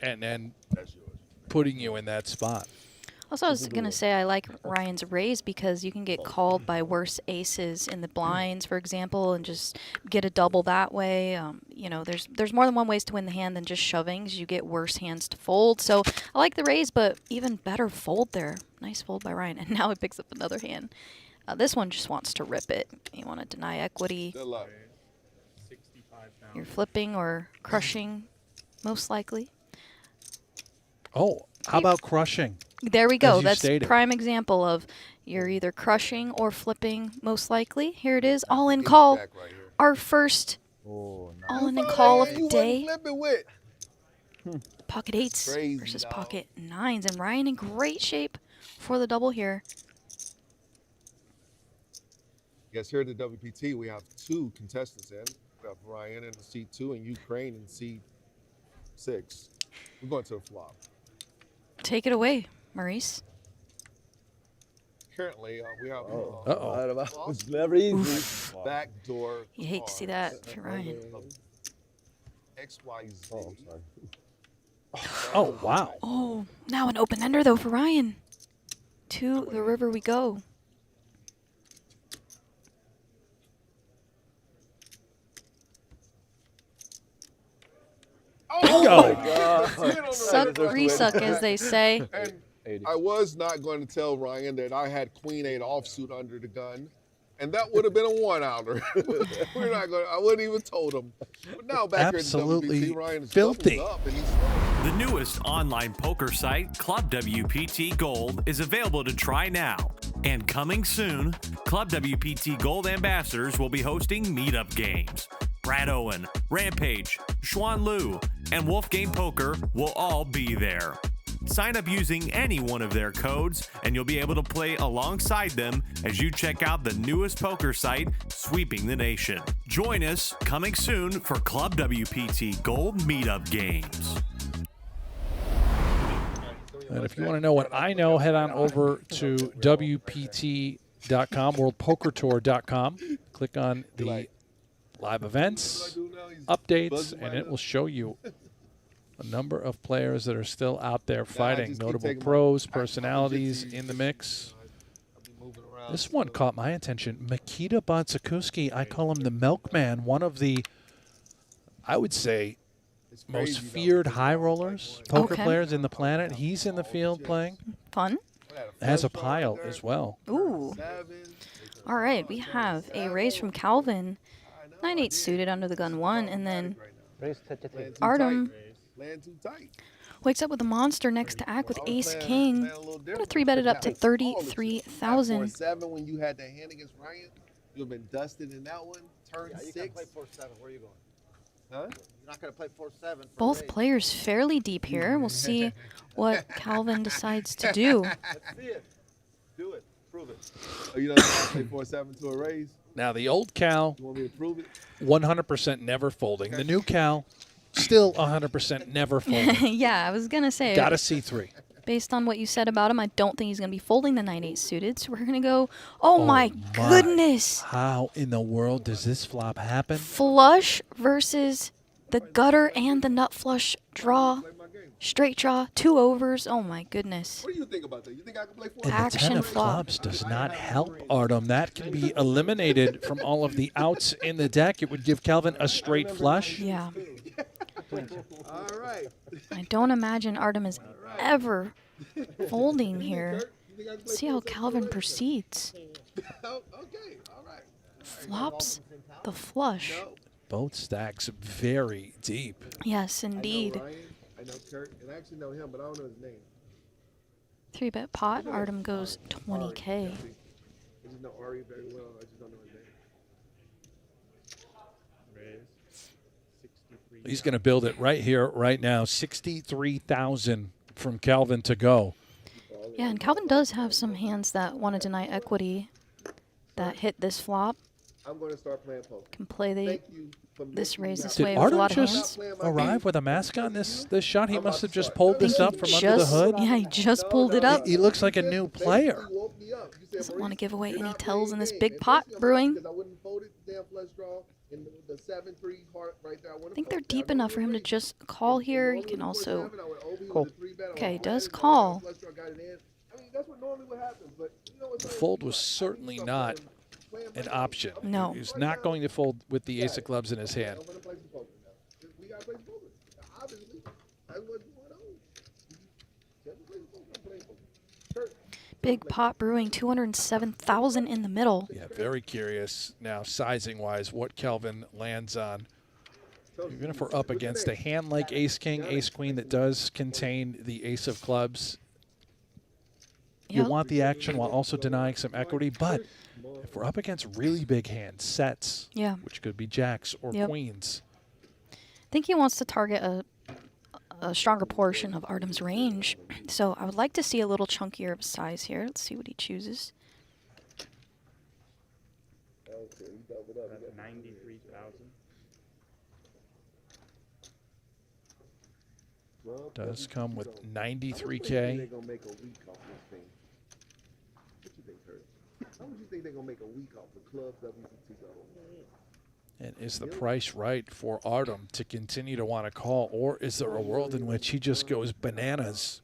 and then putting you in that spot. Also, I was going to say I like Ryan's raise because you can get called by worse aces in the blinds, for example, and just get a double that way. You know, there's more than one ways to win the hand than just shoving 'cause you get worse hands to fold. So I like the raise, but even better fold there. Nice fold by Ryan. And now he picks up another hand. This one just wants to rip it. You want to deny equity. Good luck. You're flipping or crushing, most likely. Oh, how about crushing? There we go. you That's stated. prime example of you're either crushing or flipping, most likely. Here it is, all in call. Back right here. Our first Oh, nice. all in the call of You the wasn't day. flipping with. Pocket eights Crazy, versus dog. pocket nines. And Ryan in great shape for the double here. Yes, here at the WPT, we have 2 contestants in. We have Ryan in seat 2 and Ukraine in seat 6. We're going to the flop. Take it away, Maurice. Currently, we have Uh-oh. It's never easy. backdoor. You hate to see that if you're Ryan. XYZ. Oh, I'm sorry. Oh, wow. Oh, now an open ender though for Ryan. To the river we go. Go. Suck, resuck, as they say. And 80. I was not going to tell Ryan that I had Queen 8 offsuit under the gun, and that would have been a 1-outer. We're not going. I wouldn't even told him. But now back Absolutely here at the WPT, Ryan is filthy. doubled up and he's The newest online poker site, Club WPT Gold, is available to try now. And coming soon, Club WPT Gold ambassadors will be hosting meetup games. Brad Owen, Rampage, Xuan Liu, and Wolf Game Poker will all be there. Sign up using any one of their codes, and you'll be able to play alongside them as you check out the newest poker site sweeping the nation. Join us coming soon for Club WPT Gold Meetup Games. And if you want to know what I know, head on over to WPT.com, WorldPokerTour.com. Click on the live events, updates, and it will show you a number of players that are still out there fighting. just keep Notable taking my- pros, I- personalities I'll get to in the you. mix. I'll be moving around. This one caught my attention. Mikita Bonsakuski, I call him the milkman, one of the, I would say, It's most crazy, though. feared high rollers, poker Okay. players in the planet. He's in the field playing. Fun. Has a pile as well. Ooh. All right, we have a raise from Calvin. 9-8 suited under the gun 1, and then Raise tentative. Artem Land too tight. wakes up with a monster next to act with ace king. I'm gonna 3-bet it up to 33,000. 4-7 when you had that hand against Ryan, you've been dusted in that one. Turn Yeah, you 6. can't play 4-7. Where are you going? Huh? You're not going to play 4-7. for Both raise. players fairly deep here. We'll see what Calvin decides to do. Let's see it. Do it. Prove it. Oh, you don't know how to play 4-7 to a raise? Now, the old Cal, You want me to prove it? 100% never folding. The new Cal, still 100% never folding. Yeah, I was gonna say, Got a C3. based on what you said about him, I don't think he's gonna be folding the 9-8 suited. So we're gonna go. Oh my goodness! How in the world does this flop happen? Flush versus the gutter and the nut flush draw. Play my game. Straight draw, 2 overs. Oh my goodness. What do you think about that? You think I can play 4-7? And the Action 10 of flop. clubs does not help Artem. That can be eliminated from all of the outs in the deck. It would give Calvin a straight flush. Yeah, All right. I don't imagine Artem is ever folding here. Kurt, you think I can play See how 4-7 Calvin to a raise? proceeds. Oh, okay. All right. Flops the flush. No. Both stacks very deep. Yes, I know indeed. Ryan, I know Kurt, and I actually know him, but I don't know his name. 3-bet pot. Artem goes 20K. I just know Ari very well. I just don't know his name. He's going to build it right here, right now. 63,000 from Calvin to go. Yeah, and Calvin does have some hands that want to deny equity that hit this flop. I'm going to start playing poker. Can play the Thank you for this making me raise this happy. way Did with a Artem lot of just hands. arrive with a mask on this shot? He must have just pulled I think this up he from under the just, hood. yeah, he just pulled it up. He looks like a new player. Doesn't want to give away any tells in this big pot brewing. hand flush draw and the 7-3 heart right there. I think they're deep enough for him to just call here. He can also... Okay, he does call. The fold was certainly not an option. No. He's not going to fold with the ace of clubs in his hand. Big pot brewing, 207,000 in the middle. Yeah, very curious now, sizing-wise, what Kelvin lands on. Even if we're up against a hand like ace-king, ace-queen that does contain the ace of clubs, you Yep. want the action while also denying some equity. But if we're up against really big hands, sets, Yeah. which could be jacks or Yep. queens, I think he wants to target a stronger portion of Artem's range. So I would like to see a little chunkier of size here. Let's see what he chooses. That's 93,000. does come with 93K. They're gonna make a week off this thing. What you think, Kurt? How much you think they're gonna make a week off the club WPT Gold? And is the price right for Artem to continue to want to call, or is there a world in which he just goes bananas?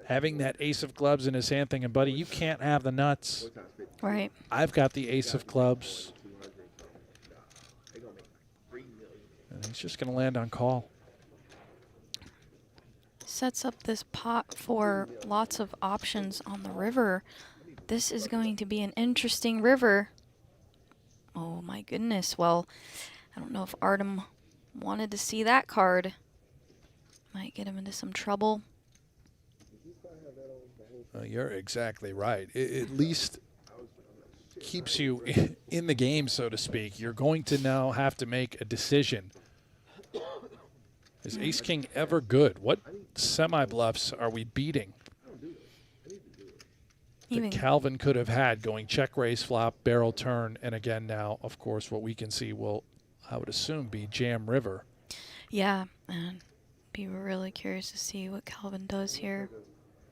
Having that ace of clubs in his hand thinking, buddy, you can't have the nuts. Right. I've got the ace of clubs. And he's just going to land on call. Sets up this pot for lots of options on the river. This is going to be an interesting river. Oh my goodness. Well, I don't know if Artem wanted to see that card. Might get him into some trouble. You're exactly right. It at least keeps you in the game, so to speak. You're going to now have to make a decision. Is ace-king ever good? What semi-bluffs are we beating that Calvin could have had going check, raise, flop, barrel, turn, and again now, of course, what we can see will, I would assume, be jam river. Yeah, and be really curious to see what Calvin does here.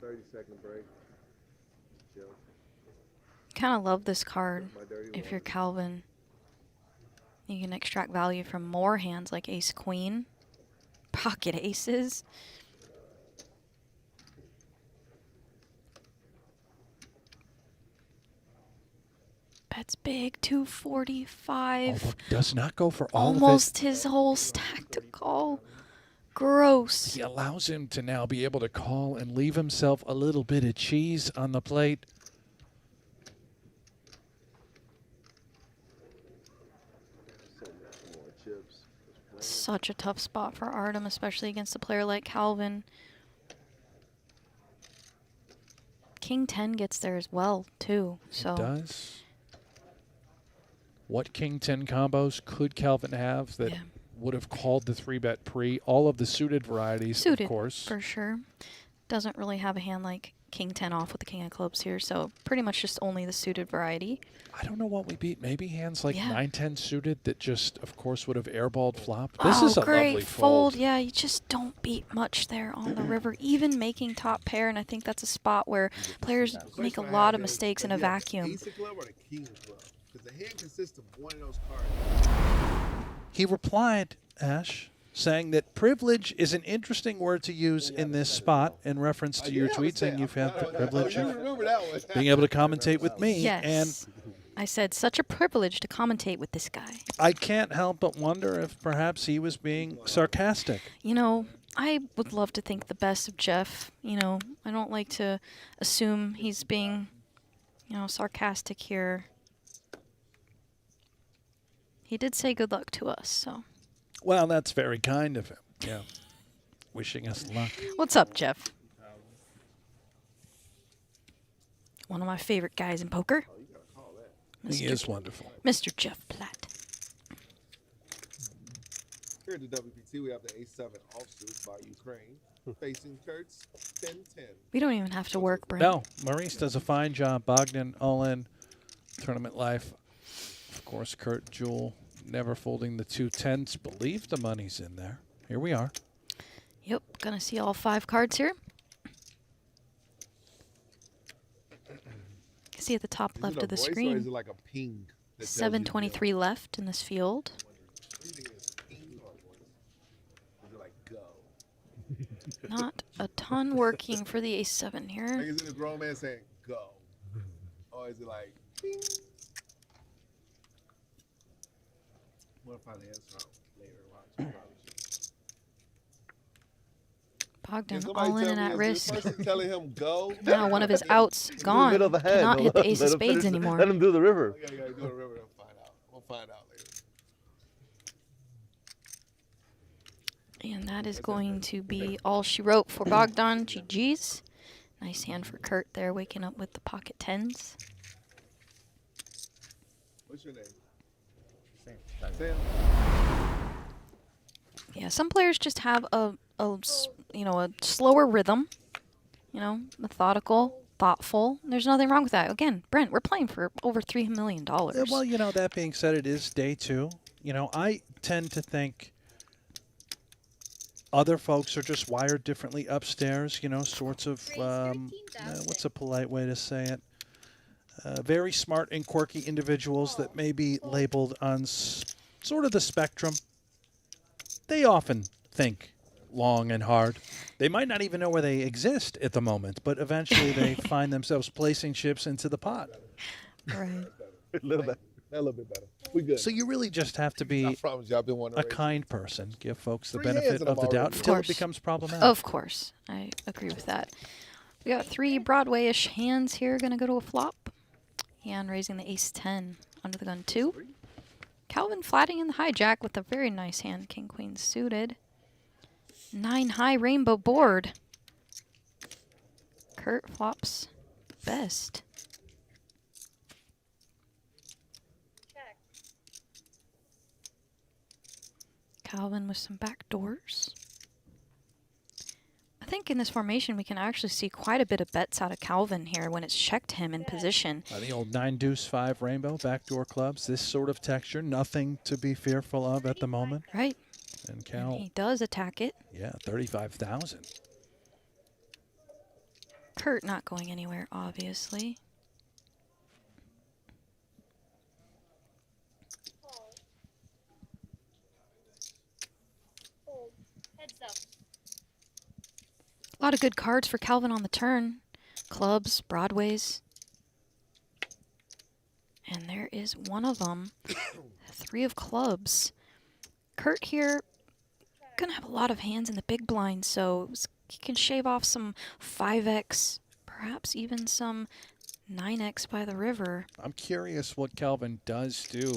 30-second break. Kind of love this card. If you're Calvin, you can extract value from more hands like ace-queen, pocket aces. Bets big, 245. Oh, look, does not go for all Almost of it. his whole stack to call. Gross. He allows him to now be able to call and leave himself a little bit of cheese on the plate. Such a tough spot for Artem, especially against a player like Calvin. King 10 gets there as well, too. So It does. What King 10 combos could Calvin have that would have called the 3-bet pre? All of the suited varieties, suited, of course. for sure. Doesn't really have a hand like King 10 off with the King of Clubs here, so pretty much just only the suited variety. I don't know what we beat. Maybe hands like Yeah. 9-10 suited that just, of course, would have airballed flopped. This is a great lovely fold. fold. Yeah, you just don't beat much there on the river, even making top pair, and I think that's a spot where players make a lot of mistakes in a vacuum. Ace of club or the king of club? Because the hand consists of one of those cards. He replied, Ash, saying that privilege is an interesting word to use in this spot in reference to your tweet saying you've had the privilege You of remember that one. being able to commentate with me. Yes. And I said, such a privilege to commentate with this guy. I can't help but wonder if perhaps he was being sarcastic. You know, I would love to think the best of Jeff. You know, I don't like to assume he's being, sarcastic here. He did say good luck to us, so. Well, that's very kind of him. Yeah. Wishing us luck. What's up, Jeff? One of my favorite guys in poker. He is wonderful. Mr. Jeff Platt. Here at the WPT, we have the A7 offsuit by Ukraine, facing Kurt's 10-10. We don't even have to work, Brent. No, Maurice does a fine job. Bogdan, all in. Tournament life. Of course, Kurt Jewell never folding the 2-10s. Believe the money's in there. Here we are. Yep, gonna see all 5 cards here. See at the top left of the Is it screen. or is it like a ping 7:23 left in this field. Not a ton working for the ace-7 Like, here. is it a grown man saying go? Or is it like, bing? We'll find the answer out later. Watch. Bogdan Somebody all in tell and me, at is the risk. person telling him go? Now one of his outs In the gone. middle of the hand. Cannot hit the ace of Let him spades finish anymore. Let him do the river. Okay, gotta do a river and find out. We'll find out later. And that is going to be all she wrote for Bogdan. GG's. Nice hand for Kurt there, waking up with the pocket tens. What's your name? Sam. Sam. Yeah, some players just have a slower rhythm. You know, methodical, thoughtful. There's nothing wrong with that. Again, Brent, we're playing for over $3 million. Well, you know, that being said, it is day 2. You know, I tend to think other folks are just wired differently upstairs, you know, sorts of, what's a polite way to say it? Very smart and quirky individuals that may be labeled on sort of the spectrum. They often think long and hard. They might not even know where they exist at the moment, but eventually they find themselves placing chips into the pot. Right. A little bit. A little bit better. We good. So you really just have to I be promise you, I've been wanting a to raise kind person. Give folks the 3 hands benefit in of the them doubt already. until it course. becomes problematic. Of course. I agree with that. We got 3 Broadway-ish hands here. Going to go to a flop. Hand raising the ace-10 under the gun 2. Calvin flatting in the hijack with a very nice hand. King-queen suited. 9 high rainbow board. Kurt flops best. Calvin with some back doors. I think in this formation we can actually see quite a bit of bets out of Calvin here when it's checked him in position. The old 9-deuce-5 rainbow, backdoor clubs, this sort of texture, nothing to be fearful of at the moment. Right. And And Cal, he does attack it. yeah, 35,000. Kurt not going anywhere, obviously. A lot of good cards for Calvin on the turn. Clubs, Broadways. And there is one of them. 3 of clubs. Kurt here gonna have a lot of hands in the big blind, so he can shave off some 5x, perhaps even some 9x by the river. I'm curious what Calvin does do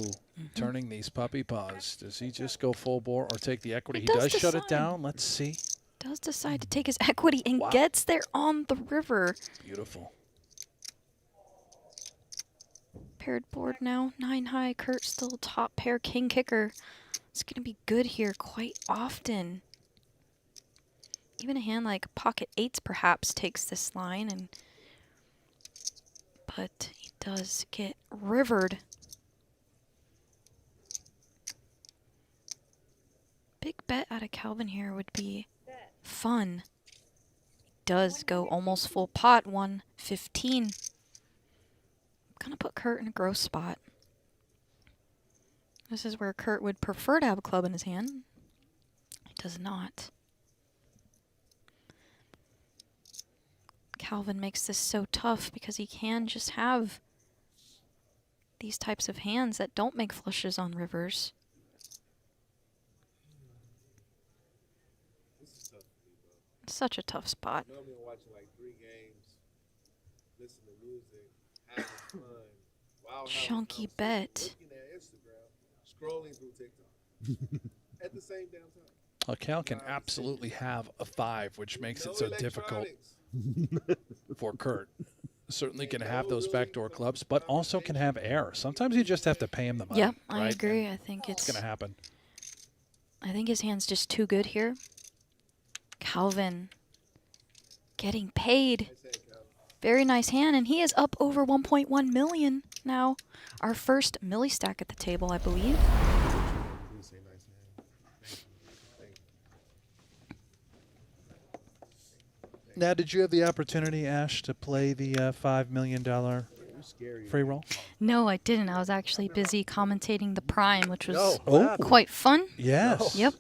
turning these puppy paws. Does he just go full bore or take the equity? He He does does shut it decide. down. Let's see. Does decide to take his equity and Wow. gets there on the river. Beautiful. Paired board now, 9 high. Kurt still top pair, king kicker. It's going to be good here quite often. Even a hand like pocket 8s perhaps takes this line, and but he does get rivered. Big bet out of Calvin here would be fun. Does go almost full pot, 115. Gonna put Kurt in a gross spot. This is where Kurt would prefer to have a club in his hand. He does not. Calvin makes this so tough because he can just have these types of hands that don't make flushes on rivers. Such a tough spot. Normally I'm watching like 3 games, listen to music, having fun, while having Chunky a conversation, bet. looking at Instagram, scrolling through TikTok at the same damn time. Cal can absolutely have a 5, which makes it so difficult electronics. for Kurt. Certainly can have those backdoor clubs, but also can have air. Sometimes you just have to pay him the money. Yeah, I right? agree. And I think it's going to happen. I think his hand's just too good here. Calvin getting paid. Very nice hand, and he is up over 1.1 million now. Our first milli stack at the table, I believe. Now, did you have the opportunity, Ash, to play the $5 million free roll? No, I didn't. I was actually busy commentating the Prime, which was Oh, quite fun. yes. Yep.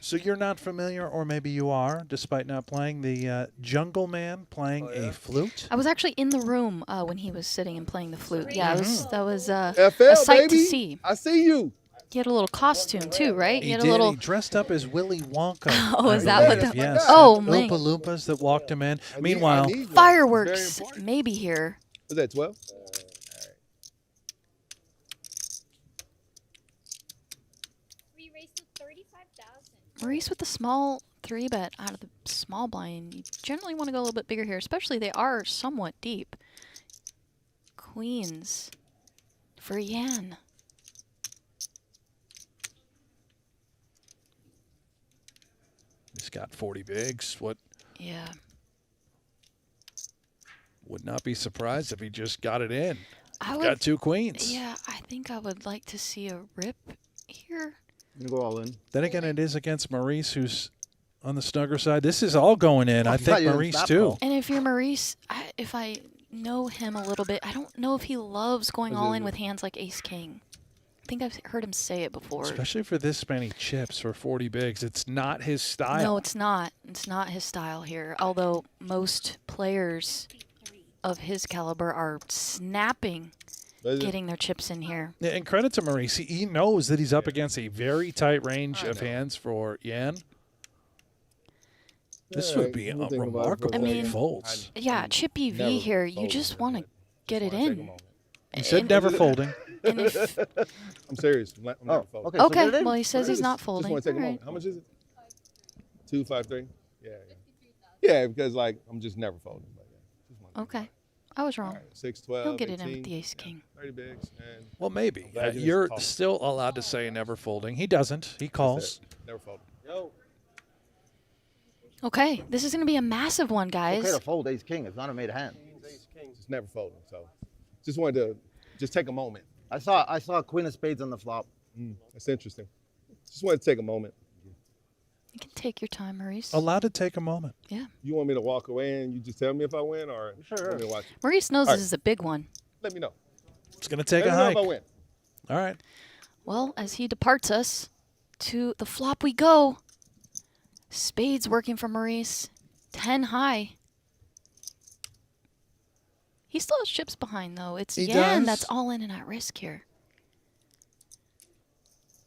So you're not familiar, or maybe you are, despite not playing, the Jungle Man playing a flute? I was actually in the room when he was sitting and playing the flute. Yeah, that was FL, a sight baby. to see. I see you. He had a little costume too, right? He had did. a little. He dressed up as Willy Wonka. Oh, I is that what believe, the- yes. Oh, And man. Oompa Loompas that walked him in. I Meanwhile, need one. Fireworks, It's very important. maybe here. Was that 12? We raced with 35,000. Maurice with the small 3-bet out of the small blind. You generally want to go a little bit bigger here, especially they are somewhat deep. Queens for Yan. he's got 40 bigs. What Yeah. would not be surprised if he just got it in. I Got would. 2 queens. Yeah, I think I would like to see a rip here. I'm gonna go all in. Then again, it is against Maurice, who's on the snugger side. This is all going in. I I think thought you didn't Maurice stop, too. though. And if you're Maurice, if I know him a little bit, I don't know if he loves going all in with hands like Ace King. I think I've heard him say it before. Especially for this many chips for 40 bigs. It's not his style. No, it's not. It's not his style here. Although most players of his caliber are snapping, getting their chips in here. Yeah, and credit to Maurice. He knows that he's up against a very tight range of hands for Yan. This would be a Let me think about it for a remarkable I mean- folds. Yeah, chip EV Never here. You fold just it. want to get it in. He said never folding. And if, I'm serious. I'm not folding. Okay. So okay, get it in. well, he says he's not Just folding. want to take a All moment. right. How much is it? 253. Yeah. Yeah, because like I'm just never folding. But, yeah. Just wanna take a Okay. I was wrong. All right, 6, 12, He'll get it in 18, with the Ace King. 30 bigs, and Well, maybe. Imagine it's You're called. still allowed to say never folding. He doesn't. He calls. never folding. Okay, this is going to be a massive one, guys. Okay to fold ace king. It's not a made hand. Just never folding. So, just wanted to just take a moment. I saw queen of spades on the flop. That's interesting. Just wanted to take a moment. You can take your time, Maurice. Allowed to take a moment. Yeah. You want me to walk away and you just tell me if I win, or you want me to watch it? Maurice knows All this right. is a big one. Let me know. It's going to take Let a me know hike. if I win. All right. Well, as he departs us, to the flop we go. Spades working for Maurice. 10 high. He still has chips behind, though. It's He Yan does. that's all in and at risk here.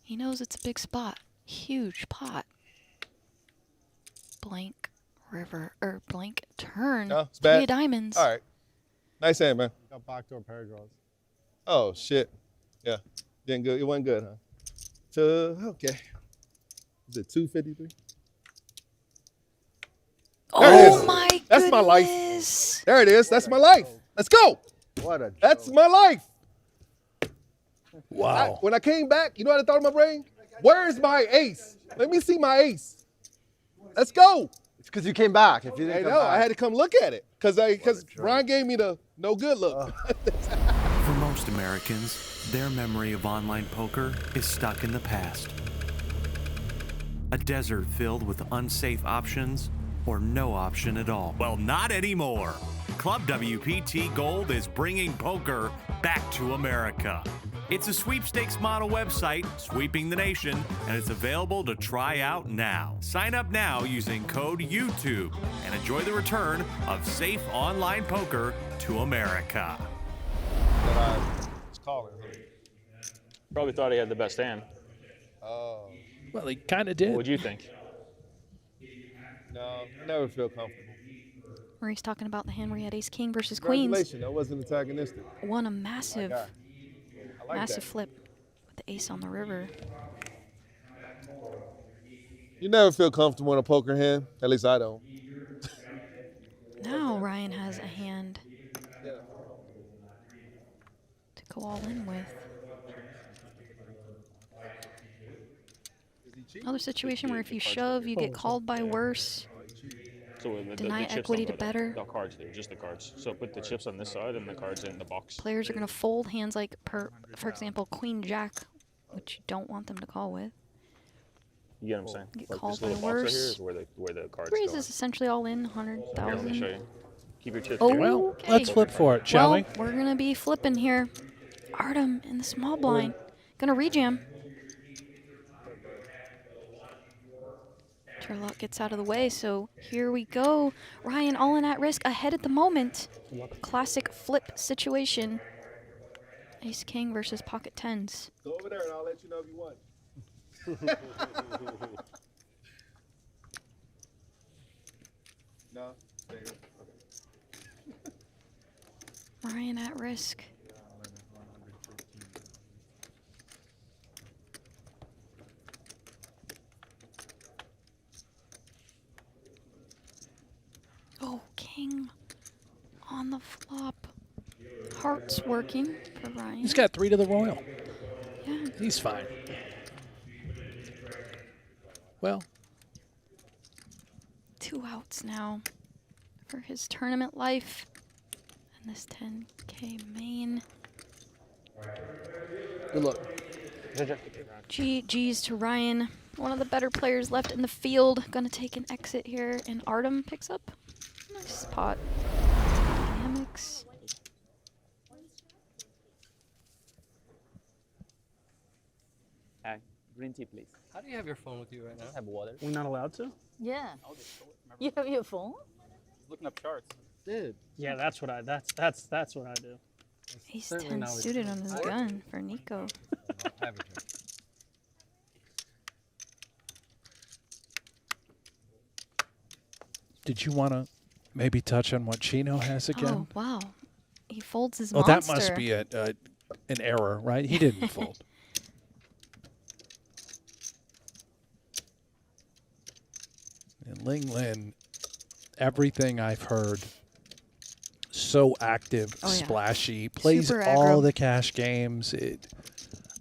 He knows it's a big spot. Huge pot. Blank river, or blank turn. No, it's 3 bad. of diamonds. All right. Nice hand, man. Got backdoor pair draws. Oh shit. Yeah. Didn't good. It wasn't good, huh? Okay. Is it 253? Oh is. my goodness. That's my life. There it is. That's my life. Let's go. What a That's joke. my life. Wow. When I came back, you know what I thought in my brain? Where's my ace? Let me see my ace. Let's go. It's because you came back. If you I didn't come know. back. I had to come look at it because Brian gave me the no good look. For most Americans, their memory of online poker is stuck in the past. A desert filled with unsafe options or no option at all. Well, not anymore. Club WPT Gold is bringing poker back to America. It's a sweepstakes model website sweeping the nation, and it's available to try out now. Sign up now using code YouTube and enjoy the return of safe online poker to America. Probably thought he had the best hand. Well, he kind of did. What'd you think? No, I never feel comfortable. Maurice talking about the hand where he had ace king versus queens. Congratulations. That wasn't antagonistic. Won a massive, I like massive that. flip with the ace on the river. You never feel comfortable in a poker hand. At least I don't. Now Ryan has a hand to go all in with. Another situation where if you shove, you get called by worse. So the Deny chips equity on to the- better. The cards there, just the cards. So put the chips on this side and the cards in the box. Players are going to fold hands like, for example, queen jack, which you don't want them to call with. You get what I'm saying? Get Like called this little by box right here worse. is where the cards Raise go. is essentially all in, Here, let me show 100,000. you. Keep your chips Oh, here. Well, okay. let's flip for it, shall well, we? we're going to be flipping here. Artem in the small blind. Going to rejam. Turlock gets out of the way, so here we go. Ryan all in at risk, ahead at the moment. Classic flip situation. Ace King versus pocket tens. Go over there and I'll let you know if you won. No? Stay here. Ryan at risk. Oh, King on the flop. Hearts working for Ryan. He's got 3 to the royal. Yeah. He's fine. Well, 2 outs now for his tournament life. And this 10K main. Good luck. GG's to Ryan. One of the better players left in the field. Gonna take an exit here, and Artem picks up. Nice spot. Dynamics. Hi, green tea, please. How do you have your phone with you right now? I have water. We're not allowed to? Yeah. Oh, they show it. Remember? You have your phone? Looking up charts. Dude. Yeah, that's what I that's what I do. Ace Certainly 10 not with suited you. on his gun for Nico. I have a drink. did you want to maybe touch on what Chino has again? Oh, wow. He folds his Oh, monster. that must be an error, right? He didn't fold. And Ling Lin, everything I've heard, so active, Oh, yeah. splashy, plays Super all aggro. the cash games.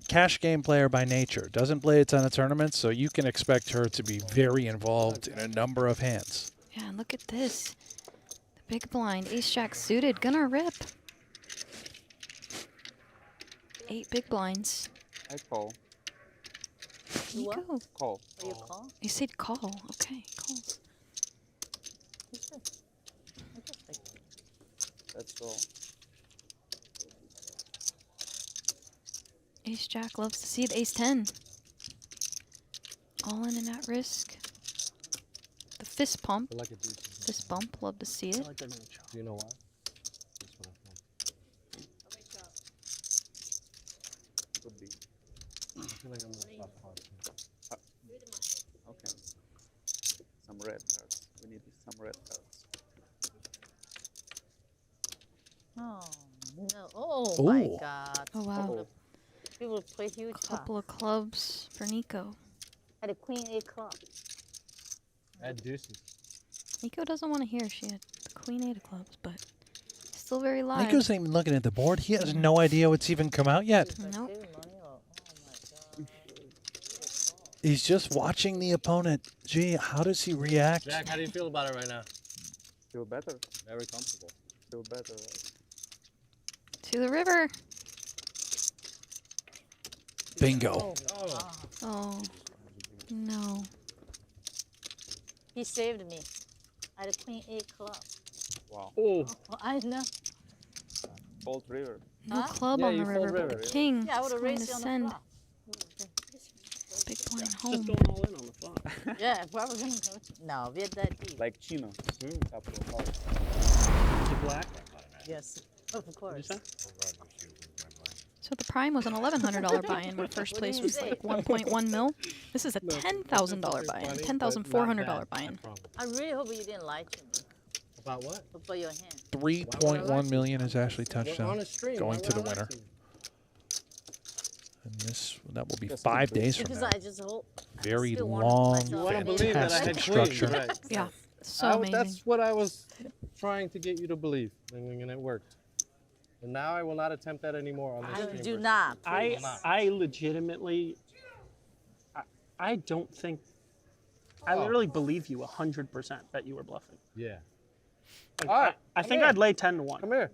Cash game player by nature. Doesn't play a ton of tournaments, so you can expect her to be very involved in a number of hands. Yeah, and look at this. The big blind, ace jack suited, gonna rip. 8 big blinds. I call. What? Nico. Call. What do you call? You said call. Okay, calls. Interesting. Interesting. That's all. Ace jack loves to see the ace 10. All in and at risk. The fist pump. I like a decent. Fist bump, love to see it. Do you know why? That's what I Could be. feel like I'm gonna stop pausing. Okay. Some red cards. We need some red cards. Oh, no. Oh, my Ooh. God. Oh, wow. People play huge cards. Couple of clubs for Nico. Had a queen 8 club. I had deuces. Nico doesn't want to hear she had the queen 8 of clubs, but still very live. Nico's not even looking at the board. He has no idea what's even come out yet. Nope. Saving money or, oh, my God. He's just watching the opponent. Gee, how does he react? Jack, how do you feel about it right now? Feel better. Very comfortable. Feel better. Right? To the river. Bingo. Oh. Oh, no. He saved me. I had a queen 8 club. Wow. Oh. Oh, I know. Fold river. No Huh? club Yeah, on the you fold river, but river. the king Yeah, I would is have going to raised you on the send flop. big blind Just home. going all in on the flop. Yeah, if I was going to go. No, we're that deep. Like Chino. Couple of cards. Is it black? Yes, of What'd you course. say? So the prime was an $1,100 buy-in when first What do place you was say? like 1.1 mil. This is a No, $10,000 buy-in, funny, but $10,400 not bad, buy-in. I promise. I really hope you didn't lie to me About what? about your hand. 3.1 million is Ashley We're on touchdown, a stream. going Why to would the I lie winner. to you? And that will be Just 5 keep it. days from Because now. I just hope. I Very still wanted long, myself You want to to believe that I had fantastic queens, structure. right? Yeah, so amazing. That's what I was trying to get you to believe, and it worked. And now I will not attempt that anymore on this I stream. do not. I legitimately, I don't think, I Oh. literally believe you 100% that you were bluffing. Yeah. Like, All right, I come think here. I'd lay 10 to 1. Come here.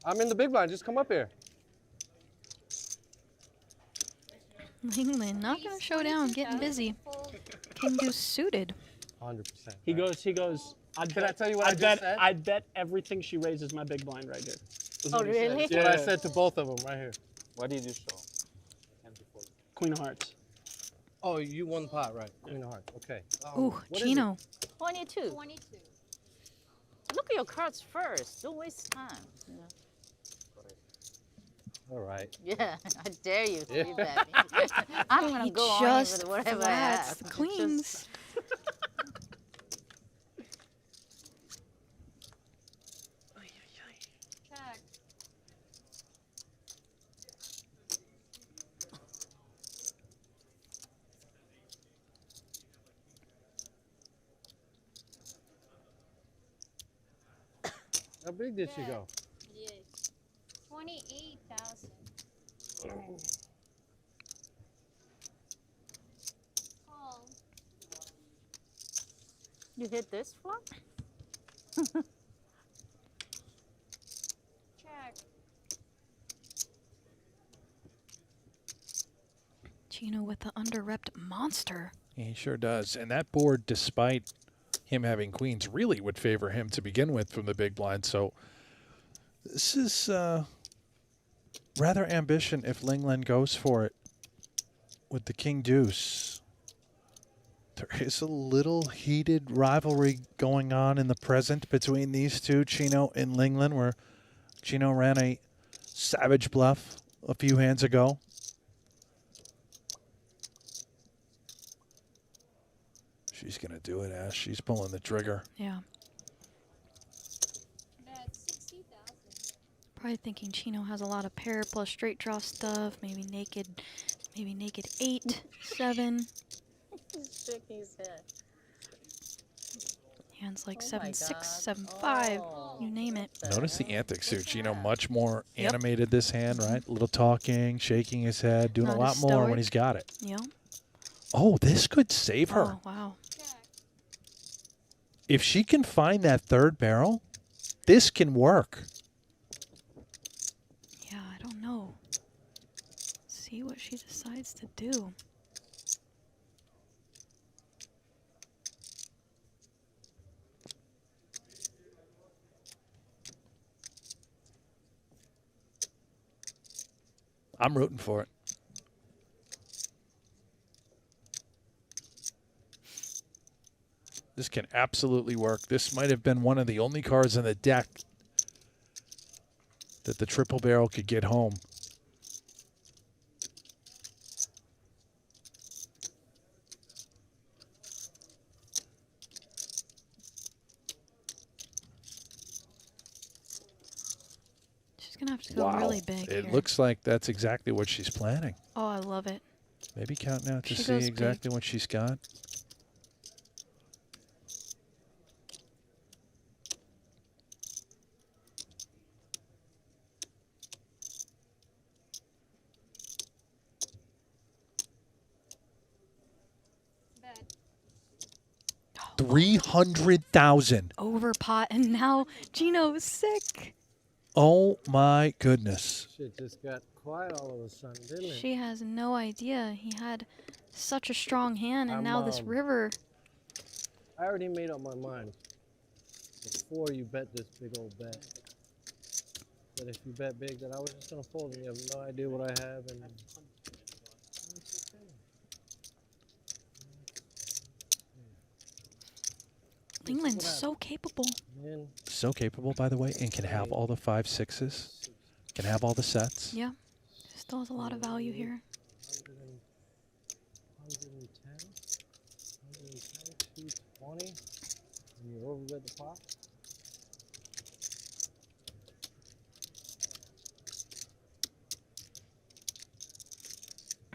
I'm in the big blind. Just come up here. Lingland not going to show down, getting busy. King Deuce suited. 100%. He goes, Can I tell you what I just said? I'd bet everything she raises my big blind right here. Is Oh, what he said. really? That's what I said to both of them right here. What did you show? Queen of Hearts. Oh, you won the pot, right? Queen of Hearts. Okay. Ooh, what is Chino. 22. 22. Look at your cards first. Don't waste time. You know? All right. Yeah, I dare you. Yeah. Three bet me. I'm gonna He go on just with whatever I flats have. the Just- queens. Check. How big did she go? Yes. 28,000. Call. You hit this flop? Check. Chino with the under-repped monster. He sure does. And that board, despite him having queens, really would favor him to begin with from the big blind. So this is rather ambition if Linglen goes for it with the king deuce. There is a little heated rivalry going on in the present between these two, Chino and Linglen, where Chino ran a savage bluff a few hands ago. She's going to do it, Ash. She's pulling the trigger. Yeah. Bet 60,000. Probably thinking Chino has a lot of pair plus straight draw stuff. Maybe naked 8, 7. He's shaking his head. Hands like Oh 7, my 6, God. 7, 5. Oh. You name it. Notice the antics here. What's Chino that? much more Yep. animated this hand, right? A little talking, shaking his head, doing Not a lot as more when stoic. he's got it. Yeah. Oh, this could save her. Oh, wow. Check. If she can find that third barrel, this can work. Yeah, I don't know. See what she decides to do. I'm rooting for it. This can absolutely work. This might have been one of the only cards in the deck that the triple barrel could get home. She's going to have to go really big It here. looks like that's exactly what she's planning. Oh, I love it. Maybe count now to She see goes exactly what she's got. Bet. 300,000. Over pot, and now Gino's sick. Oh my goodness. Shit just got quiet all of a sudden, didn't it? She has no idea. He had such a strong hand, and I'm, now this river. I already made up my mind before you bet this big old bet. That if you bet big, that I was just gonna fold, and you have no idea what I have, and Lingland's so capable. man, So capable, by the way, and can have all the 5 6s. Can have all the sets. Yeah. Still has a lot of value here. 110, 220, and you overbet the pot.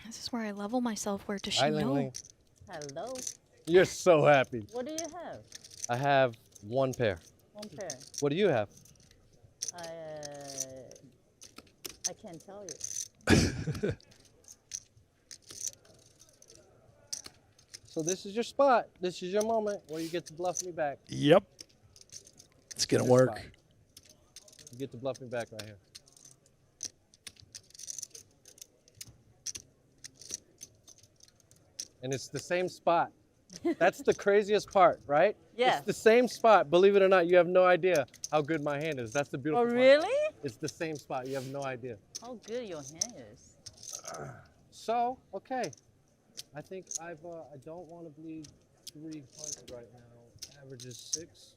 This is where I level myself. Where does she Hi, know? Ling Ling. Hello. You're so happy. What do you have? I have one pair. One pair. What do you have? I can't tell you. So this is your spot. This is your moment where you get to bluff me back. Yep. It's going to Your work. spot. You get to bluff me back right here. And it's the same spot That's the craziest part, right? Yeah. It's the same spot. Believe it or not, you have no idea how good my hand is. That's the beautiful Oh, part. really? It's the same spot. You have no idea. How good your hand is. So, okay. I think I don't want to bleed 300 right now. Average is 6.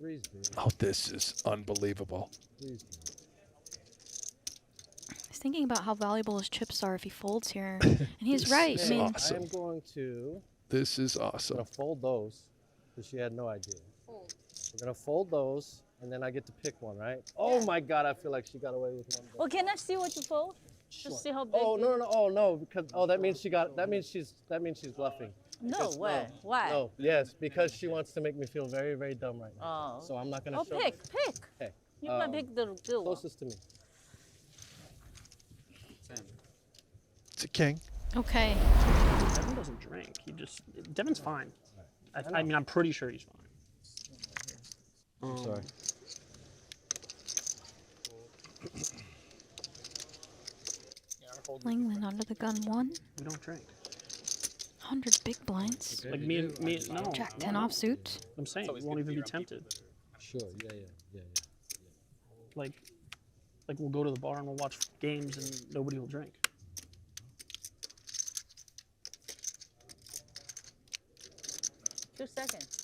3's big. Oh, this is unbelievable. 3's big. I was thinking about how valuable his chips are if he folds here, and he's This right. is I mean, awesome. I am going to This is awesome. fold those because she had no idea. Fold. We're going to fold those, and then I get to pick one, right? Oh my God, I feel like she got away with one. Well, can I see what you fold? Just see how big. Oh no, oh no, because that means she got. That means she's bluffing. No Because- way. Why? No, yes, because she wants to make me feel very, very dumb right now. Oh. So I'm not gonna Oh, show. pick. Okay. You might pick the good one. Closest to me. It's a king. okay. Devin doesn't drink. Devin's fine. I mean, I'm pretty sure he's fine. Sorry. Langland under the gun 1. We don't drink. 100 big blinds. Like me, no. Jack 10 offsuit. I'm saying we won't even be tempted. Sure. Yeah. Like we'll go to the bar and we'll watch games and nobody will drink. Two seconds.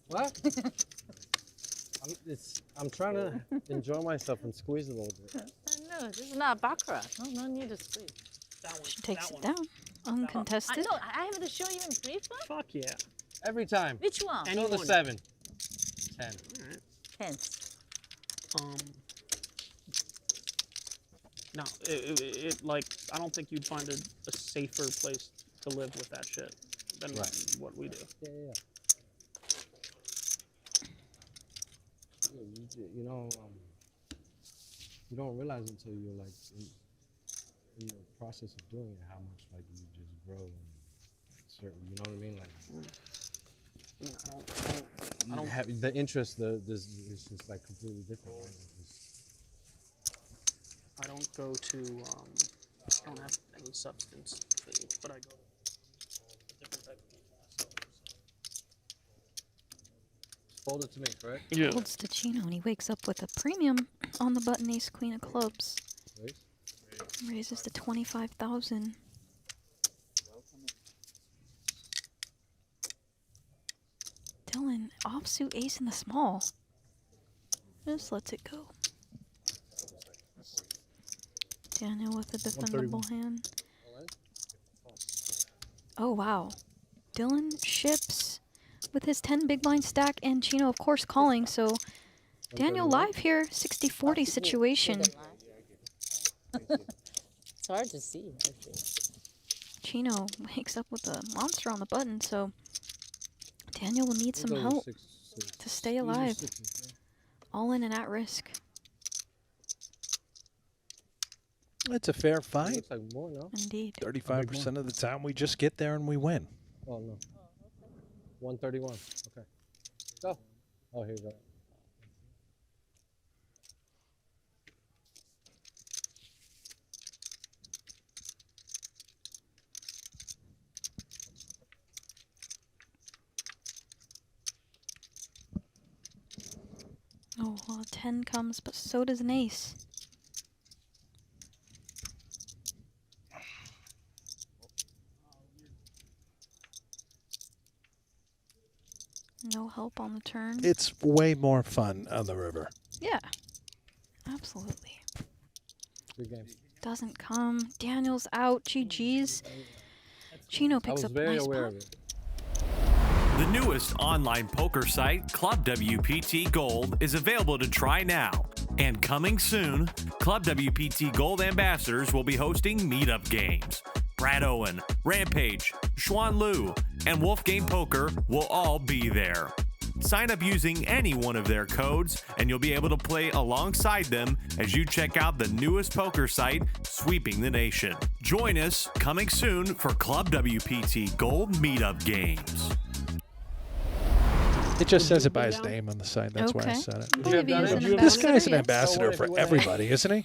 What? I'm trying to enjoy myself and squeeze a little bit. No, this is not baccarat. No need to squeeze. She takes it down. Uncontested. No, I have to show you in brief one? Fuck yeah. Every time. Which one? Show the 7. 10. Alright. Tens. No, it like I don't think you'd find a safer place to live with that shit than what we do. Yeah. You know, you don't realize until you're like in the process of doing it how much like you just grow and certain. You know what I mean? Like I don't have the interest. This is just like completely different. Right? I don't go to I don't have any substance thing, but I go to a different type of people. Fold it to me, correct? Yeah. Folds to Chino, and he wakes up with a premium on the button ace queen of clubs. Raise. Raises to 25,000. Dylan, offsuit ace in the small. Just lets it go. Daniel with a defendable hand. Oh, wow. Dylan ships with his 10 big blind stack, and Chino, of course, calling. So Daniel live here, 60-40 situation. It's hard to see. Chino wakes up with a monster on the button, so Daniel will need some help to stay alive. All in and at risk. It's a fair fight. Looks like more, no? Indeed. 35% of the time we just get there and we win. Oh no. 131. Okay. Go. Oh, here you go. Oh, well, a 10 comes, but so does an ace. No help on the turn. It's way more fun on the river. Yeah, absolutely. Good game. Doesn't come. Daniel's out. GG's. Chino I picks was up a very nice aware pot. of it. The newest online poker site, Club WPT Gold, is available to try now. And coming soon, Club WPT Gold ambassadors will be hosting meetup games. Brad Owen, Rampage, Xuan Liu, and Wolfgame Poker will all be there. Sign up using any one of their codes, and you'll be able to play alongside them as you check out the newest poker site sweeping the nation. Join us coming soon for Club WPT Gold meetup games. It just says it by his name on the side. That's why I Okay. said it. I believe he is an This guy's an ambassador, ambassador for everybody, isn't he?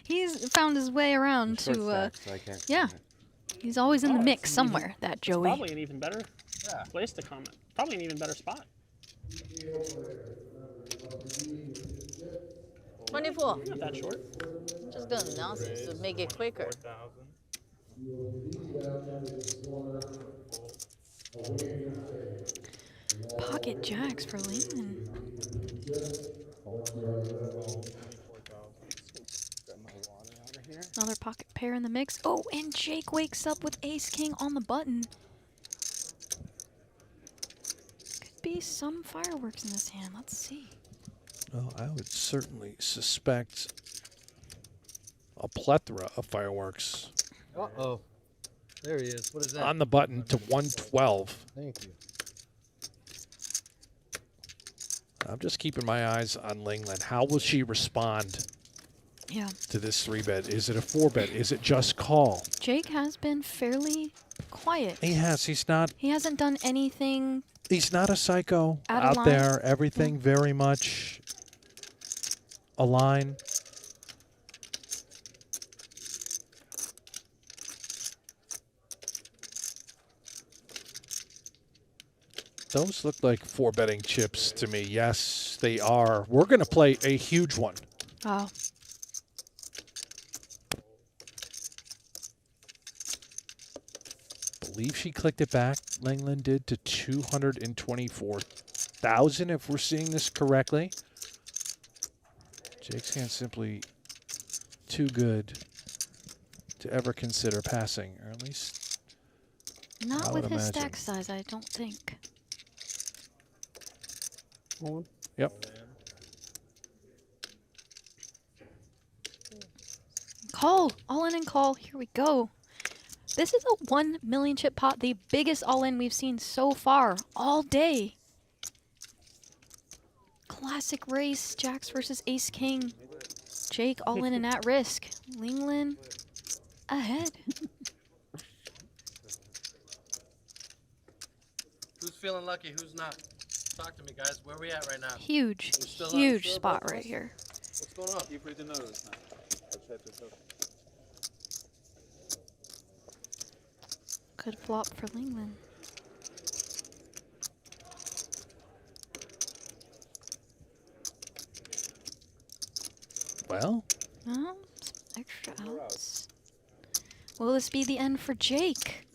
He's found his way around to, yeah. He's always in the Oh, mix somewhere, that It's Joey. probably an even better place to comment. Probably an even better spot. 24. Not that short. I'm just gonna announce it to make it quicker. Pocket jacks for Lehman. Another pocket pair in the mix. Oh, and Jake wakes up with ace king on the button. Could be some fireworks in this hand. Let's see. Well, I would certainly suspect a plethora of fireworks Uh-oh. There he is. What is that? on the button to 112. Thank you. I'm just keeping my eyes on Lingland. How will she respond Yeah. to this 3-bet? Is it a 4-bet? Is it just call? Jake has been fairly quiet. He has. He's not. He hasn't done anything. He's not a psycho Out of out line? there. Everything very much aligned. Those look like 4-betting chips to me. Yes, they are. We're going to play a huge one. Oh. Believe she clicked it back. Langland did to 224,000 if we're seeing this correctly. Jake's hand simply too good to ever consider passing, or at least Not I with would his imagine. stack size, I don't think. Yep. Call. All in and call. Here we go. This is a 1 million chip pot, the biggest all in we've seen so far all day. Classic race, Jacks versus Ace King. Jake all in and at risk. Lingland ahead. Who's feeling lucky? Who's not? Talk to me, guys. Where we at right now? Huge, We're still not huge sure spot about right this? here. What's going on? Keep reading notice now. Could flop for Lingland. Well, Oh, some extra outs. Will this be the end for Jake?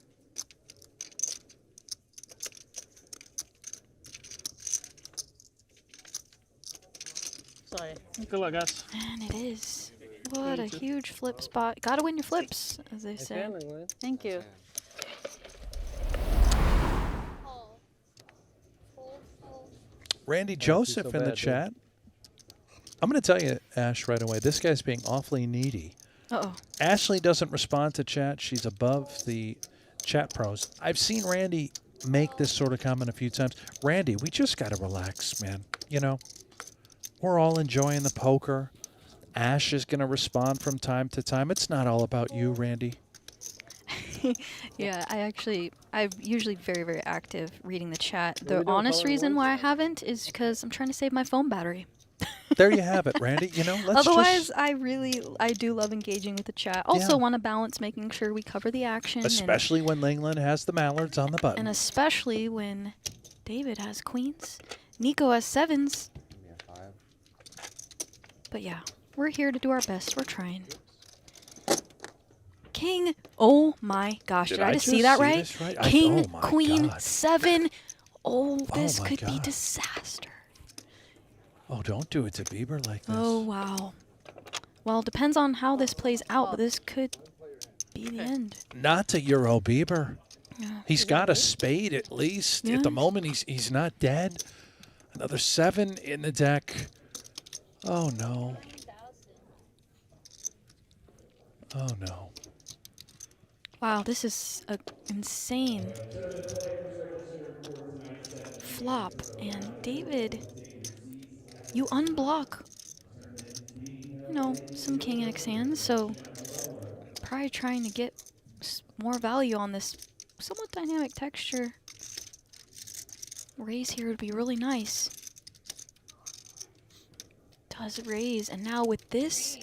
Sorry. Good luck, guys. And it is. What a huge flip spot. Gotta win your flips, as they say. Thank you. Call. Fold, fold. Randy Joseph so in the bad, dude. chat. I'm going to tell you, Ash, right away, this guy's being awfully needy. Uh-oh. Ashley doesn't respond to chat. She's above the chat pros. I've seen Randy make this sort of comment a few times. Randy, we just got to relax, man. You know, we're all enjoying the poker. Ash is going to respond from time to time. It's not all about you, Randy. Yeah, I'm usually very, very active reading the chat. we The doing, honest calling reason once? why I haven't is because I'm trying to save my phone battery. There you have it, Randy. You know, let's Otherwise, just, I do love engaging with the chat. Also Yeah. want to balance making sure we cover the action. especially when Langland has the mallards on the and button. especially when David has queens, Nico has sevens. But yeah, we're here to do our best. We're trying. King. Oh my gosh. Did I just see that right? this right? King, oh my queen, God. 7. Oh, this my could be God. disaster. Oh, don't do it to Bieber like this. Oh, wow. Well, depends on how this plays out, but this could be the end. Not to Euro Bieber. Yeah. He's got a spade at least. Yeah. At the moment, he's not dead. Another 7 in the deck. Oh, no. Oh, no. Wow, this is an insane flop. And David, you unblock, you know, some King X hands, so probably trying to get more value on this somewhat dynamic texture. Raise here would be really nice. Does raise, and now with this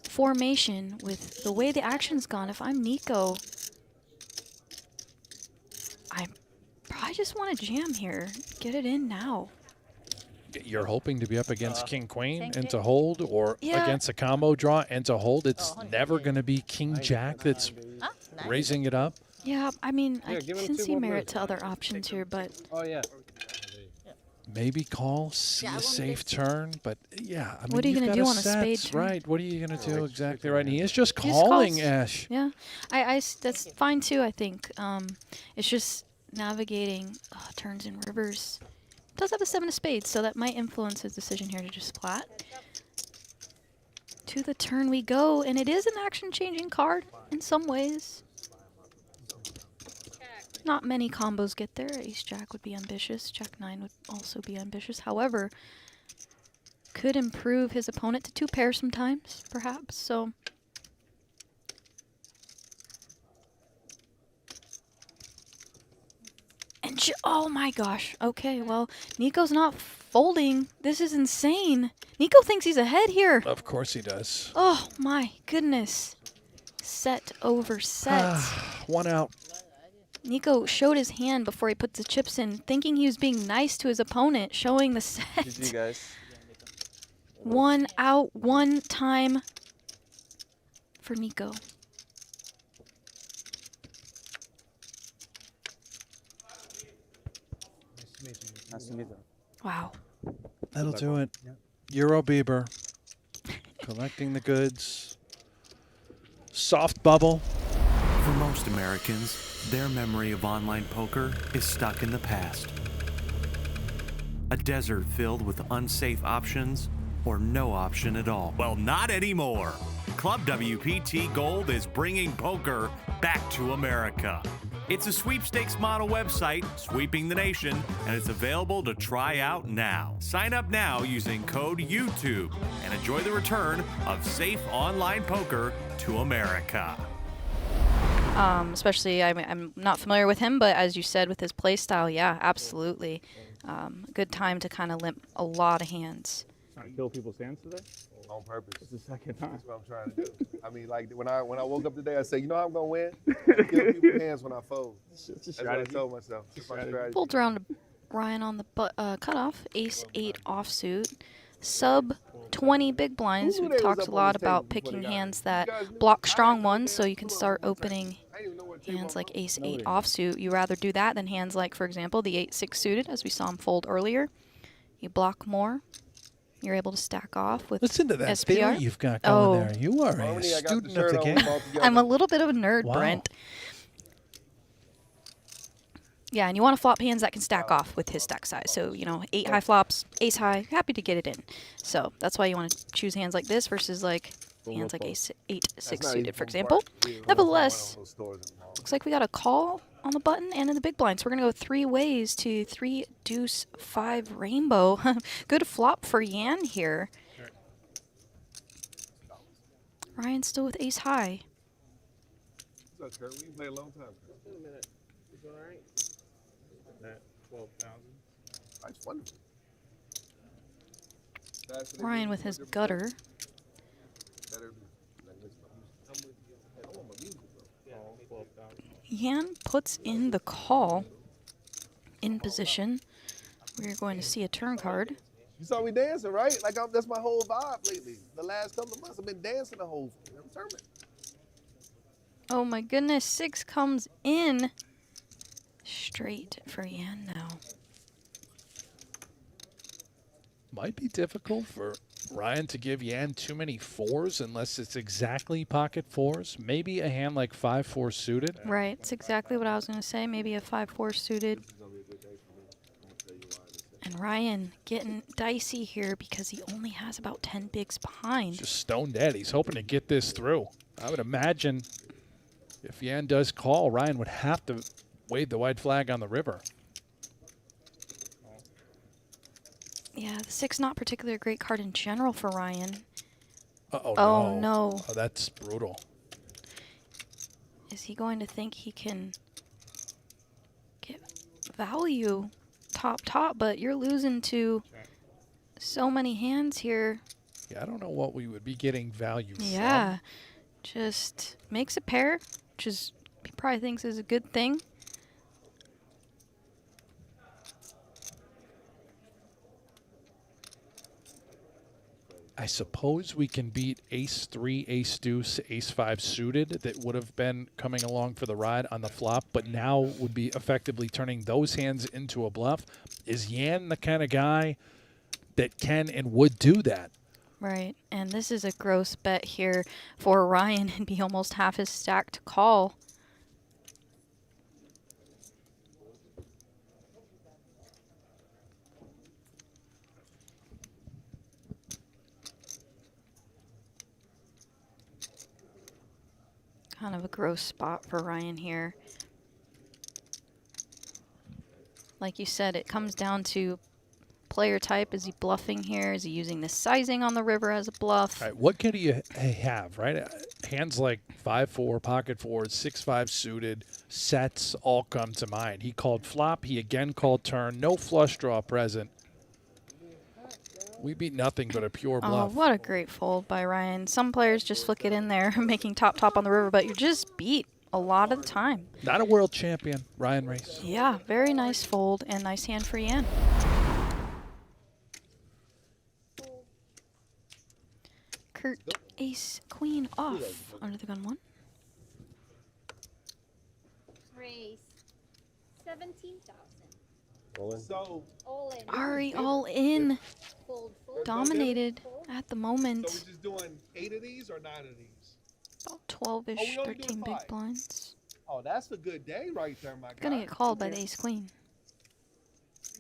formation, with the way the action's gone, if I'm Nico, just want to jam here. Get it in now. You're hoping to be up against King Queen King, and to king. hold, or Yeah. against a combo draw and to hold. It's Oh, 100 never days. going to be King Jack that's Huh? Nice. raising it up. Yeah, I mean, Yeah, I give him can 2 see more merit moves. to other options here, but Oh yeah. Maybe call, see Yeah, I a wanted safe to- turn, but yeah, I mean, What are you you've gonna got do a on a spade sets, turn? right? What are you going to do exactly right? And he is just He just calling, calls. Ash. yeah, that's fine too. I think it's just navigating turns and rivers. Does have a 7 of spades, so that might influence his decision here to just flat. To the turn we go, and it is an action-changing card in some ways. Not many combos get there. Ace-Jack would be ambitious. Jack-9 would also be ambitious. However, could improve his opponent to 2 pairs sometimes, perhaps. So, and oh my gosh. Okay, well, Nico's not folding. This is insane. Nico thinks he's ahead here. Of course he does. Oh my goodness. Set over set. One out. Nico showed his hand before he put the chips in, thinking he was being nice to his opponent, showing the GG, set. guys. 1 out, 1 time for Nico. Nice to meet you. Wow. That'll do it. Euro Bieber. Collecting the goods. Soft bubble. For most Americans, their memory of online poker is stuck in the past. A desert filled with unsafe options or no option at all. Well, not anymore. Club WPT Gold is bringing poker back to America. It's a sweepstakes model website sweeping the nation, and it's available to try out now. Sign up now using code YouTube and enjoy the return of safe online poker to America. Especially, I'm not familiar with him, but as you said, with his play style, yeah, absolutely. Good time to kind of limp a lot of hands. Trying to kill people's hands today? On purpose. It's the second time. That's what I'm trying to do. I mean, like when I woke up today, I said, you know how I'm gonna win? Kill people's hands when I fold. It's a That's what I strategy. told myself. It's my strategy. Pulled around to Ryan on the cutoff, ace-8 offsuit. Sub 20 big blinds. Who knew We've they was talked up a on lot this about table before picking they got hands here? You that guys knew? block I strong had ones, no so idea. you can Hold start on, one second. opening I didn't even know what table hands I'm like on. ace-8 offsuit. You rather do that than hands like, for example, the 8-6 suited, as we saw him fold earlier. You block more. You're able to stack off with Listen to that SPR. theory you've got going Oh. there. You are a Harmony, I got the student of shirt the on game. with all together. I'm a little bit of a nerd, Wow. Brent. Yeah, and you want to flop hands that can stack off with his stack size. So, 8 high flops, ace high, happy to get it in. So that's why you want to choose hands like this versus like hands like ace 8, 6 That's not suited, even for from example. Bart. We- Nevertheless, one of those stores in the mall. looks like we got a call on the button and in the big blind. So we're going to go 3 ways to 3 deuce 5 rainbow. Good flop for Yan here. Ryan's still with ace high. What's up, Kurt? We can play a long time. Wait a minute. You doing all right? That 12,000. That's wonderful. Ryan with his gutter. Better than this one. I want my music, bro. All 12,000. Yan puts in the call in position. We're going to see a turn card. You saw me dancing, right? Like that's my whole vibe lately. The last couple of months, I've been dancing the whole tournament. Oh my goodness, 6 comes in. Straight for Yan now. Might be difficult for Ryan to give Yan too many 4s unless it's exactly pocket 4s. Maybe a hand like 5-4 suited. Right, it's exactly what I was going to say. Maybe a 5-4 suited. And Ryan getting dicey here because he only has about 10 bigs behind. Just stone dead. He's hoping to get this through. I would imagine if Yan does call, Ryan would have to wave the white flag on the river. Yeah, the 6 not particularly a great card in general for Ryan. Uh-oh, Oh, no. no. Oh, that's brutal. Is he going to think he can get value top, but you're losing to so many hands here. Yeah, I don't know what we would be getting value Yeah, just makes a pair, which is he probably thinks is a good thing. I suppose we can beat ace 3, ace deuce, ace 5 suited that would have been coming along for the ride on the flop, but now would be effectively turning those hands into a bluff. Is Yan the kind of guy that can and would do that? Right, and this is a gross bet here for Ryan. It'd be almost half his stack to call. Kind of a gross spot for Ryan here. Like you said, it comes down to player type. Is he bluffing here? Is he using the sizing on the river as a bluff? All right, what can you have, right? Hands like 5-4, pocket fours, 6-5 suited, sets all come to mind. He called flop. He again called turn. No flush draw present. We beat nothing but a pure Oh, bluff. what a great fold by Ryan. Some players just flick it in there, making top on the river, but you're just beat a lot of the time. Not a world champion, Ryan Race. Yeah, very nice fold and nice hand for Yan. Kurt, ace, queen off. Under the gun 1. Raise 17,000. So, All in. Ari all in. Fold, fold. Dominated Fold. at the so moment. we're just doing 8 of these or 9 of these? About 12-ish, we only doing 13 big 5. blinds. Oh, that's a good day right there, my guy. Gonna get called by the ace queen.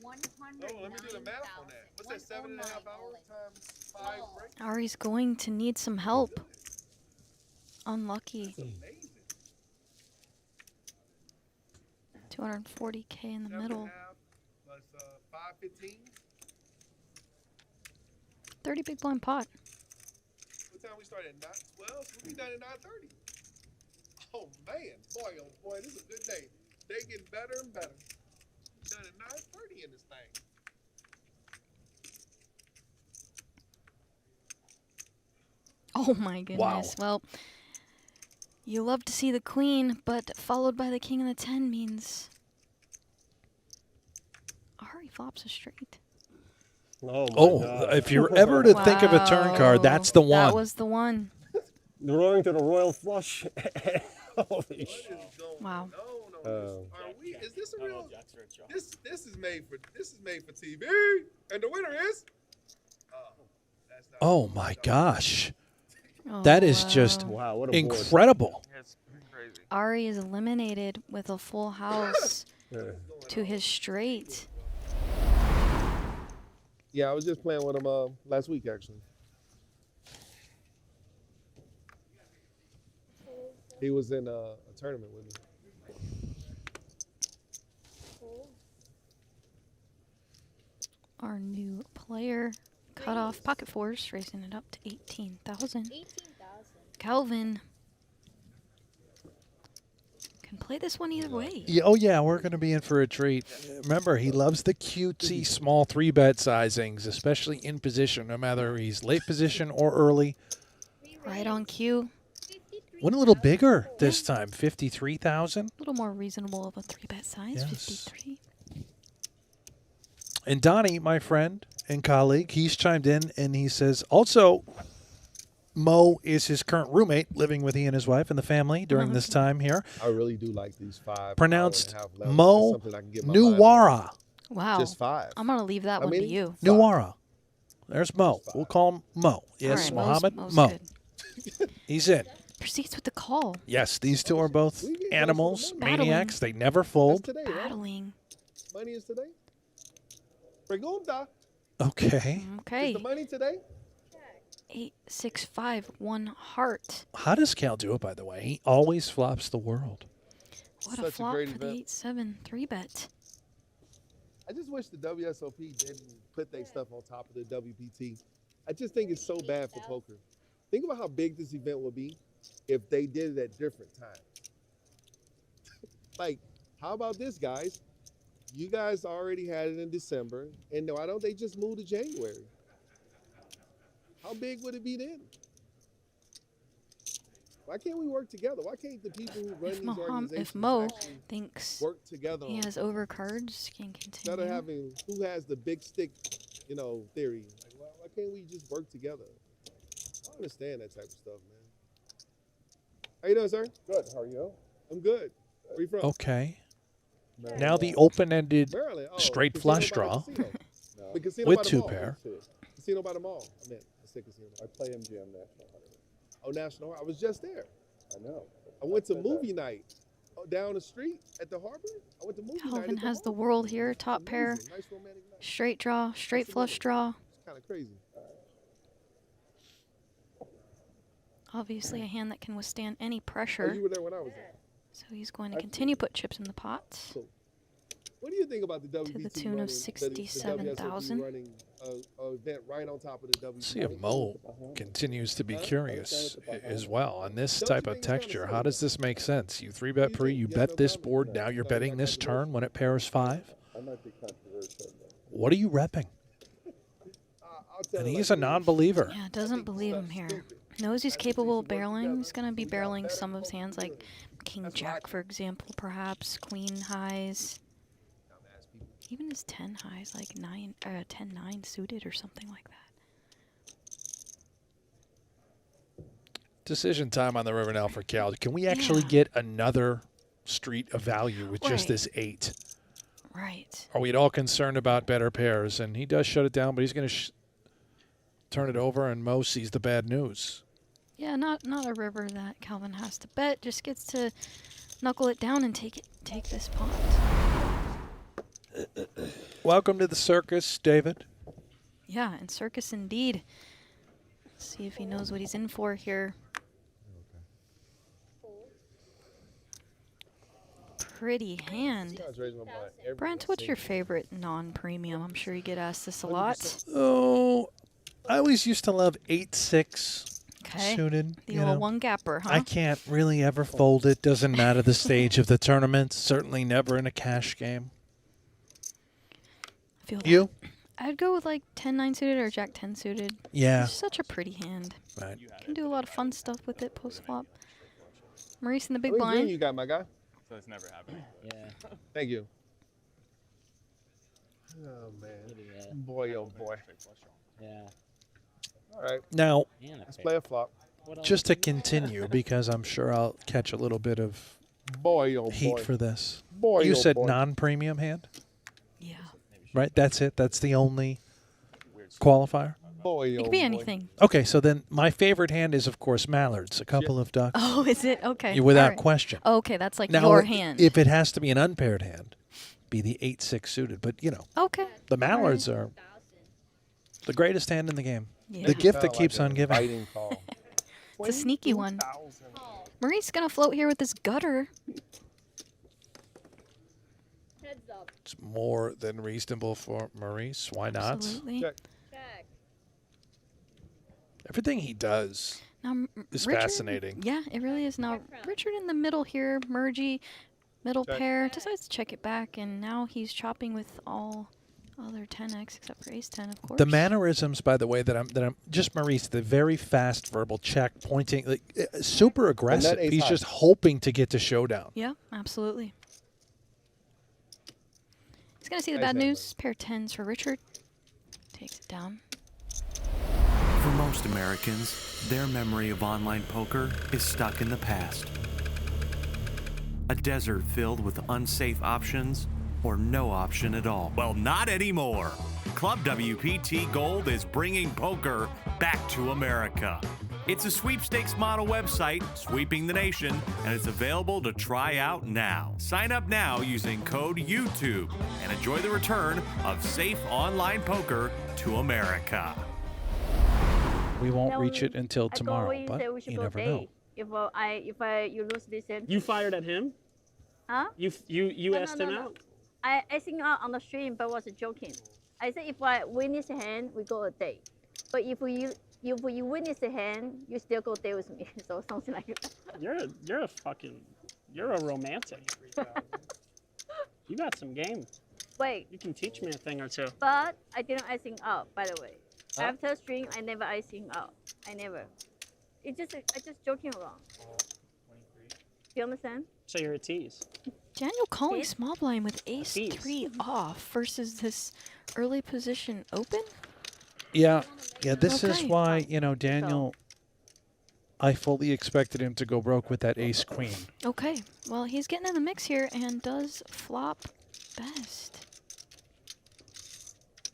109,000. Oh, let me do the math on that. What's that, 7.5 hours times 5 break? Ari's going to need some help. Unlucky. Amazing. 240K in the middle. 7.5 plus 515. 30 big blind pot. What time we start at 9:12? So we'll be done at 9:30. Oh man, oh boy, this is a good day. They getting better and better. Done at 9:30 in this thing. Oh my goodness. Well, you love to see the queen, but followed by the king and the 10 means Ari flops a straight. Oh, my Oh, God. if you're ever to think of a turn card, that's the one. That was the one. Drawing to the royal flush. Holy shit. What is going Wow. on? Are we? Is this a real? This is made for TV, and the winner is. That's not Oh my gosh. That is just Wow, what a board. incredible. It's crazy. Ari is eliminated with a full house Yeah. to his straight. Yeah, I was just playing with him last week actually. He was in a tournament with me. Our new player cut off pocket fours, raising it up to 18,000. 18,000. Calvin can play this one either way. Yeah, oh, yeah, we're going to be in for a treat. Remember, he loves the cutesy small 3-bet sizings, especially in position, no matter he's late position or early. Right on cue. Went a little bigger this time, 53,000. A little more reasonable of a 3-bet size, Yes. 53. And Donnie, my friend and colleague, he's chimed in and he says, also, Mo is his current roommate, living with he and his wife and the family during this time here. I really do like these 5. Pronounced hour and a half levels. Mo That's something I can get my mind on. Nuwara. Wow. Just 5. I'm going to leave that one to many? you. Nuwara. There's Mo. We'll call him Mo. Yes, All right, Mohammed Mo's Mo. good. He's in. Proceeds with the call. Yes, these two are both We get close to animals, the money. maniacs. They never That's fold. today, right? Battling. Money is today. Pregunta. Okay. Okay. Is the money today? 8, 6, 5, 1 heart. How does Cal do it, by the way? He always flops the world. What Such a a flop great for the event. 8, 7, 3-bet. I just wish the WSOP didn't put their stuff on top of the WPT. I just think it's so bad for poker. Think about how big this event would be if they did it at different times. Like, how about this, guys? You guys already had it in December, and why don't they just move to January? How big would it be then? Why can't we work together? Why can't the people who run these organizations If Mo actually thinks work together he on has over cards, can instead of continue. having who has the big stick, theory? Like, why Why can't we just work together? I don't understand that type of stuff, man. How you doing, sir? Good. How are you? I'm good. Where you from? Okay. Now the open-ended Maryland. Oh, straight casino flush by the draw casino. The casino with by the two mall. pair. Casino by the mall. I meant I said casino. I play MGM National Highway. Oh, National. I was just there. I know. I went to movie night down the street at the harbor. I went to movie night. Calvin at the has the harbor. world here, top pair, Amazing. Nice romantic night. straight draw, straight flush draw. It's kind of crazy. Obviously a hand that can withstand any Oh, pressure. you were there when I was there. So he's going to continue put chips in the pot. Cool. What do you think about the WPT To the tune of running, 67,000. WSOP running a event right on top of the WPT? See if Mo continues to be curious as well on this type of texture. How does this make sense? You 3-bet pre, you bet this board, now you're betting this turn when it pairs 5. I might be controversial. What are you repping? And he's a non-believer. Yeah, doesn't believe him here. Knows he's capable of barreling. He's going to be barreling some of his hands like King Jack, for example, perhaps. Queen highs. Even his 10 highs, like 10-9 suited or something like that. Decision time on the river now for Cal. Can we actually get another street of value with just Right. this 8? Right. Are we at all concerned about better pairs? And he does shut it down, but he's going to turn it over, and Mo sees the bad news. Yeah, not a river that Calvin has to bet. Just gets to knuckle it down and take this pot. Welcome to the circus, David. Yeah, and circus indeed. Let's see if he knows what he's in for here. Pretty hand. Brent, what's your favorite non-premium? I'm sure you get asked this a lot. Oh, I always used to love 8-6 Okay. suited. The you old know. one gapper, huh? I can't really ever fold it. Doesn't matter the stage of the tournament. Certainly never in a cash game. I feel that. You? I'd go with like 10-9 suited or Jack 10 suited. Yeah. It's such a pretty hand. Right. Can do a lot of fun stuff with it post flop. Maurice in the big How many green blind. you got, my guy? So it's never happened. Yeah. Thank you. Oh, man. Boy, oh, boy. Yeah. All right. Now, Let's play a flop. just to continue, because I'm sure I'll catch a little bit of Boy, oh, heat boy. for this. Boy, You oh, said boy. non-premium hand? Yeah. Right? That's it? That's the only qualifier? Boy, It oh, could be boy. anything. Okay, so then my favorite hand is, of course, mallards. A couple of ducks. Oh, is it? Okay. Without All right. question. Oh, okay, that's like Now, your hand. if it has to be an unpaired hand, be the 8-6 suited. But, you know, Okay. the mallards are the greatest hand in the game. Yeah. The gift that keeps on giving. Fighting call. It's a sneaky one. Maurice gonna float here with this gutter. Heads up. It's more than reasonable for Maurice. Why not? Absolutely. Check. Check. Everything he does Now, is Richard, fascinating. Yeah, it really is. Now, Richard in the middle here, mergey, middle Check. pair, decides to check it back, and now he's chopping with all other 10x except for ace 10, of course. The mannerisms, by the way, that I'm just Maurice, the very fast verbal check, pointing, like super aggressive. ace He's high. just hoping to get to showdown. Yeah, absolutely. He's gonna see the Nice bad hand, news. Pair 10s for Richard. Takes it down. For most Americans, their memory of online poker is stuck in the past. A desert filled with unsafe options or no option at all. Well, not anymore. Club WPT Gold is bringing poker back to America. It's a sweepstakes model website sweeping the nation, and it's available to try out now. Sign up now using code YouTube and enjoy the return of safe online poker to America. We won't reach it until tomorrow, but you never know. If you lose this hand. You fired at him? Huh? You asked him out? I think out on the stream, but was joking. I said if I win this hand, we go a date. But if you win this hand, you still go date with me. So something like that. You're a romantic. You got some game. Wait, You can teach me a thing or two. but I didn't icing out, by the way. Huh? After stream, I never icing out. I never. I just joking around. You understand? So you're a tease. Daniel calling Tease? small blind with ace Tease. 3 off versus this early position open. Yeah, Yeah, this is Okay. why, you know, Daniel, I fully expected him to go broke with that ace queen. Okay, well, he's getting in the mix here and does flop best.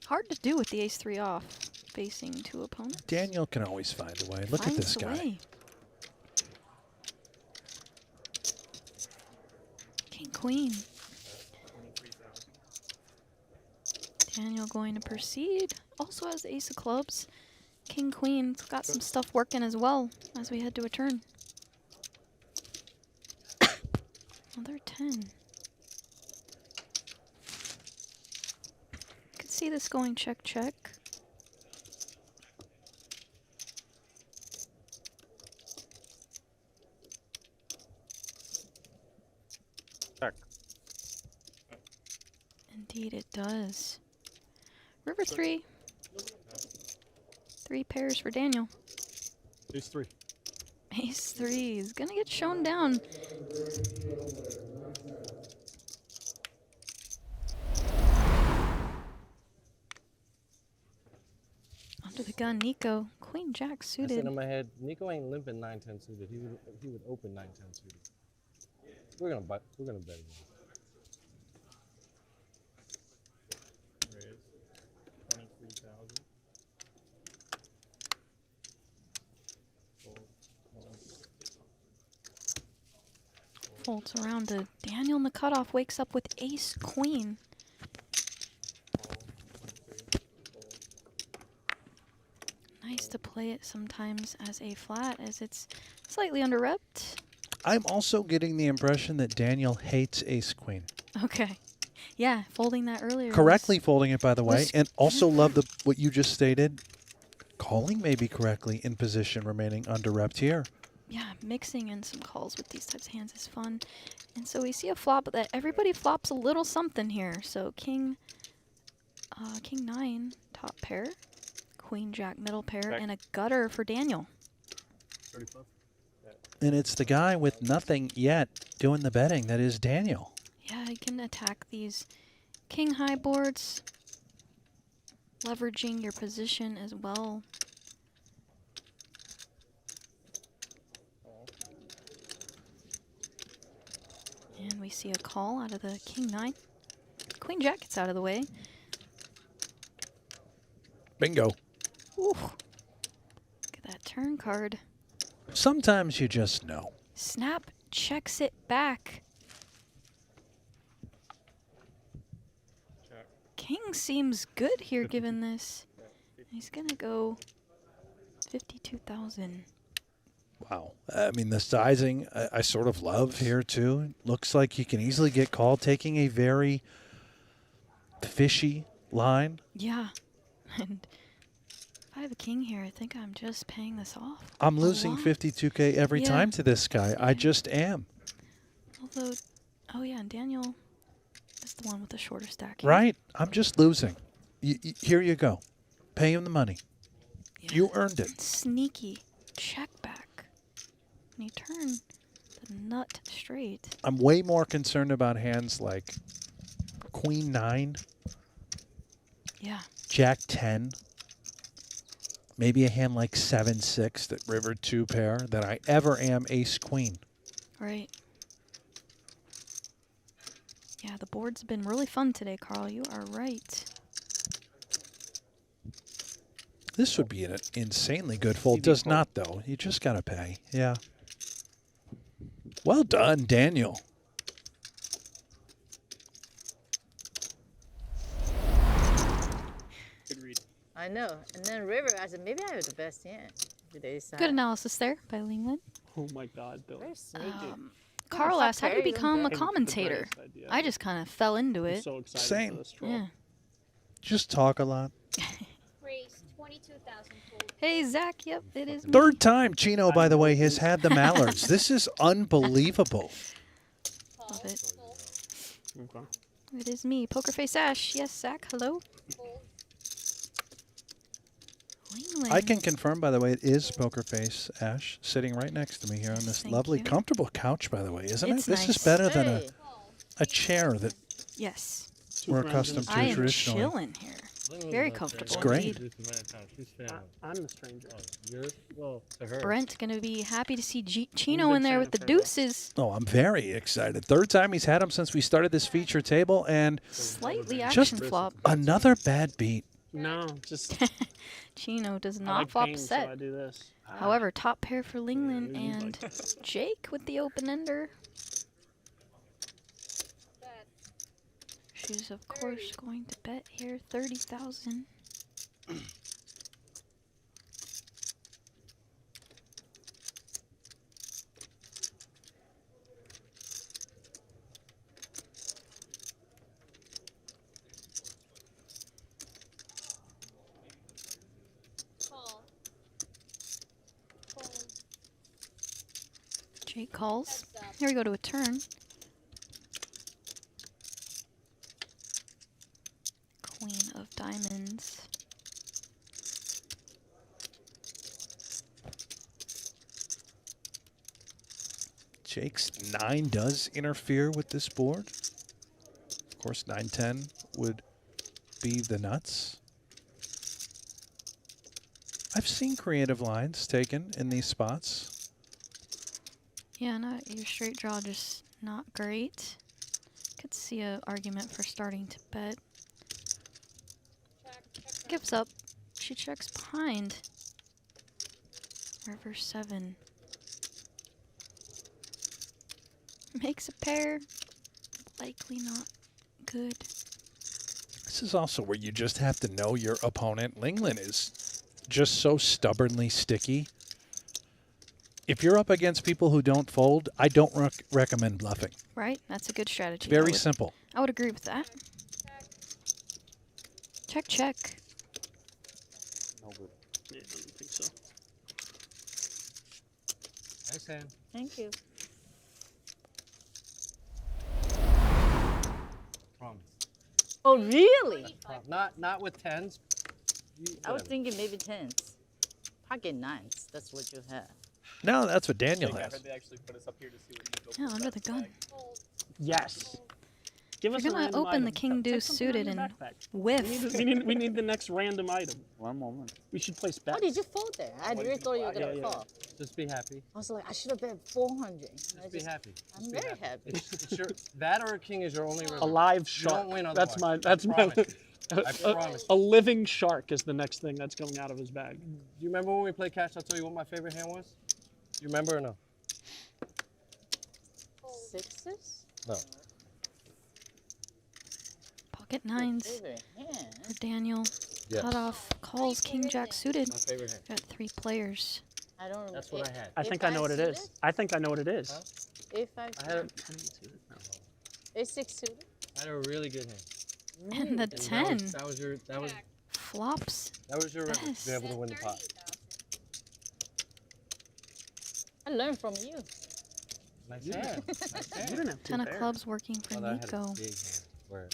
Hard to do with the ace-3 off, facing two opponents. Daniel can always find a way. Look at Finds this the guy. way. King, queen. Daniel going to proceed. Also has the ace of clubs. King, queen. It's got some stuff working as well as we head to a turn. Another 10. Could see this going check, check. Check. Indeed, it does. River 3. 3 pairs for Daniel. Ace 3. Ace 3 is gonna get shown down. Under the gun, Nico. Queen Jack I said suited. in my head, Nico ain't limping 9-10 suited. He would open 9-10 suited. We're gonna bet again. Raise 23,000. Folds around to Daniel in the cutoff. Wakes up with ace queen. Nice to play it sometimes as a flat, as it's slightly under-repped. I'm also getting the impression that Daniel hates ace queen. Okay. Yeah, folding that earlier. Correctly folding it, by the way, was- and also love the what you just stated. Calling maybe correctly in position, remaining under-repped here. Yeah, mixing in some calls with these types of hands is fun. And so we see a flop that everybody flops a little something here. So king 9, top pair. Queen Jack, middle pair. Check. And a gutter for Daniel. 35. And it's the guy with nothing yet doing the betting that is Daniel. Yeah, you can attack these king high boards. Leveraging your position as well. And we see a call out of the king 9. Queen Jack gets out of the way. Bingo. Ooh. Look at that turn card. Sometimes you just know. Snap checks it back. Check. King seems good here given this. He's going to go 52,000. Wow. I mean, the sizing I sort of love here, too. Looks like you can easily get called, taking a very fishy line. Yeah. And if I have a king here, I think I'm just paying this off. I'm a losing lot. 52K every Yeah. time to this guy. I just am. Although, oh yeah, and Daniel is the one with the shorter stack here. Right? I'm just losing. Here you go. Pay him the money. Yeah. You earned it. Sneaky check back. And you turn the nut straight. I'm way more concerned about hands like Queen 9, Yeah. Jack 10, maybe a hand like 7-6 that river 2 pair than I ever am ace queen. Right. Yeah, the board's been really fun today, Carl. You are right. This would be an insanely good fold. Does not, though. You just got to pay. Yeah. Well done, Daniel. Good read. I know. And then river, I said, maybe I have the best hand today's side. Good analysis there by Ling Lin. Oh my God, Bill. Very sneaky. Carl fuck asked, how do you Terry, become a then? commentator? idea. I just kind of fell into I'm it. so excited Same. for this draw. Yeah. Just talk a lot. Raise 22,000 fold. Hey, Zach. Yep, it is me. Third time Chino, by the way, has had the Mallards. This is unbelievable. Love it. Okay. It is me, Poker Face Ash. Yes, Zach. Hello. Ling Ling. I can confirm, by the way, it is Poker Face Ash sitting right next to me here on this Thank lovely, you. comfortable couch, by the way, isn't It's it? This is nice. better than Hey. a chair that Yes. Two we're friends accustomed and I to am traditionally. chilling here. Very comfortable. It's great. Indeed. I'm the stranger. Yours? Well, to her. Brent's gonna be happy to see Chino in there with the deuces. Oh, I'm very excited. Third time he's had him since we started this feature table, and Slightly just action flop. another bad beat. No, just Chino does I not like flop pain, a so set. I do this. However, top pair for Lingland and Jake with the open ender. She's of course going to bet here 30,000. Call. Fold. Jake calls. Heads up. Here we go to a turn. Queen of diamonds. Jake's 9 does interfere with this board. Of course, 9-10 would be the nuts. I've seen creative lines taken in these spots. Yeah, not your straight draw, just not great. Could see an argument for starting to bet. Gives up. She checks behind. River 7. Makes a pair. Likely not good. This is also where you just have to know your opponent. Lingland is just so stubbornly sticky. If you're up against people who don't fold, I don't recommend bluffing. Right? That's a good strategy. Very simple. I would agree with that. Check, check. No good. Yeah, I don't think so. Nice hand. Thank you. Promise. Oh, really? Not with tens. I was thinking maybe tens. Pocket nines. That's what you have. No, that's what Daniel I has. heard they actually put us up here to see what you go Yeah, for under the that gun. Fold. Yes. Give us We're a gonna random open the item. king Take deuce something out of suited your and backpack. whiff. We need the next random item. One moment. We should place bets. Oh, did you fold there? I really thought you were going to Yeah. call. Just be happy. I was like, I should have bet 400. Just be happy. I'm Just be very happy. It's your, that or a king is your only river. A live You shark. don't win That's my. otherwise. That's I my. promise. I promise. A living shark is the next thing that's coming out of his bag. Do you remember when we played cash? I'll tell you what my favorite hand was. You remember or no? Sixes? No. Pocket nines Favorite hand. for Daniel. Yes. Cut off. Calls king jack suited. My favorite hand. Got 3 players. I don't remember. That's what I had. I think I know what it is. I think I know what it is. If I I had a, A6 suited. I had a really good hand. And the And 10 That was your. That was flops. your river to Best. be able to win the pot. I learned from you. Nice hand. Nice You hand. didn't have 10 of pairs. clubs working for Well, I had a Nico. big hand where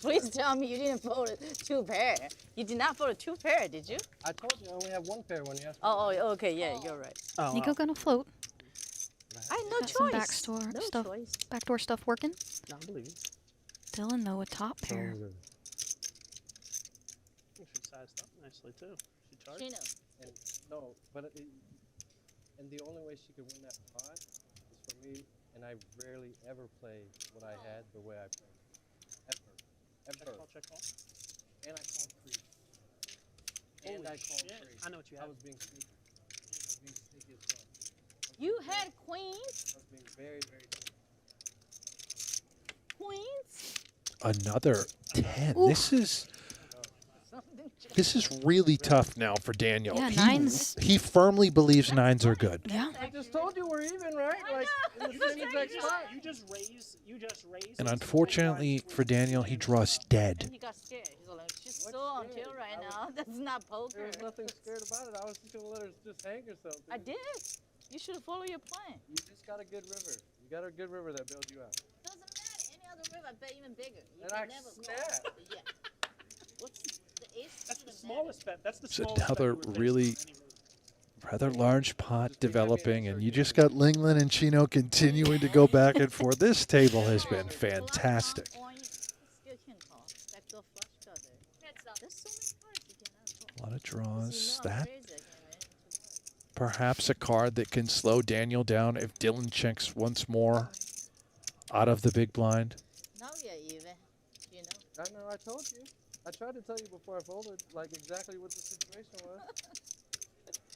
Please tell me you didn't fold a 2 pair. You did not fold a 2 pair, did you? I told you I only have 1 pair when you asked me. Oh, okay, yeah, you're right. Oh, Nico wow. gonna float. I had no Got some choice. backdoor no stuff. choice. Backdoor stuff working. No, I believe you. Dylan though a top pair. She sized up nicely too. She charged. Chino. And no, but and the only way she could win that pot is for me. And I rarely ever play what I had the way I played. Check Ever. call, check call. And I called free. And Holy I called shit. free. I know what you I had. was being sneaky. I was being sneaky as fuck. You had queens? I was being very, very sneaky. Queens? Another 10. Ooh. This is really tough now for Daniel. Yeah, he, nines. he firmly believes 9s are good. Yeah. I just told you we're even, right? Like in the same exact spot. You just raise. And unfortunately for Daniel, he draws dead. He got scared. He's like, she's so on chill right now. That's not poker. There was nothing scared about it. I was just gonna let her just hang herself. I did. You should have followed your plan. You just got a good river. You got a good river that bailed you out. Doesn't matter. Any other river, I bet even bigger. You And can I never snapped. call. Yeah. What's the ace? That's the doesn't smallest bet. That's the It's smallest bet another you were facing really in any move. rather large pot developing, and you just got Lingland and Chino continuing to go back and forth. This table has been fantastic. Still can call. Backdoor flush cover. Heads up. There's so lot of draws. That perhaps a card that can slow Daniel down if Dylan checks once more out of the big blind. Now you're even, you know. I know, I told you. I tried to tell you before I folded, like exactly what the situation was.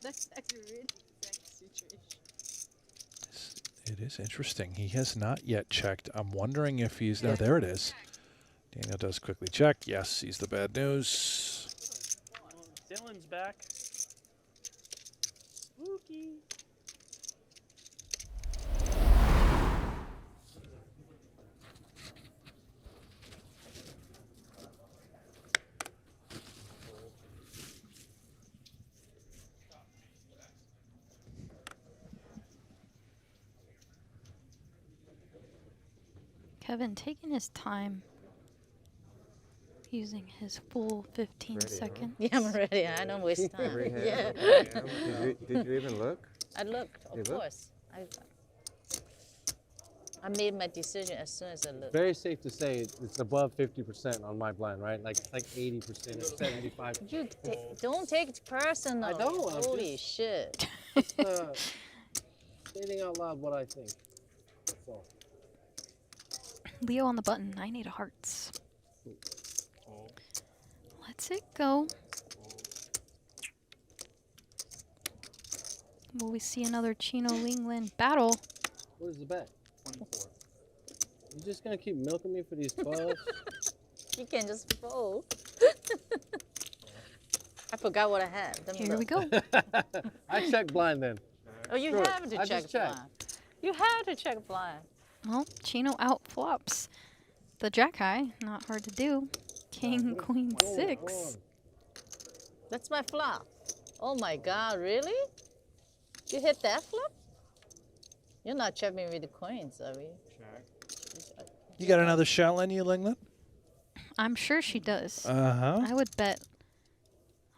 That's actually really exact situation. It is interesting. He has not yet checked. I'm wondering if he's... No, there it is. Daniel does quickly check. Yes, sees the bad news. Dylan's back. Spooky. Kevin taking his time, using his full 15 seconds. Yeah, I'm ready. I don't waste time. Yeah. Did you even look? I looked, of course. I made my decision as soon as I looked. Very safe to say it's above 50% on my blind, right? Like 80% or 75%. You don't take it personal. I don't. Holy shit. Stating out loud what I think. That's all. Leo on the button. I need hearts. Let's it go. Will we see another Chino Lingland battle? What is the bet? 24. You just gonna keep milking me for these 12? You can just fold. I forgot what I had. Here we go. I check blind then. Oh, you Sure. have to I check just checked. blind. You have to check blind. Well, Chino out flops the jack high. Not hard to do. King, queen, six. That's my flop. Oh my God, really? You hit that flop? You're not checking with the coins, are we? You got another shell in you, Lingland? I'm sure she does. Uh-huh. I would bet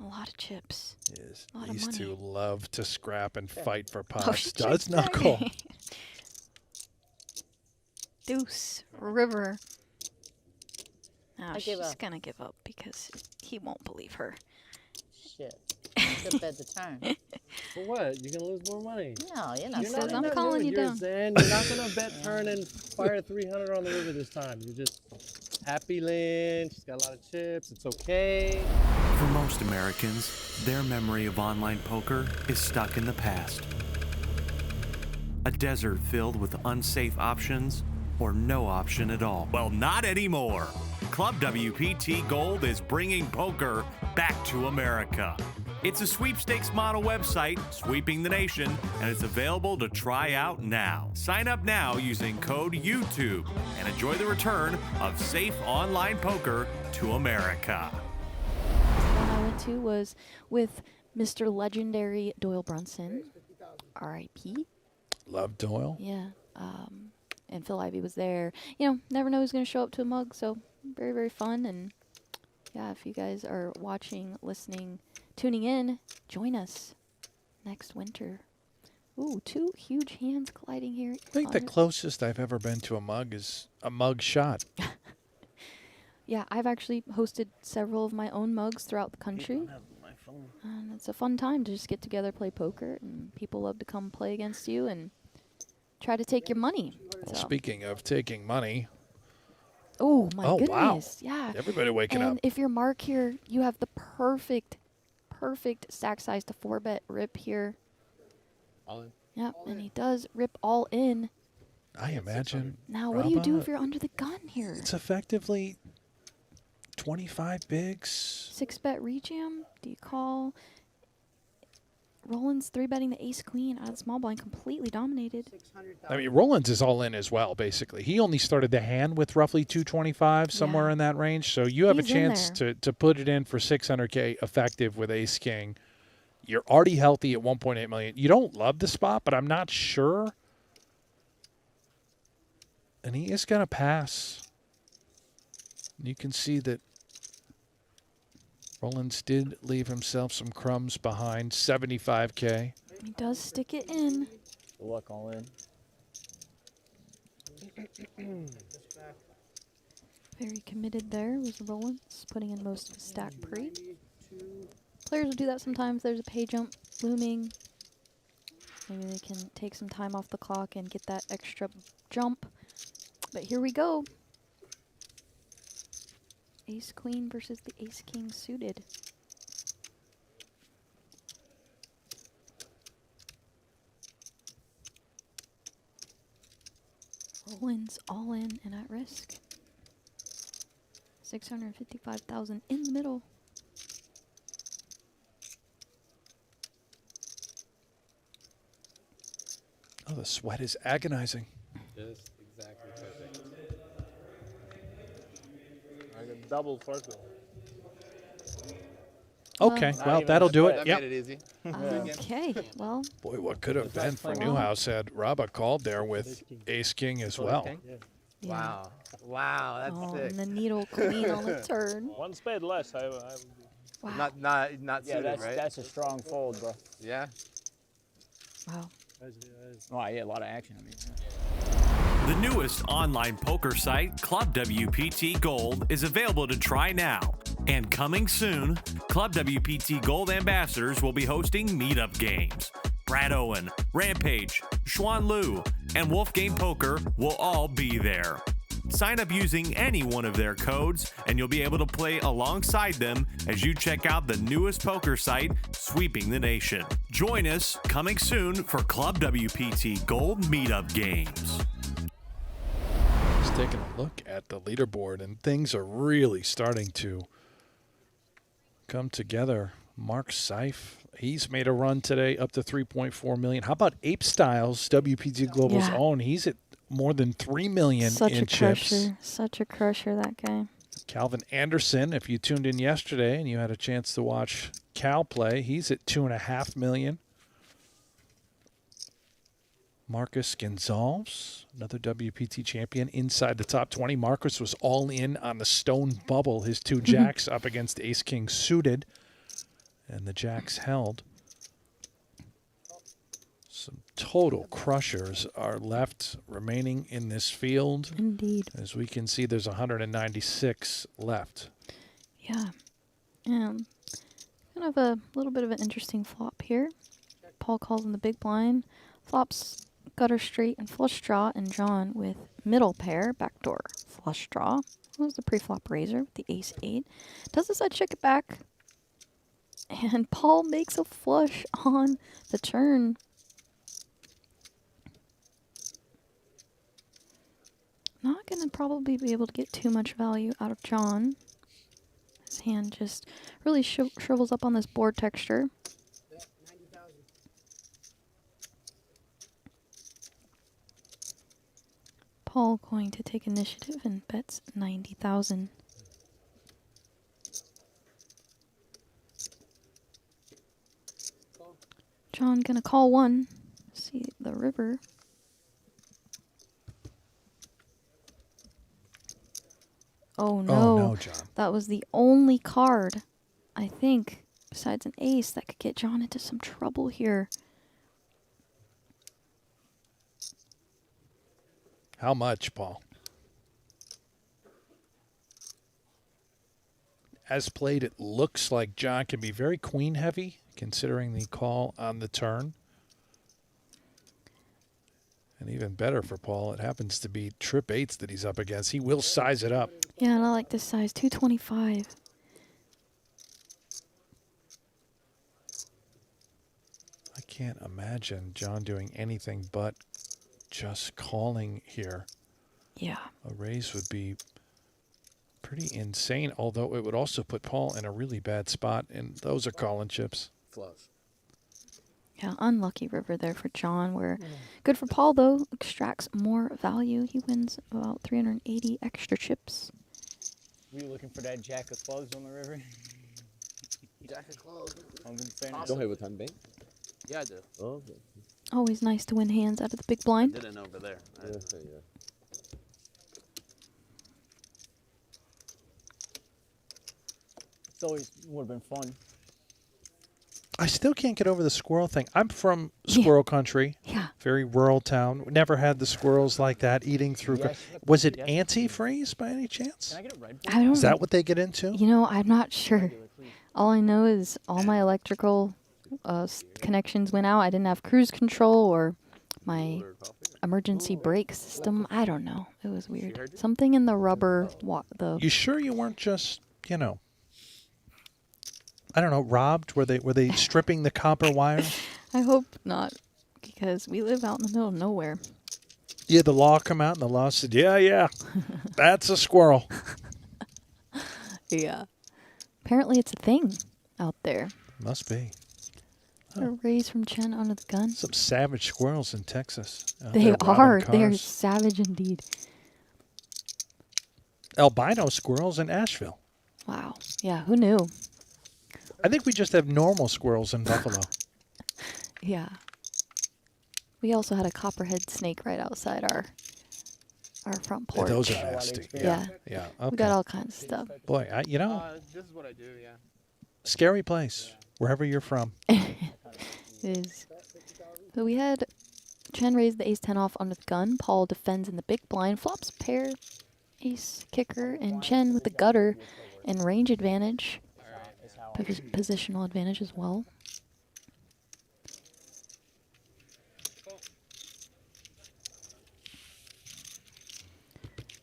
a lot of chips. Yes. A lot of These money. two love to scrap and fight for Oh, pots. she Does checked knuckle. back. Deuce, river. Oh, I she's give up. gonna give up because he won't believe her. Shit. It's bet the turn. For what? You're gonna lose more money. No, you're not. He says, selling I'm it. calling you You're down. Zen. You're not gonna bet turn and fire 300 on the river this time. You're just happy Lynn. She's got a lot of chips. It's okay. For most Americans, their memory of online poker is stuck in the past. A desert filled with unsafe options or no option at all. Well, not anymore. Club WPT Gold is bringing poker back to America. It's a sweepstakes model website sweeping the nation, and it's available to try out now. Sign up now using code YouTube and enjoy the return of safe online poker to America. One I went to was with Mr. Legendary Doyle Brunson, R.I.P. Love Doyle. Yeah. And Phil Ivey was there. You know, never know who's going to show up to a mug, so very, very fun. And yeah, if you guys are watching, listening, tuning in, join us next winter. Ooh, two huge hands colliding here. I think the closest I've ever been to a mug is a mug shot. Yeah, I've actually hosted several of my own mugs throughout the country. And it's a fun time to just get together, play poker, and people love to come play against you and try to take your money. Well, So. speaking of taking money. Oh, my wow. goodness. Yeah. Everybody waking and up. if you're Mark here, you have the perfect stack size to 4-bet rip here. All in. Yep, and he does rip all in. I imagine. Now, what do you do Raba, if you're under the gun here? It's effectively 25 bigs. 6-bet rejam? Do you call? Roland's 3-betting the ace-queen out of the small blind, completely dominated. I mean, Rollins is all in as well, basically. He only started the hand with roughly 225, somewhere in that range. So you have He's a chance to put it in for 600K effective with ace-king. You're already healthy at 1.8 million. You don't love the spot, but I'm not sure. And he is going to pass. You can see that Rollins did leave himself some crumbs behind, 75K. He does stick it in. Good luck all in. Very committed there was Rollins, putting in most of his stack pre. Players will do that sometimes. There's a pay jump looming. Maybe they can take some time off the clock and get that extra jump. But here we go. Ace Queen versus the Ace King suited. Rollins all in and at risk. 655,000 in the middle. Oh, the sweat is agonizing. Just exactly perfect. I got double Farco. Okay, Not well, even that'll a do sweat. it. That Yep. made it easy. Okay, well. Boy, what could have been for Newhouse had Raba called there with Ace King as well. Yeah. Wow. Wow, that's Oh, sick. and the needle queen on the turn. One spade less. I would be. Wow. Not Yeah, suited, that's right? that's a strong fold, bro. Yeah. Wow. Oh yeah, a lot of action. I mean. The newest online poker site, Club WPT Gold, is available to try now. And coming soon, Club WPT Gold ambassadors will be hosting meetup games. Brad Owen, Rampage, Xuan Liu, and Wolfgang Poker will all be there. Sign up using any one of their codes, and you'll be able to play alongside them as you check out the newest poker site sweeping the nation. Join us coming soon for Club WPT Gold Meetup Games. Just taking a look at the leaderboard, and things are really starting to come together. Mark Seif, he's made a run today up to 3.4 million. How about Ape Styles, WPT Global's own? He's at more than 3 million in chips. Such a crusher, that guy. Calvin Anderson, if you tuned in yesterday and you had a chance to watch Cal play, he's at 2.5 million. Marcus Gonzalez, another WPT champion, inside the top 20. Marcus was all in on the stone bubble, his two jacks up against Ace King suited, and the jacks held. Some total crushers are left remaining in this field. Indeed. As we can see, there's 196 left. Yeah. Kind of a little bit of an interesting flop here. Paul calls in the big blind. Flops gutter straight and flush draw, and John with middle pair, backdoor flush draw. That was the pre-flop raiser with the ace-8. Does decide to check it back. And Paul makes a flush on the turn. Not going to probably be able to get too much value out of John. His hand just really shrivels up on this board texture. Paul going to take initiative and bets 90,000. John gonna call one. See the river. Oh no. Oh no, John. That was the only card, I think, besides an ace that could get John into some trouble here. How much, Paul? As played, it looks like John can be very queen heavy, considering the call on the turn. And even better for Paul, it happens to be trip eights that he's up against. He will size it up. Yeah, and I like this size, 225. I can't imagine John doing anything but just calling here. Yeah. A raise would be pretty insane, although it would also put Paul in a really bad spot, and those are calling chips. Flush. Yeah, unlucky river there for John. Where good for Paul, though. Extracts more value. He wins about 380 extra chips. Were you looking for that jack of clubs on the river? Jack of clubs. Don't have a ton bank? Yeah, I do. Oh, okay. Always nice to win hands out of the big blind. Didn't over there. Yeah. It's always would have been fun. I still can't get over the squirrel thing. I'm from squirrel country. Yeah. Very rural town. Never had the squirrels like that eating through. Yes. Was it Yes. antifreeze by any chance? Can I get a Red Bull? I don't. Is that what they get into? You know, I'm not sure. All I know is all my electrical connections went out. I didn't have cruise control or my emergency brake system. I don't know. It was weird. Something in the rubber. You sure you weren't just, you know, I don't know, robbed? Were they stripping the copper wires? I hope not, because we live out in the middle of nowhere. Yeah, the law come out and the law said, yeah, that's a squirrel. Yeah. Apparently it's a thing out there. Must be. A raise from Chen under the gun. Some savage squirrels in Texas. They are. They're Cars. savage indeed. Albino squirrels in Asheville. Wow. Yeah, who knew? I think we just have normal squirrels in Buffalo. Yeah. We also had a copperhead snake right outside our front porch. Those are nasty. Yeah. Yeah. Okay. We got all kinds of stuff. Boy, you know, This is what I do, yeah. scary place, wherever you're from. It is. So we had Chen raise the ace-10 off under the gun. Paul defends in the big blind. Flops pair, ace kicker, and Chen with the gutter and range advantage. Positional advantage as well.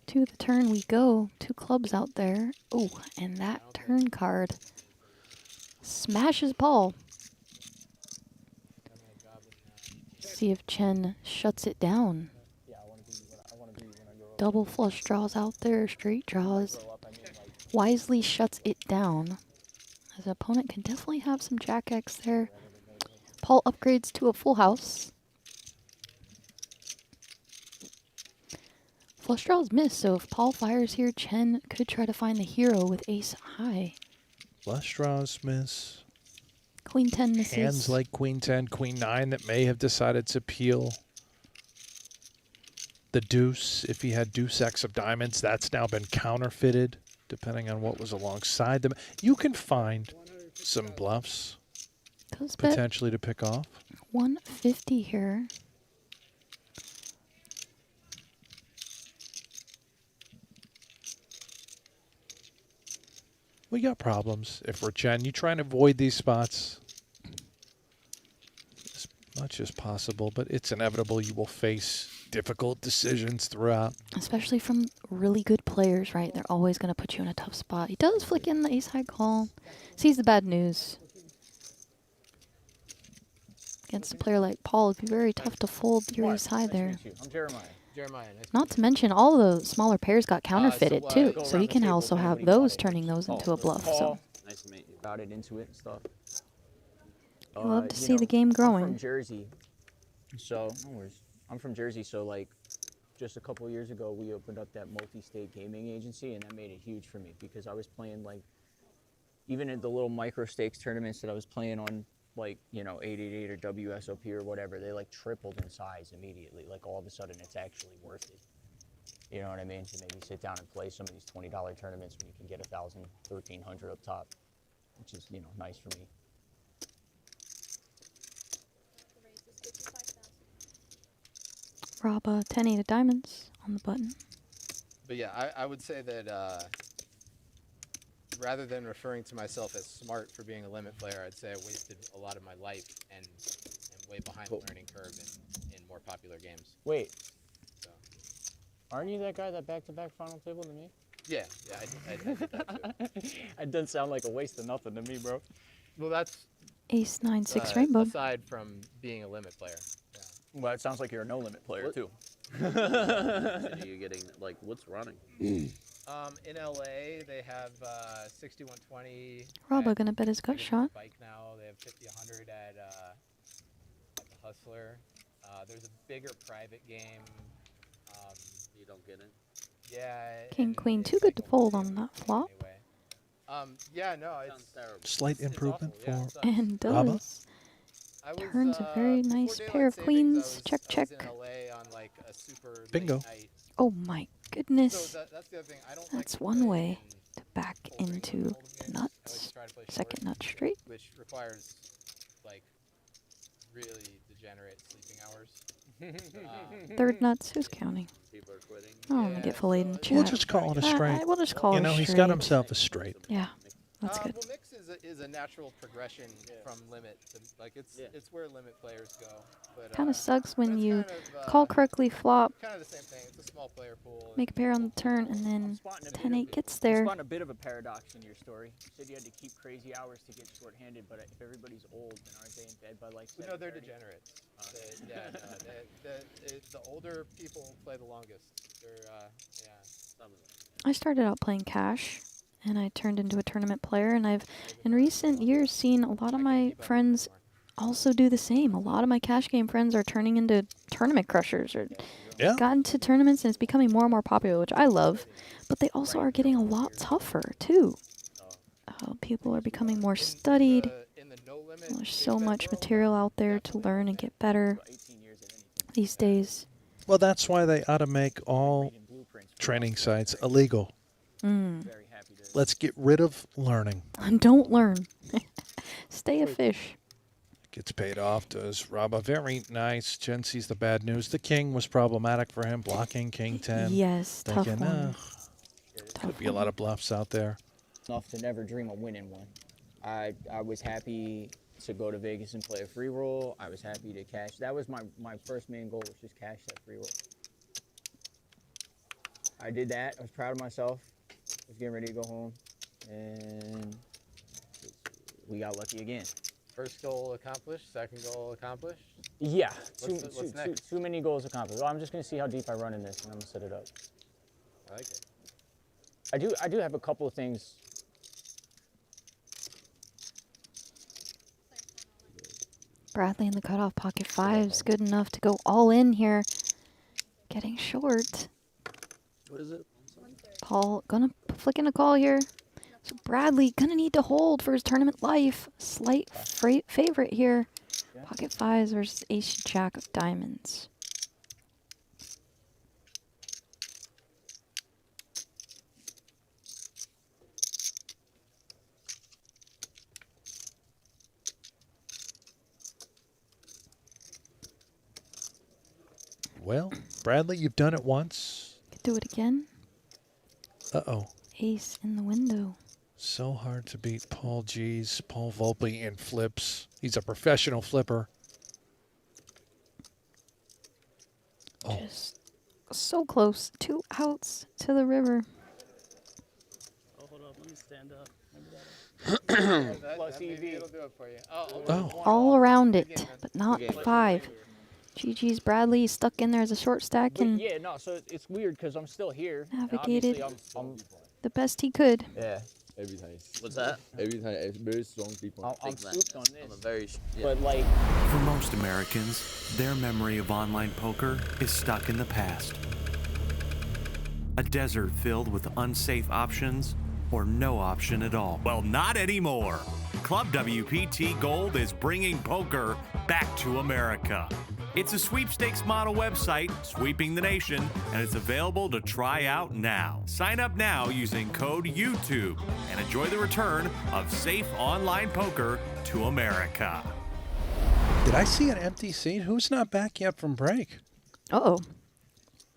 To the turn we go. 2 clubs out there. Oh, and that turn card smashes Paul. See if Chen shuts it down. Double flush draws out there, straight draws. Wisely shuts it down. His opponent can definitely have some Jack X there. Paul upgrades to a full house. Flush draws miss, so if Paul fires here, Chen could try to find the hero with ace high. Flush draws miss. Queen 10 misses. Hands like Queen 10, Queen 9 that may have decided to peel. The deuce, if he had deuce X of diamonds, that's now been counterfeited, depending on what was alongside them. You can find some bluffs potentially to pick off. 150 here. We got problems if we're Chen. You try and avoid these spots as much as possible, but it's inevitable you will face difficult decisions throughout. Especially from really good players, right? They're always going to put you in a tough spot. He does flick in the ace high call. Sees the bad news. Against a player like Paul, it'd be very tough to fold your ace high there. I'm Jeremiah. Not to mention, all the smaller pairs got counterfeited too, so he can also have those turning those into a bluff. So Nice to meet you. Got it into it and stuff. I love to see the game I'm growing. from Jersey, so no worries. I'm from Jersey, so like just a couple years ago, we opened up that multi-state gaming agency, and that made it huge for me because I was playing like even in the little micro stakes tournaments that I was playing on, like, you know, 888 or WSOP or whatever, they like tripled in size immediately. Like all of a sudden it's actually worth it. You know what I mean? To maybe sit down and play some of these $20 tournaments when you can get 1,000, 1,300 up top, which is, you know, nice for me. Rob 10-8 of diamonds on the button. But yeah, I would say that rather than referring to myself as smart for being a limit player, I'd say I wasted a lot of my life and am way behind the learning curve in more popular games. Wait, aren't you that guy that back-to-back final table to me? Yeah, I did that too. It doesn't sound like a waste of nothing to me, bro. Well, that's Ace 9-6 rainbow. aside from being a limit player. Yeah. Well, it sounds like you're a no-limit player, too. So are you getting, like, what's running? In LA, they have 6120. Rob gonna bet his gut shot. Bike now. They have 50-100 at the Hustler. There's a bigger private game. You don't get it? Yeah. King, queen, too good to fold on that flop. Yeah, no, it's Slight improvement for And Raba. does. Turns a very nice pair of queens. Check, check. Bingo. Oh my goodness. that's the other thing. I don't That's one way to back into the nuts. Second nut straight. Which requires, like, really degenerate sleeping hours. Third nuts, who's counting? Oh, I'm gonna get filleted in the chat. We'll just call it a straight. We'll just call it a You know, straight. he's got himself a straight. Yeah, That's good. Well, mix is a natural progression from limit to it's where limit players go. But Kind of sucks when that's you kind of, call correctly, flop, kind of the same thing. It's a small player pool. make a pair on the turn, and then 10-8 gets there. I'm spotting a bit of a paradox in your story. You said you had to keep crazy hours to get short-handed, but if everybody's old, then aren't they in bed by like 7:30? No, they're degenerates. The older people play the longest. They're I started out playing cash, and I turned into a tournament player, and I've, in recent years, seen a lot of my friends also do the same. A lot of my cash game friends are turning into tournament crushers, or got into tournaments, and it's becoming more and more popular, which I love, but they also are getting a lot tougher, too. People are becoming more studied. There's so much material out there to learn and get better these days. Well, that's why they ought to make all training sites illegal. Let's get rid of learning. Don't learn. Stay a fish. Gets paid off, does Raba. Very nice. Jen sees the bad news. The king was problematic for him, blocking king 10. Yes, tough thinking, one. Could be a lot of bluffs out there. Enough to never dream of winning one. I was happy to go to Vegas and play a free roll. I was happy to cash. That was my first main goal, was just cash that free roll. I did that. I was proud of myself. I was getting ready to go home, and we got lucky again. First goal accomplished. Second goal accomplished. Yeah, What's next? too many goals accomplished. Well, I'm just gonna see how deep I run in this, and I'm gonna set it up. I like it. I do have a couple of things. Bradley in the cutoff, pocket 5's good enough to go all in here. Getting short. What is it? Paul gonna flick in a call here. So Bradley gonna need to hold for his tournament life. Slight favorite here. Pocket 5's versus ace jack of diamonds. Well, Bradley, you've done it once. Could do it again. Uh-oh. Ace in the window. So hard to beat Paul G's, Paul Volpe in flips. He's a professional flipper. Oh. Just so close. 2 outs to the river. Oh, hold up. Let me stand up. Plus EV. It'll do it for you. All around it, but not 5. GG's Bradley stuck in there as a short stack and Yeah, no, so it's weird because I'm still here. and navigated obviously I'm the best he could. yeah. Every time. What's that? Every time, it's very strong people. I'm souped on this. I'm a very. But like, For most Americans, their memory of online poker is stuck in the past. A desert filled with unsafe options or no option at all. Well, not anymore. Club WPT Gold is bringing poker back to America. It's a sweepstakes model website sweeping the nation, and it's available to try out now. Sign up now using code YouTube and enjoy the return of safe online poker to America. Did I see an empty seat? Who's not back yet from break? Uh-oh.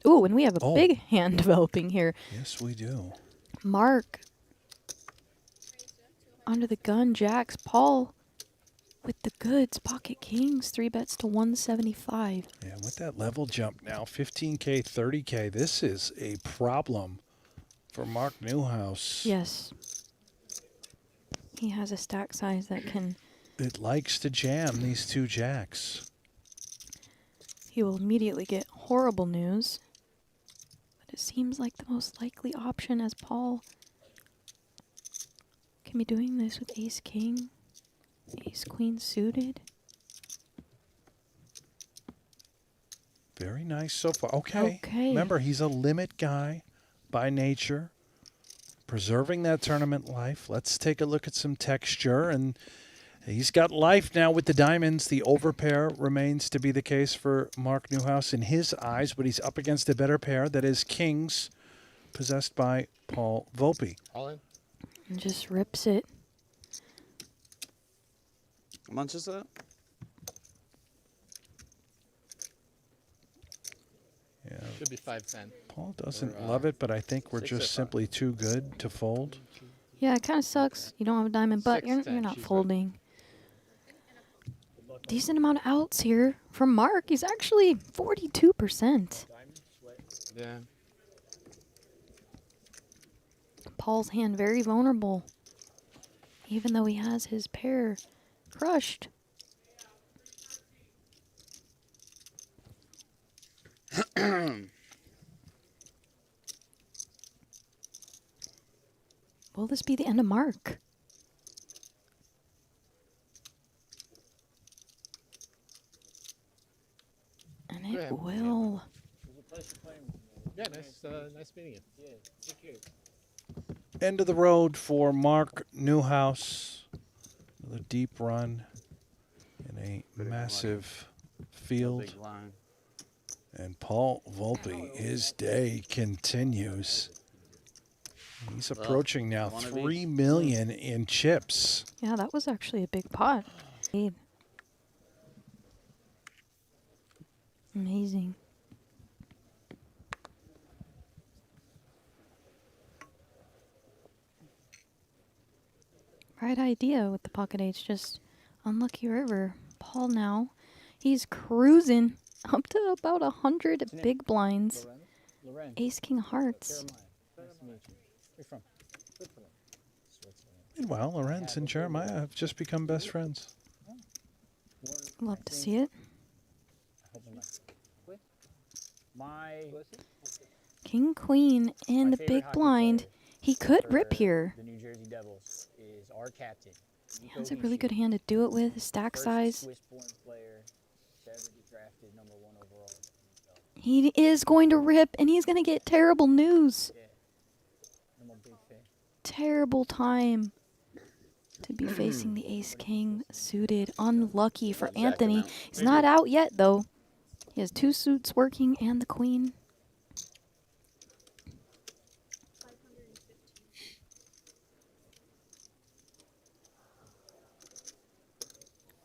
Ooh, and we have a big hand developing here. Yes, we do. Mark. Under the gun, jacks. Paul with the goods. Pocket kings. 3 bets to 175. Yeah, with that level jump now, 15K, 30K, this is a problem for Mark Newhouse. Yes. He has a stack size that can... It likes to jam these 2 jacks. He will immediately get horrible news. But it seems like the most likely option as Paul can be doing this with ace king, ace queen suited. Very nice so far. Okay. Okay. Remember, he's a limit guy by nature, preserving that tournament life. Let's take a look at some texture, and he's got life now with the diamonds. The overpair remains to be the case for Mark Newhouse in his eyes, but he's up against a better pair that is kings, possessed by Paul Volpe. All in. And just rips it. How much is that? Yeah. Should be 5-10. Paul doesn't love it, but I think we're just simply too good to fold. Yeah, it kind of sucks. You don't have a diamond, but you're not folding. Decent amount of outs here from Mark. He's actually 42%. Yeah. Paul's hand very vulnerable, even though he has his pair crushed. Will this be the end of Mark? And it will. Yeah, nice meeting you. Yeah, take care. End of the road for Mark Newhouse. Another deep run in a massive field. Big line. And Paul Volpe, his day continues. He's approaching now 3 million in chips. Yeah, that was actually a big pot. Amazing. Right idea with the pocket eights, just unlucky river. Paul now, he's cruising up to about 100 big blinds. Ace King Hearts. Nice to meet you. Where you from? Switzerland. Meanwhile, Lorenz and Jeremiah have just become best friends. Love to see it. My King Queen in the big blind. He could rip here. The New Jersey Devils is our captain. He has a really good hand to do it with. Stack size. Swiss-born player, to ever get drafted #1 overall. He is going to rip, and he's going to get terrible news. I'm a big fan. Terrible time to be facing the Ace King suited. Unlucky for Anthony. He's not out yet, though. He has 2 suits working and the Queen.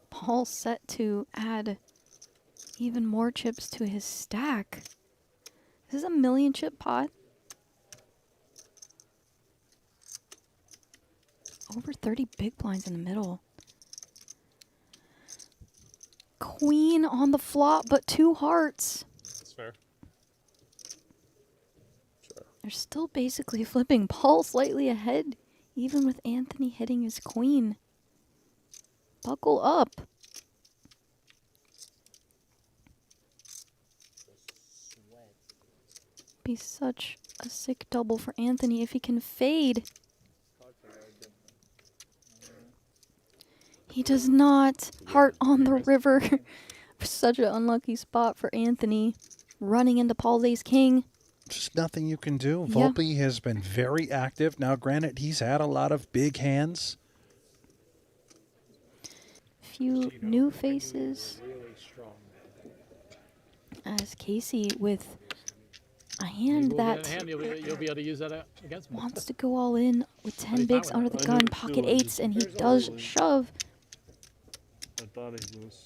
Paul set to add even more chips to his stack. This is a 1 million chip pot. Over 30 big blinds in the middle. Queen on the flop, but 2 hearts. That's fair. They're still basically flipping. Paul slightly ahead, even with Anthony hitting his queen. Buckle up. Be such a sick double for Anthony if he can fade. He does not. Heart on the river. Such an unlucky spot for Anthony. Running into Paul's Ace King. Just nothing you can do. Yeah. Volpe has been very active. Now, granted, he's had a lot of big hands. Few new faces. As Casey with a hand that You'll be able to use that against me. wants to go all in with 10 bigs under the gun, pocket eights, and he does shove. I thought he was.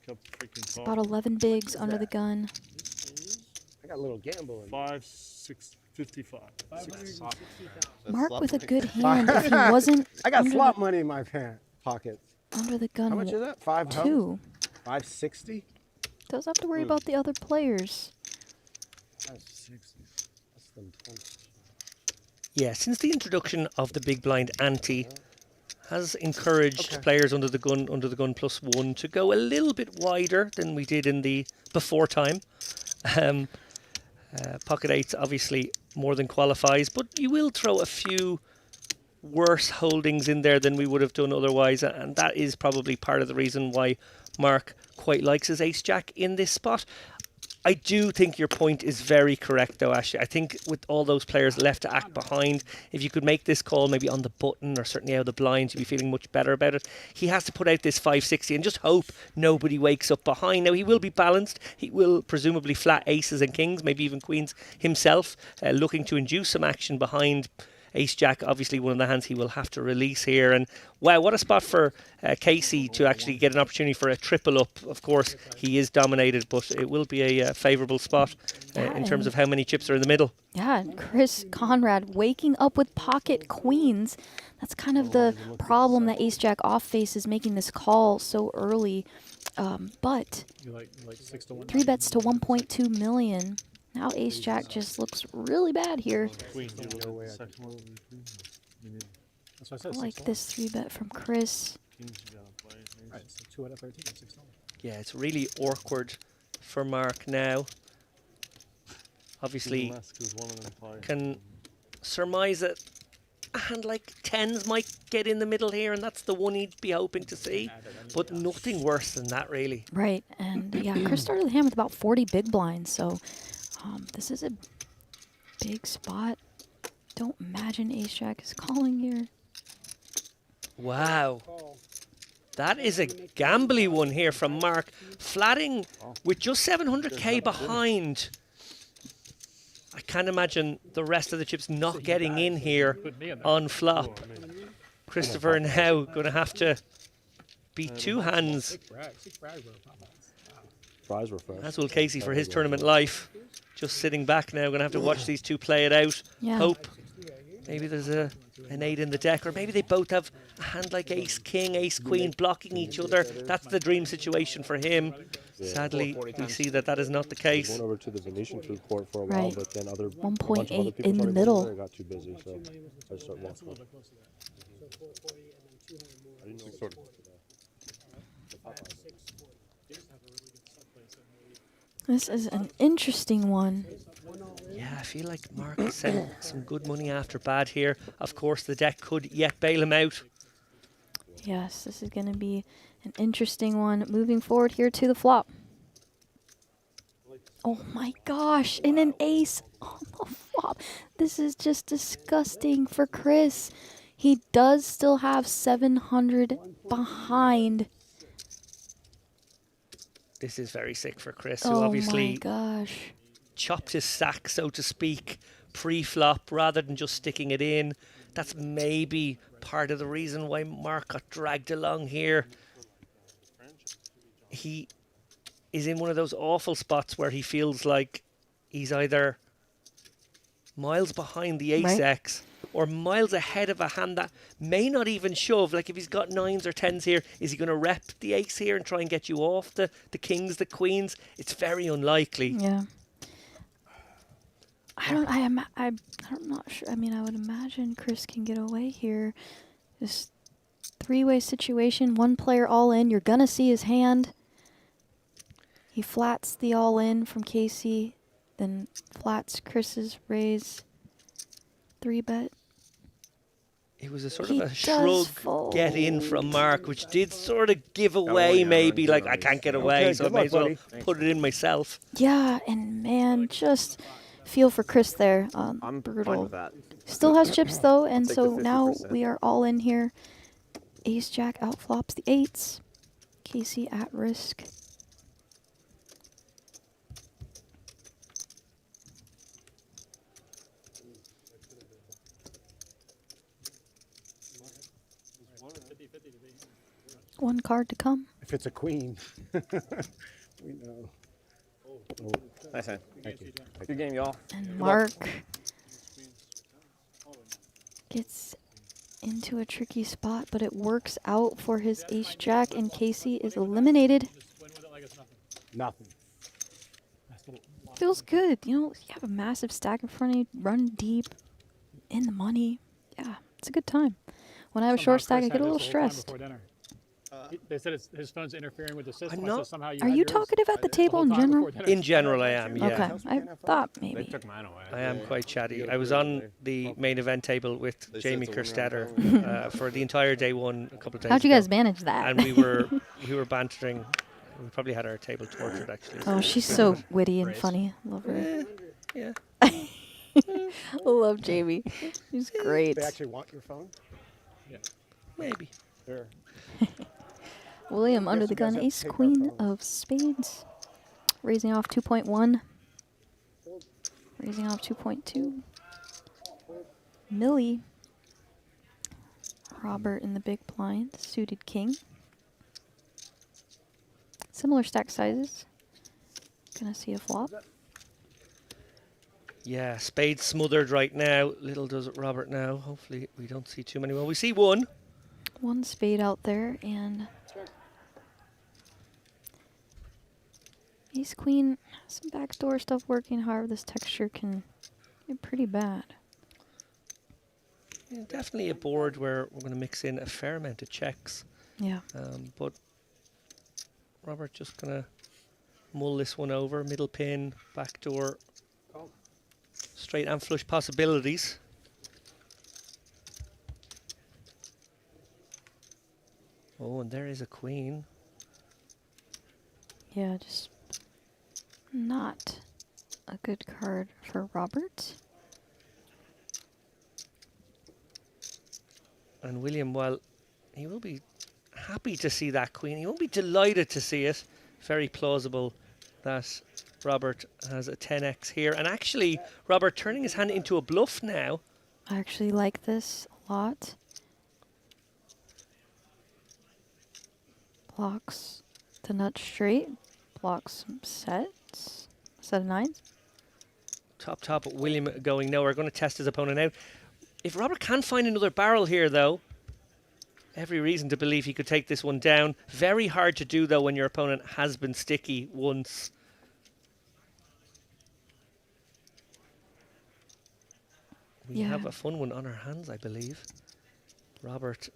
Kept freaking It's about 11 bigs under the gun. I got a little gamble in 5, 6, 55. Mark with a good hand if he wasn't I got under slot the, money in my pocket. under the gun. How much is that? 5 2. 560? Does have to worry about the other players. 560. Less than 20. Yeah, since the introduction of the big blind ante has encouraged players under the gun +1 to go a little bit wider than we did in the before time. Pocket eights obviously more than qualifies, but you will throw a few worse holdings in there than we would have done otherwise, and that is probably part of the reason why Mark quite likes his ace jack in this spot. I do think your point is very correct, though, Ashley. I think with all those players left to act behind, if you could make this call maybe on the button or certainly out of the blinds, you'd be feeling much better about it. He has to put out this 560 and just hope nobody wakes up behind. Now, he will be balanced. He will presumably flat aces and kings, maybe even queens himself, looking to induce some action behind Ace Jack, obviously one of the hands he will have to release here. And wow, what a spot for Casey to actually get an opportunity for a triple up. Of course, he is dominated, but it will be a favourable spot in terms of how many chips are in the middle. Yeah, and Chris Conrad waking up with pocket queens. That's kind of the problem that Ace Jack off faces, making this call so early. But You like 6 to 1. 3 bets to 1.2 million. Now Ace Jack just looks really bad here. That's what I said. I like 6 to 1. this 3 bet from Chris. Right, so 2 out of 13, 6 to 1. Yeah, it's really awkward for Mark now. Obviously, can surmise that a hand like 10s might get in the middle here, and that's the one he'd be hoping to see. But nothing worse than that, really. Right, and yeah, Chris started the hand with about 40 big blinds, so this is a big spot. Don't imagine Ace Jack is calling here. Wow. That is a gambly one here from Mark. Flatting with just 700k behind. I can't imagine the rest of the chips not getting in here on flop. Christopher now going to have to beat 2 hands. As will Casey for his tournament life. Just sitting back now, going to have to watch these two play it out. Yeah. Hope maybe there's an 8 in the deck, or maybe they both have a hand like ace king, ace queen blocking each other. That's the dream situation for him. Sadly, we see that is not the case. Went over to the Venetian food court for a while, Right. but then 1.8 in the middle. I got too busy, so I just started walking. This is an interesting one. Yeah, I feel like Mark sent some good money after bad here. Of course, the deck could yet bail him out. Yes, this is going to be an interesting one. Moving forward here to the flop. Oh my gosh, and an ace on the flop. This is just disgusting for Chris. He does still have 700 behind. This is very sick for Chris, who Oh obviously my gosh. chopped his sack, so to speak, pre-flop rather than just sticking it in. That's maybe part of the reason why Mark got dragged along here. He is in one of those awful spots where he feels like he's either miles behind the ace Right. X or miles ahead of a hand that may not even shove. Like if he's got 9s or 10s here, is he going to rep the ace here and try and get you off the kings, the queens? It's very unlikely. Yeah. I'm not sure. I mean, I would imagine Chris can get away here. This 3-way situation, one player all in. You're going to see his hand. He flats the all in from Casey, then flats Chris's raise. 3-bet. It was a sort He of a does shrug fold. get in from Mark, which did sort of give away maybe, like, I can't get away, Okay, so I good may luck, as well buddy. put it in myself. Yeah, and man, just feel for Chris there. I'm brutal. fine with that. Still has chips though, and take so the now 50%. we are all in here. Ace Jack outflops the 8s. Casey at risk. One card to come. If it's a queen, we know. Nice hand. Thank you. Good game, y'all. And Mark gets into a tricky spot, but it works out for his Ace Jack, and Casey is eliminated. Nothing. Feels good. You know, you have a massive stack in front of you, run deep, in the money. Yeah, it's a good time. When I have a short stack, I get a little stressed. They said his phone's interfering with the system. I'm So not- somehow Are you talkative at the table in general? In general, I am, yeah. Okay, I thought They maybe. took mine away. I am quite chatty. I was on the main event table with Jamie Kerstetter for the entire day one a couple of days How'd you ago. guys manage that? And we were bantering. We probably had our table tortured, actually. Oh, she's so witty and funny. Love her. Yeah. Love Jamie. She's great. They actually want your phone? Maybe. There. William under the gun, ace queen of spades. Raising off 2.1. Raising off 2.2. Millie. Robert in the big blind, suited king. Similar stack sizes. Gonna see a flop. Yeah, spade smothered right now. Little does it Robert now. Hopefully we don't see too many. Well, we see one. One spade out there, and ace queen, some backdoor stuff working. However, this texture can get pretty bad. Yeah, definitely a board where we're going to mix in a fair amount of checks. Yeah. But Robert just going to mull this one over. Middle pin, backdoor, straight and flush possibilities. Oh, and there is a queen. Yeah, just not a good card for Robert. And William, well, he will be happy to see that queen. He won't be delighted to see it. Very plausible that Robert has a 10x here. And actually, Robert turning his hand into a bluff now. I actually like this a lot. Blocks the nut straight. Blocks some sets. Set of nines. Top, William going nowhere. Going to test his opponent out. If Robert can find another barrel here, though, every reason to believe he could take this one down. Very hard to do, though, when your opponent has been sticky once. We have a fun one on our hands, I believe. Robert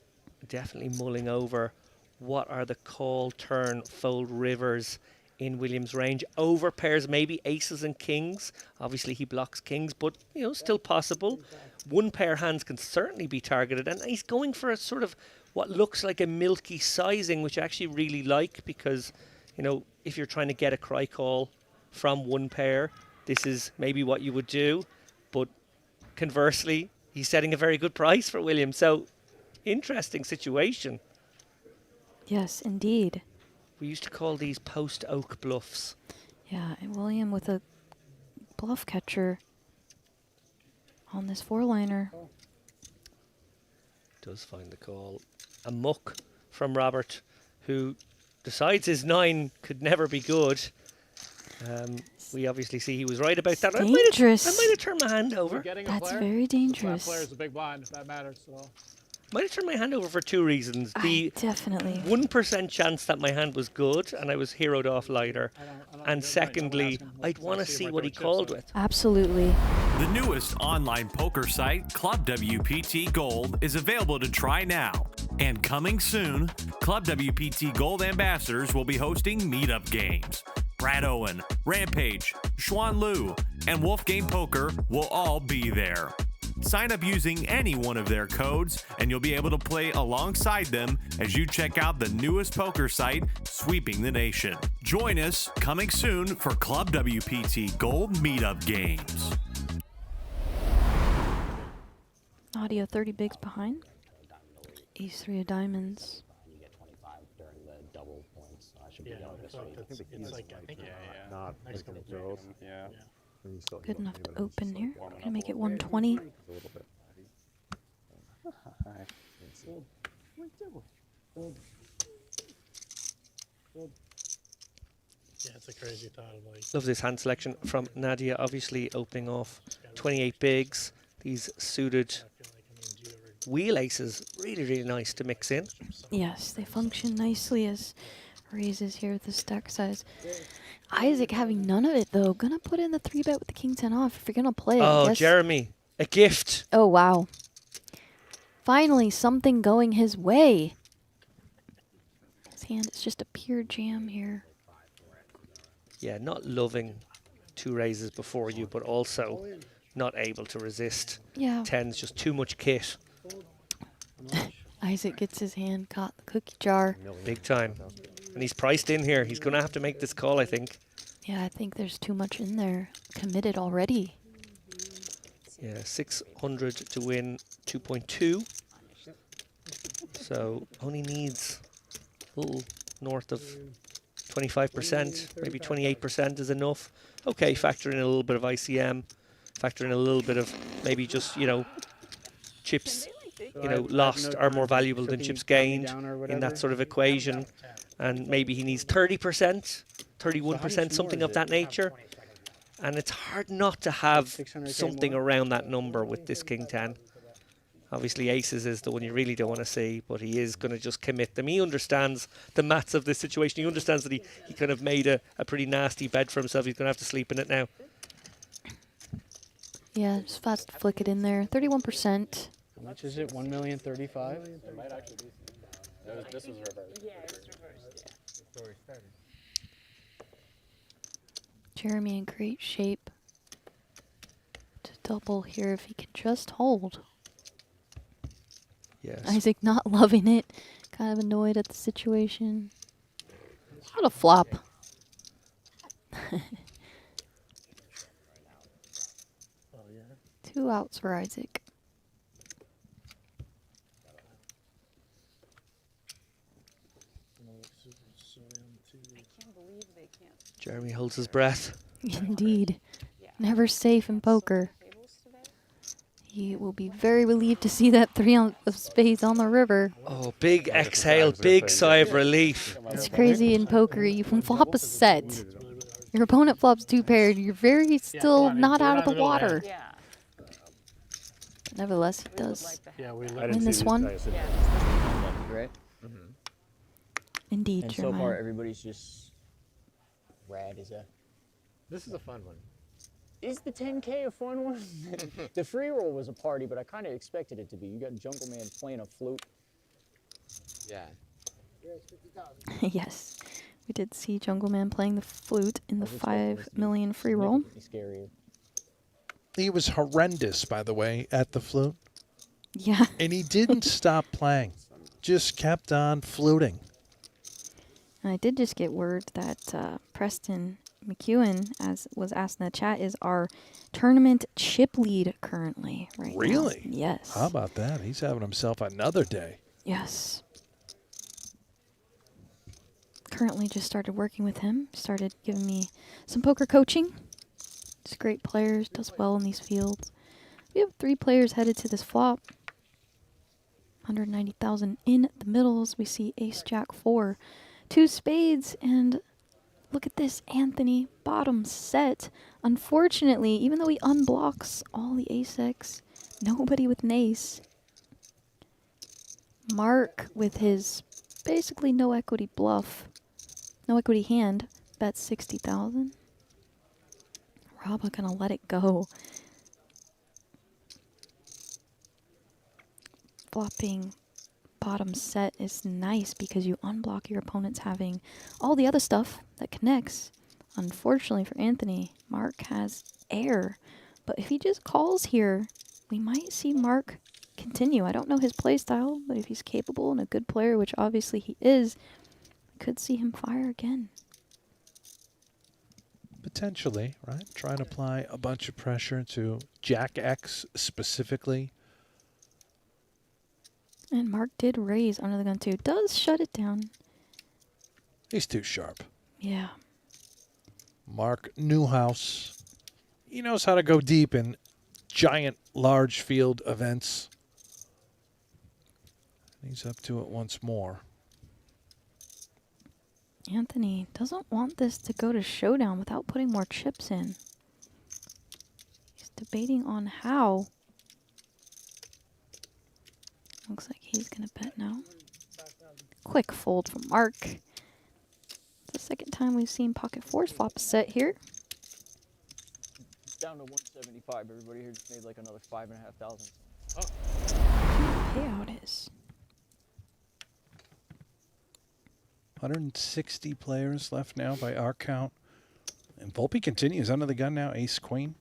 definitely mulling over what are the call, turn, fold rivers in Williams' range. Over pairs, maybe aces and kings. Obviously, he blocks kings, but, you know, still possible. One pair hands can certainly be targeted, and he's going for a sort of what looks like a milky sizing, which I actually really like because, you know, if you're trying to get a cry call from one pair, this is maybe what you would do. But conversely, he's setting a very good price for William. So, interesting situation. Yes, indeed. We used to call these post-oak bluffs. Yeah, and William with a bluff catcher on this four-liner. Does find the call. A muck from Robert, who decides his 9 could never be good. We obviously see he was right about that. Dangerous. I might have turned my hand over. That's very dangerous. Flat player is a big blind, if that matters. So. Might have turned my hand over for two reasons. The definitely 1% chance that my hand was good and I was heroed off lighter. And secondly, I'd want to see what he called with. Absolutely. The newest online poker site, Club WPT Gold, is available to try now. And coming soon, Club WPT Gold ambassadors will be hosting meetup games. Brad Owen, Rampage, Xuan Liu, and Wolfgame Poker will all be there. Sign up using any one of their codes, and you'll be able to play alongside them as you check out the newest poker site sweeping the nation. Join us coming soon for Club WPT Gold Meetup Games. Audio 30 bigs behind. Ace 3 of diamonds. You get 25 during the double points. I should be done this week. It's like, I think, Not next couple of girls. Yeah. Good enough to open here. Gonna make it 120. A little bit. Yeah, it's a crazy thought of like. Love this hand selection from Nadia, obviously opening off 28 bigs. These suited wheel aces, really, really nice to mix in. Yes, they function nicely as raises here with the stack size. Isaac having none of it though. Gonna put in the 3-bet with the king 10 off if you're gonna play it. Oh, Jeremy, a gift. Oh, wow. Finally, something going his way. His hand is just a pure jam here. Yeah, not loving two raises before you, but also not able to resist. Yeah. 10's just too much kit. Isaac gets his hand caught in the cookie jar. Big time. And he's priced in here. He's going to have to make this call, I think. Yeah, I think there's too much in there. Committed already. Yeah, 600 to win 2.2. So only needs a little north of 25%, maybe 28% is enough. Okay, factor in a little bit of ICM, factor in a little bit of maybe just, you know, chips, lost are more valuable than chips gained in that sort of equation. And maybe he needs 30%, 31%, something of that nature. And it's hard not to have something around that number with this King 10. Obviously, aces is the one you really don't want to see, but he is going to just commit them. He understands the maths of this situation. He understands that he kind of made a pretty nasty bed for himself. He's going to have to sleep in it now. Yeah, just fast flick it in there. 31%. How much is it? 1,035,000? It might actually be. This was reversed. Yeah, it's reversed. Yeah. Before we started. Jeremy in great shape to double here if he can just hold. Yes. Isaac not loving it. Kind of annoyed at the situation. What a flop. Two outs for Isaac. Jeremy holds his breath. Indeed. Never safe in poker. He will be very relieved to see that 3 of spades on the river. Oh, big exhale, big sigh of relief. It's crazy in poker. You can flop a set. Your opponent flops 2 paired. You're very still not out of the water. Nevertheless, he does win this one. Right? Indeed, And so Jeremiah. far, everybody's just rad as a. This is a fun one. Is the 10K a fun one? The free roll was a party, but I kind of expected it to be. You got Jungle Man playing a flute. Yeah. Yes, we did see Jungle Man playing the flute in the 5 million free roll. Scarier. He was horrendous, by the way, at the flute. Yeah. And he didn't stop playing. Just kept on fluting. And I did just get word that Preston McEwen, as was asked in the chat, is our tournament chip lead currently right Really? now. Yes. How about that? He's having himself another day. Yes. Currently just started working with him. Started giving me some poker coaching. He's a great player. Does well in these fields. We have 3 players headed to this flop. 190,000 in the middles. We see Ace Jack 4. 2 spades, and look at this, Anthony, bottom set. Unfortunately, even though he unblocks all the ace-X, nobody with an ace. Mark, with his basically no equity bluff, no equity hand, bets 60,000. Rabba gonna let it go. Flopping bottom set is nice because you unblock your opponents having all the other stuff that connects. Unfortunately for Anthony, Mark has air. But if he just calls here, we might see Mark continue. I don't know his play style, but if he's capable and a good player, which obviously he is, we could see him fire again. Potentially, right? Trying to apply a bunch of pressure to Jack X specifically. And Mark did raise under the gun too. Does shut it down. He's too sharp. Yeah. Mark Newhouse. He knows how to go deep in giant, large field events. He's up to it once more. Anthony doesn't want this to go to showdown without putting more chips in. He's debating on how. Looks like he's going to bet now. Quick fold from Mark. It's the second time we've seen pocket fours flop a set here. Down to 175. Everybody here just made like another 5,500. Payout is 160 players left now by our count. And Volpe continues under the gun now, ace queen.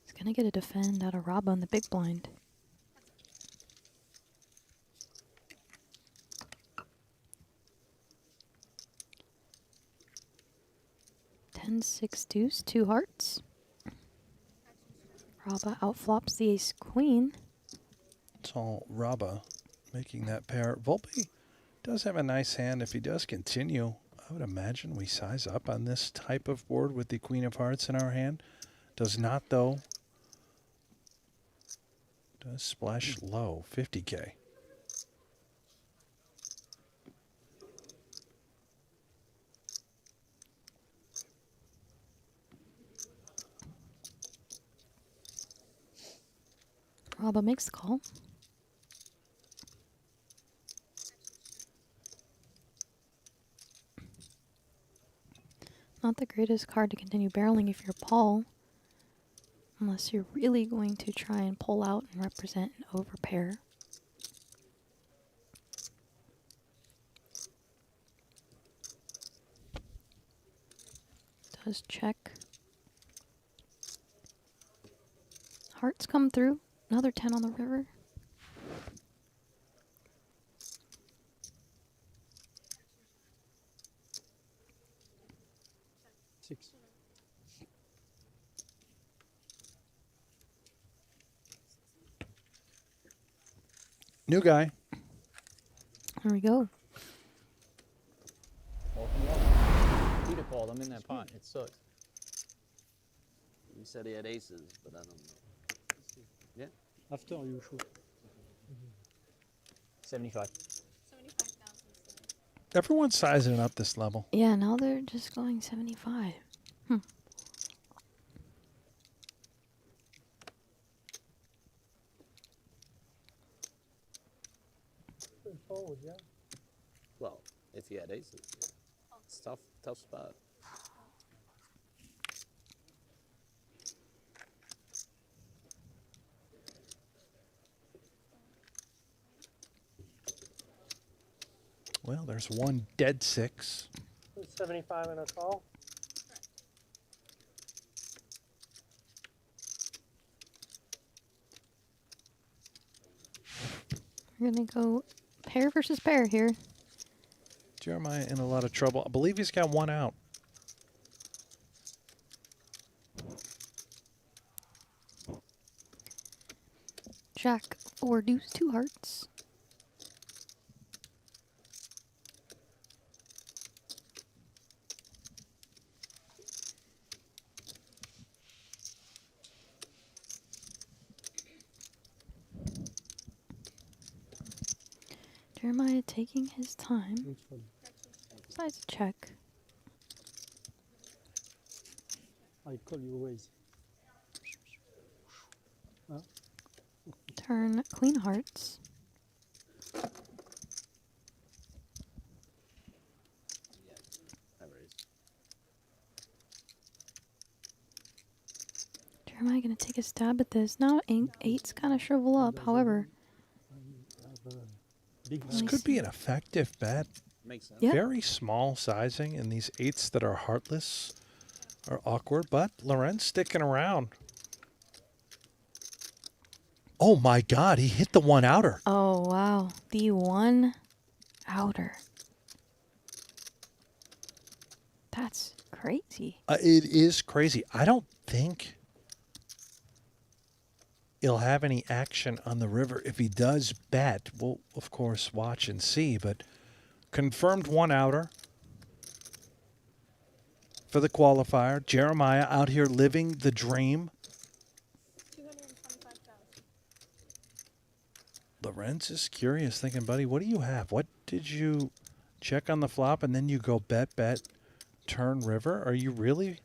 He's going to get a defend out of Rabba in the big blind. Ten, 6 deuce, 2 hearts. Rabba outflops the ace queen. It's all Raba making that pair. Volpe does have a nice hand. If he does continue, I would imagine we size up on this type of board with the Queen of Hearts in our hand. Does not, though. Does splash low, 50K. Raba makes the call. Not the greatest card to continue barreling if you're Paul. Unless you're really going to try and pull out and represent an overpair. Does check. Hearts come through. Another 10 on the river. Six. New guy. There we go. Welcome. Peter called. I'm in that pot. It sucks. He said he had aces, but I don't know. Yeah. After you shoot. 75. Everyone's sizing it up this level. Yeah, now they're just going 75. Forward, yeah. Well, if he had aces, it's tough spot. Well, there's one dead six. 75 and a call. We're going to go pair versus pair here. Jeremiah in a lot of trouble. I believe he's got one out. Jack or deuce, 2 hearts. Jeremiah taking his time. Besides check. I call you raise. Huh? Turn queen hearts. Jeremiah gonna take a stab at this. Now eights kind of shrivel up. However, This could be an effective bet. Makes sense. Yeah. Very small sizing, and these eights that are heartless are awkward, but Lorenz sticking around. Oh my God, he hit the one outer. oh wow, the 1 outer. That's crazy. It is crazy. I don't think he'll have any action on the river. If he does bet, we'll, of course, watch and see. But confirmed 1 outer for the qualifier. Jeremiah out here living the dream. Lorenz is curious, thinking, buddy, what do you have? What did you check on the flop and then you go bet, turn river? Are you really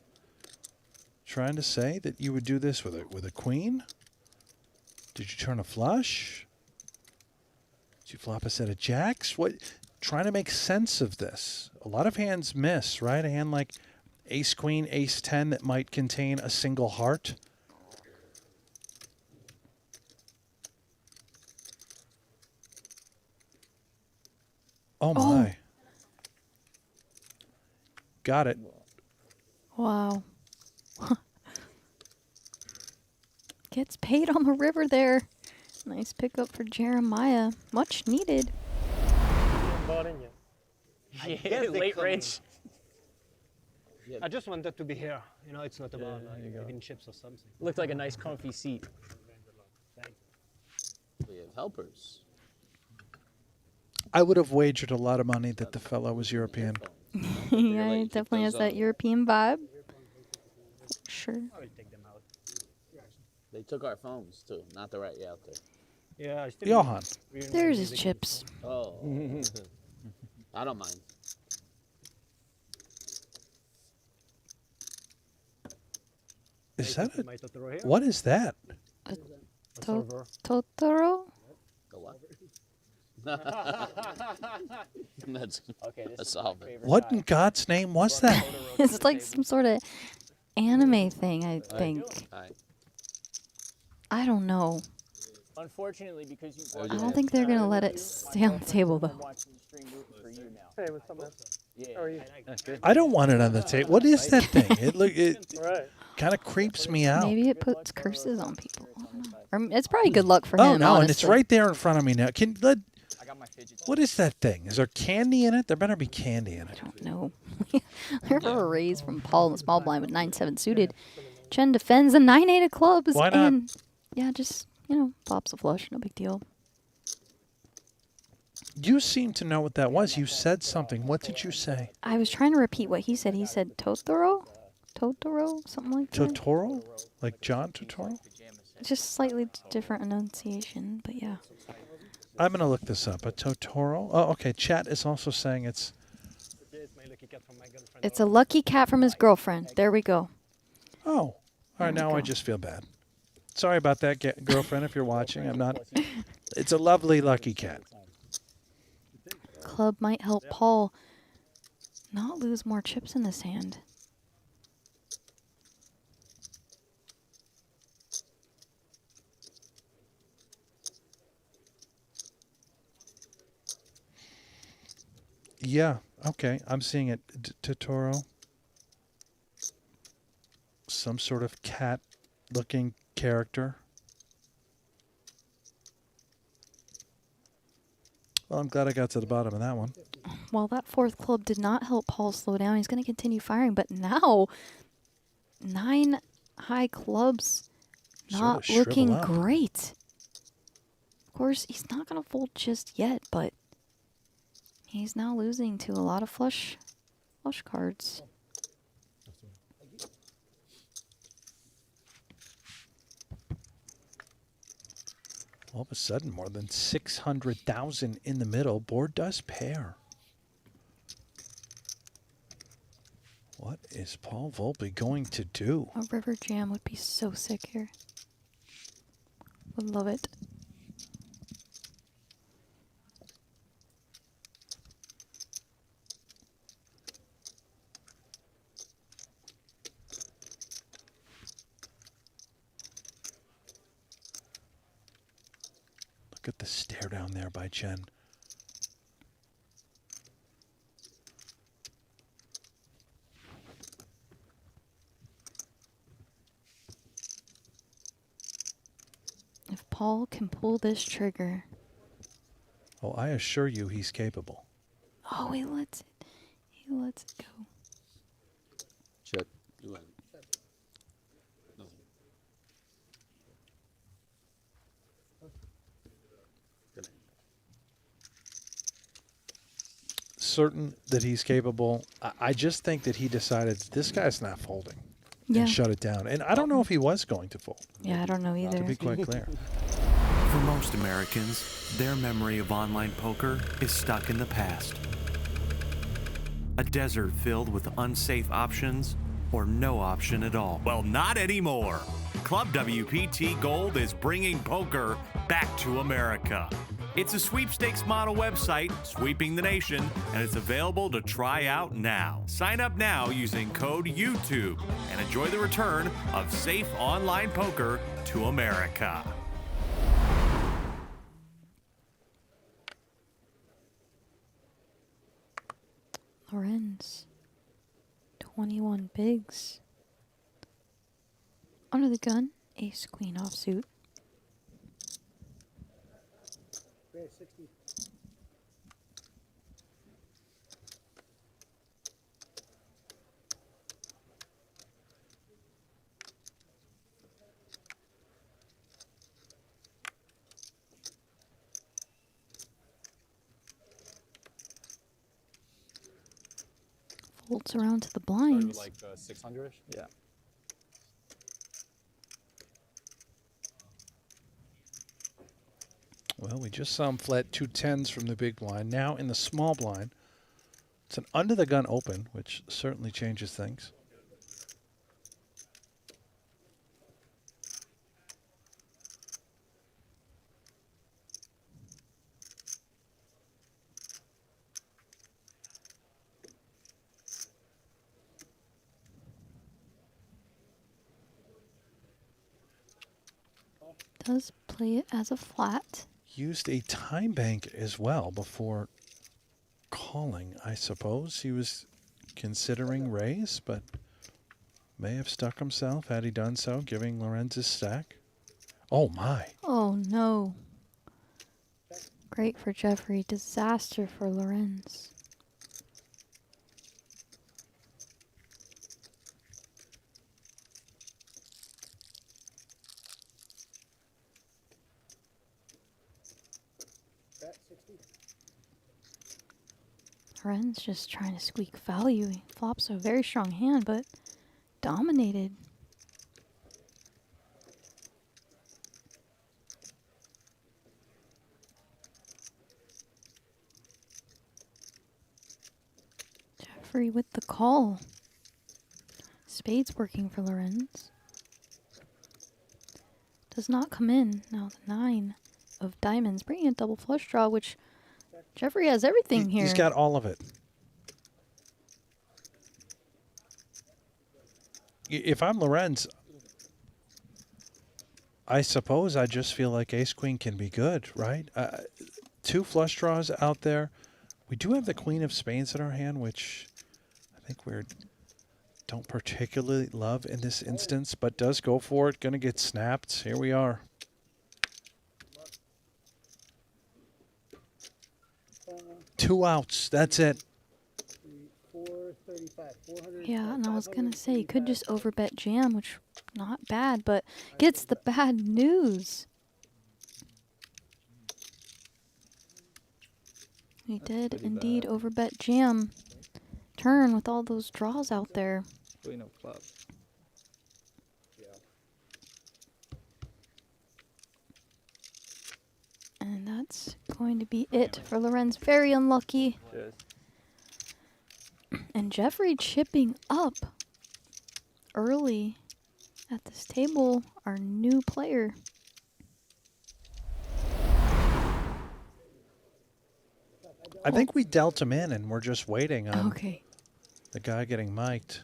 trying to say that you would do this with a queen? Did you turn a flush? Did you flop a set of jacks? What? Trying to make sense of this. A lot of hands miss, right? A hand like ace queen, ace 10 that might contain a single heart. Oh my. Got it. Wow. Gets paid on the river there. Nice pickup for Jeremiah. Much needed. Bought in yet. Yeah, late range. I just wanted to be here. You know, it's not about like having chips or something. Looked like a nice comfy seat. We have helpers. I would have wagered a lot of money that the fellow was European. Yeah, it definitely has that European vibe. Sure. They took our phones too. Not the right out there. Yeah, I still. Johan. There's his chips. Oh. I don't mind. Is that what is that? Totoro? The what? That's okay. That's solved. What in God's name was that? It's like some sort of anime thing, I think. I don't know. Unfortunately, because you. I don't think they're gonna let it stay on the table though. Hey, what's up, man? Yeah. How are you? I don't want it on the table. What is that thing? It Right. kind of creeps me out. Maybe it puts curses on people. I don't know. Or it's probably good luck for Oh him. no, honestly. and it's right there in front of me now. What is that thing? Is there candy in it? There better be candy in it. I don't know. There's a raise from Paul in the small blind with 9-7 suited. Chen defends a 9-8 of clubs. Why not? And yeah, just, pops a flush. No big deal. You seem to know what that was. You said something. What did you say? I was trying to repeat what he said. He said Totoro? Totoro? Something like that. Totoro? Like John Totoro? Just slightly different enunciation, but yeah. I'm going to look this up. A Totoro? Oh, okay. Chat is also saying it's... It's a lucky cat from his girlfriend. There we go. Oh. All right, now I just feel bad. Sorry about that, girlfriend, if you're watching. I'm not... It's a lovely lucky cat. Club might help Paul not lose more chips in this hand. Yeah, okay. I'm seeing it. Totoro. Some sort of cat-looking character. Well, I'm glad I got to the bottom of that one. Well, that fourth club did not help Paul slow down. He's going to continue firing, but now 9 high clubs not Sort of looking shrivel up. great. Of course, he's not going to fold just yet, but he's now losing to a lot of flush cards. All of a sudden, more than 600,000 in the middle. Board does pair. What is Paul Volpe going to do? A river jam would be so sick here. Would love it. Look at the stare down there by Chen. If Paul can pull this trigger. Oh, I assure you he's capable. Oh, he lets it go. Check. You win. Certain that he's capable. I just think that he decided this guy's not folding Yeah. and shut it down. And I don't know if he was going to fold. Yeah, I don't know either. To be quite clear. For most Americans, their memory of online poker is stuck in the past. A desert filled with unsafe options or no option at all. Well, not anymore. Club WPT Gold is bringing poker back to America. It's a sweepstakes model website sweeping the nation, and it's available to try out now. Sign up now using code YouTube and enjoy the return of safe online poker to America. Lorenz. 21 bigs. Under the gun, ace queen offsuit. Folds around to the Started with blinds. like 600-ish. Yeah. Well, we just saw him flat 2 10s from the big blind. Now in the small blind, it's an under the gun open, which certainly changes things. Does play it as a flat. Used a time bank as well before calling, I suppose. He was considering raise, but may have stuck himself had he done so, giving Lorenz his stack. Oh, my. Oh no. Great for Jeffrey. Disaster for Lorenz. Lorenz just trying to squeak value. He flops a very strong hand, but dominated. Jeffrey with the call. Spades working for Lorenz. Does not come in. Now the 9 of diamonds, bringing a double flush draw, which Jeffrey has everything here. He's got all of it. If I'm Lorenz, I suppose I just feel like ace-queen can be good, right? 2 flush draws out there. We do have the queen of spades in our hand, which I think we don't particularly love in this instance, but does go for it. Going to get snapped. Here we are. Two outs. That's it. Yeah, and I was going to say, you could just overbet jam, which not bad, but gets the bad news. He did indeed overbet jam. Turn with all those draws out there. Queen of clubs. And that's going to be it for Lorenz. Very unlucky. Cheers. And Jeffrey chipping up early at this table, our new player. I think we dealt him in, and we're just waiting on Okay. the guy getting mic'd.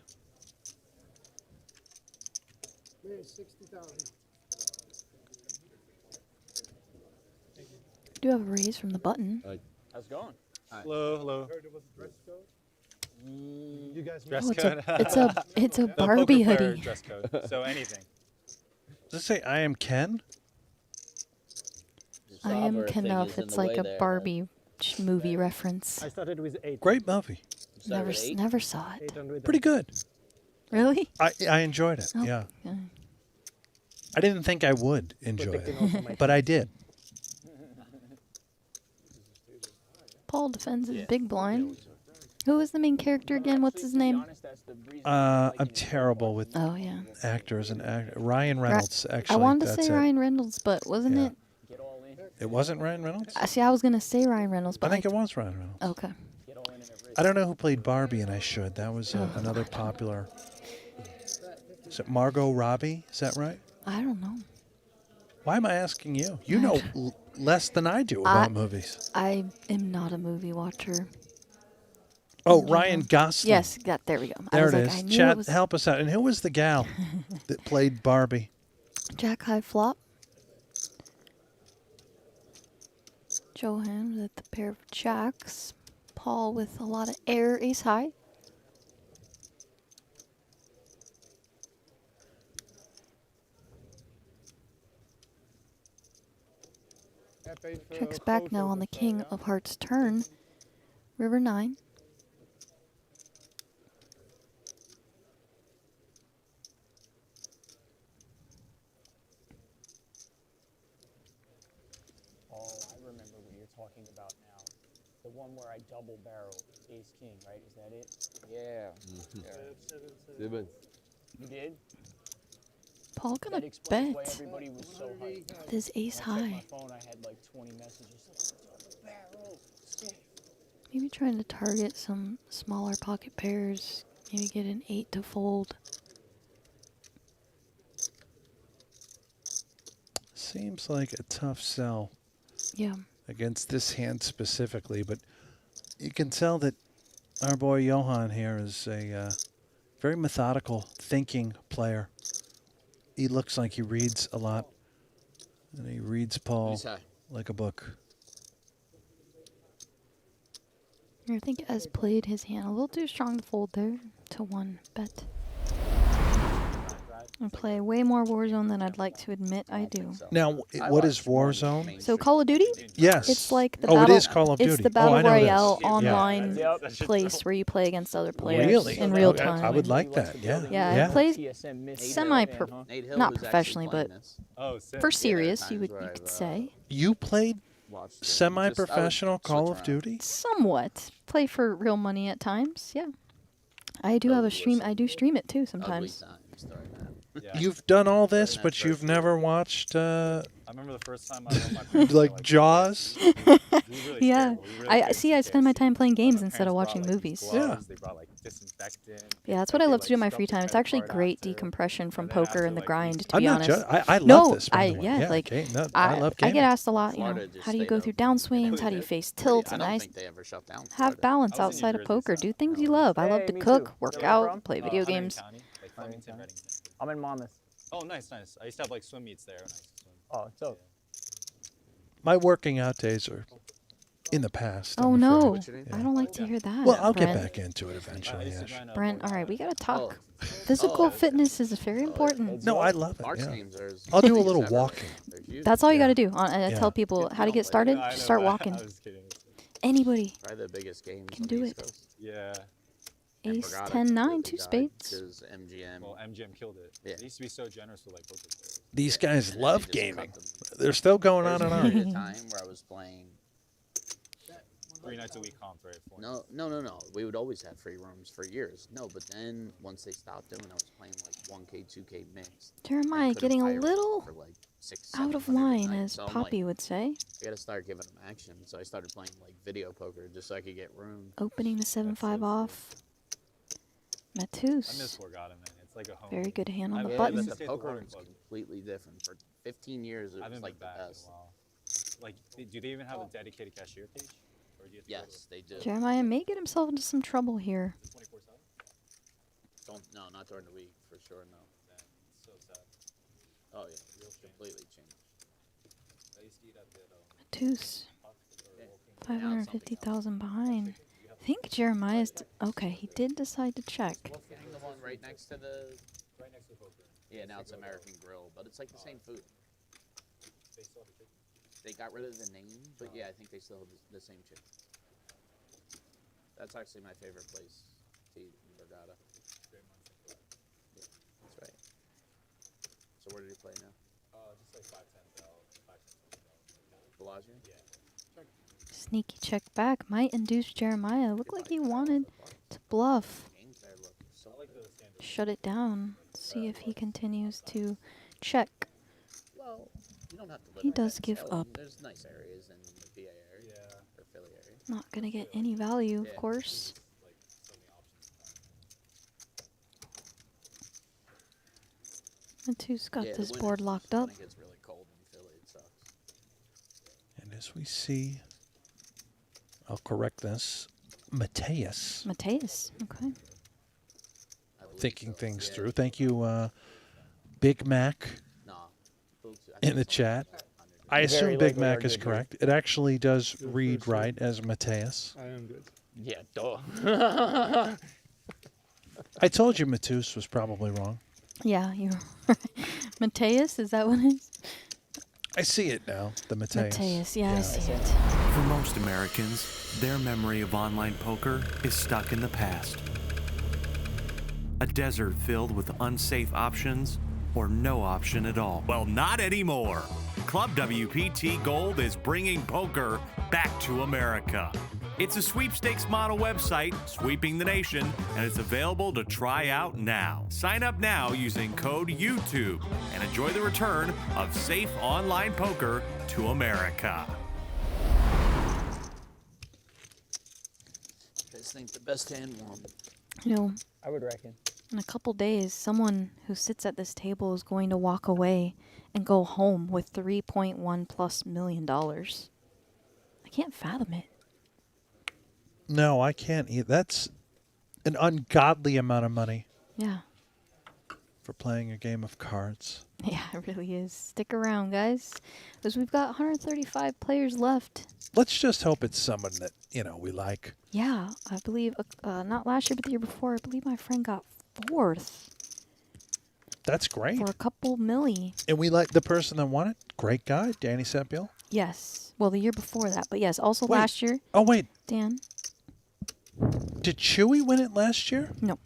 Do have a raise from the button. How's it going? Hello, hello. You guys Dress Oh, it's code. it's a The Barbie poker player hoodie. Dress code. So anything. Does it say I am Ken? I am Knuff. It's like a Barbie movie reference. I started with 8. Great movie. Never saw it. Pretty good. Really? I enjoyed it, Oh, yeah. okay. I didn't think I would enjoy it, but I did. Paul defends his big blind. Who is the main character again? What's his name? I'm terrible with Oh, yeah. actors and Ryan Reynolds, actually. I wanted to that's say it. Ryan Reynolds, but wasn't Yeah. it? It wasn't Ryan Reynolds? See, I was going to say Ryan Reynolds, but I think it was Ryan Reynolds. Okay. I don't know who played Barbie, and I should. That was another popular. Is it Margot Robbie? Is that right? I don't know. Why am I asking you? You know less than I do about movies. I am not a movie watcher. Oh, Ryan Gosling. Yes, there we go. There I was it like, is. I knew Chat, it was help us out. And who was the gal that played Barbie? Jack high flop. Johan with a pair of jacks. Paul with a lot of air, ace high. Checks back now on the king of hearts turn. River 9. Oh, I remember what you're talking about now. The one where I double barreled. ace king, right? Is that it? Yeah. Simmons. You did? Paul gonna That explains why bet everybody was so hyped. with his ace When I high. checked my phone, I had like 20 messages. Barrel, stick. Maybe trying to target some smaller pocket pairs. Maybe get an 8 to fold. Seems like a tough sell. Yeah. Against this hand specifically, but you can tell that our boy Johan here is a very methodical, thinking player. He looks like he reads a lot, and he reads Paul like a book. I think as played his hand a little too strong to fold there to 1 bet. I play way more Warzone than I'd like to admit I do. Now, what is Warzone? So Call of Duty? Yes. It's like the Oh, battle, it is Call of Duty. It's the Oh, battle I know this. royale Yeah. online place where you play against other players Really? in real Okay, time. I would like that. Yeah. Yeah, I play Nate semi, Hill, huh? not professionally, but Oh, sick. for serious, Yeah, you times would where you could I've, say. You played watched it. semi-professional Just- I would Call of switch Duty? Somewhat. Play for real money at times, yeah. I do have a stream. I do stream it too sometimes. You've done all this, but you've never watched I remember the first time I went my parents were, like Jaws? Yeah, I see. I spend my time playing games instead of watching movies. gloves, they brought like disinfectant. Yeah, that's what I love to do in my free time. It's actually great decompression from poker and the grind, to I'm be not honest. I love No, this, by the way. yeah, like I love I gaming. get asked a lot, you know, Florida just how do you stayed go up. through downswings? How do you face tilts? I And don't I think they ever shut down have Florida. balance I was in New outside of Jersey, poker. so Do I things don't you know. love. I love Hey, to me cook, too. work Where you out, from? play video Huntington games. County, like Flemington, Reddington. I'm in Monmouth. Oh, nice. I used to have like swim meets there when I used to swim. Oh, so. My working out days are in the past. Oh I'm no, afraid. I don't like to hear that. Well, I'll Brent. get back into it eventually. Ash. Brent, all right, we gotta talk. Physical fitness is very important. No, I love it. Mark's Yeah. games are I'll do a little walking. That's all you gotta do. I Yeah. tell people how to get started. No, I Just know, start but walking. I was kidding. Anybody. Probably the biggest games Can on do the East it. Coast. Yeah. Ace, Borgata 10, 9, completely 2 died spades. Because MGM. Well, MGM killed it. Yeah. They used to be so generous with like poker players. These guys And then love they just gaming. cut them. They're still going There on was and a period on. of time where I was playing 3 nights a week comp, right? No. We would always have free rooms for years. No, but then once they stopped doing, I was playing like 1K, 2K mixed. Jeremiah couldn't getting a hire little for like 600, out of 700 a line, night. as So I'm Poppy like, would say. I gotta start giving them action. So I started playing like video poker just so I could get room. Opening the 7-5 off. I Matus. miss Borgata, man. It's like a home. Very good hand on the Yeah, button. but the poker room's completely different. For 15 years, it was like the best. Like, do they even have a dedicated cashier page? Or do you have to yes, they do. Jeremiah may get himself into some trouble here. 24/7? No, not during the week, for sure, no. Man, it's so sad. Oh, yeah, completely changed. I used to eat at the, Matus. 550,000 behind. I think Jeremiah's. Okay, he did decide to check. the one right next to the poker. Yeah, now it's American Grill, but it's like the same food. They got rid of the name, but yeah, I think they still have the same chicken. That's actually my favorite place to eat in Borgata. Yeah, that's right. So where did you play now? Just like 510 Bellagio? Yeah. Sneaky check back might induce Jeremiah. Looked like he wanted to bluff. Shut it down. See if he continues to check. Well, you don't have to live He in does give Scotland. up. There's nice areas in the PA area, or Philly area. Not gonna get any value, of course. Matus got this board locked up. It gets really cold in Philly. It sucks. And as we see, I'll correct this, Mateus. Mateus, okay. Thinking things through. Thank you, Big Mac, in the chat. I assume Big Mac is correct. It actually does read right as Mateus. I am good. Yeah, duh. I told you Matus was probably wrong. Yeah, you're right. Mateus, is that what it is? I see it now, the Mateus. Mateus, yeah, I see it. For most Americans, their memory of online poker is stuck in the past. A desert filled with unsafe options or no option at all. Well, not anymore. Club WPT Gold is bringing poker back to America. It's a sweepstakes model website sweeping the nation, and it's available to try out now. Sign up now using code YouTube and enjoy the return of safe online poker to America. I just think the best hand won. You know, I would reckon. in a couple days, someone who sits at this table is going to walk away and go home with $3.1+ million. I can't fathom it. No, I can't eat. That's an ungodly amount of money Yeah. for playing a game of cards. Yeah, it really is. Stick around, guys, because we've got 135 players left. Let's just hope it's someone that, we like. Yeah, I believe, not last year, but the year before, I believe my friend got 4th That's great. for a couple milli. And we like the person that won it. Great guy, Danny Sepiel. Yes. Well, the year before that, but yes, also Wait. last year. Oh, wait. Dan. Did Chewy win it last year? No.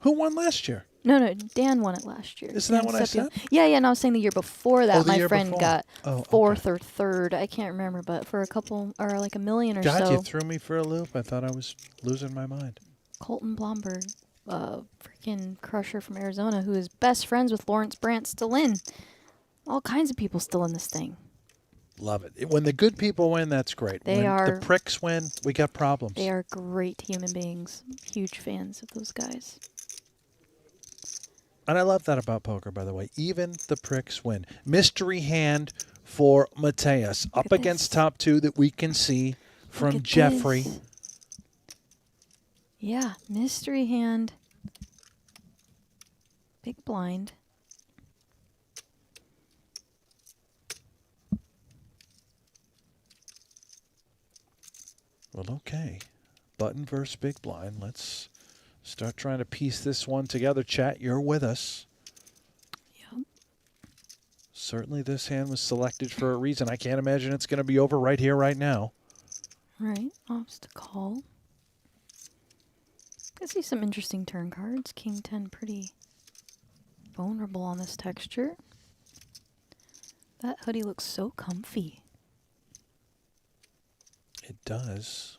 Who won last year? No, Dan won it last year. Isn't that Dan what I Sepio. said? Yeah, and I was saying the year before that, Oh, the my year friend before. got Oh, 4th or 3rd. I can't remember, but for a couple, or like $1 million or God, so. you threw me for a loop. I thought I was losing my mind. Colton Blomberg, freaking crusher from Arizona, who is best friends with Lawrence Brandt, still in. All kinds of people still in this thing. Love it. When the good people win, that's great. They when are- the pricks win, we got problems. They are great human beings. Huge fans of those guys. And I love that about poker, by the way. Even the pricks win. Mystery hand for Mateus. Up against top 2 that we can see from at Jeffrey. this. Yeah, mystery hand. Big blind. Well, okay. Button versus big blind. Let's start trying to piece this one together. Chat, you're with us. Yep. Certainly this hand was selected for a reason. I can't imagine it's going to be over right here, right now. Right, opts to call. I see some interesting turn cards. King 10 pretty vulnerable on this texture. That hoodie looks so comfy. It does.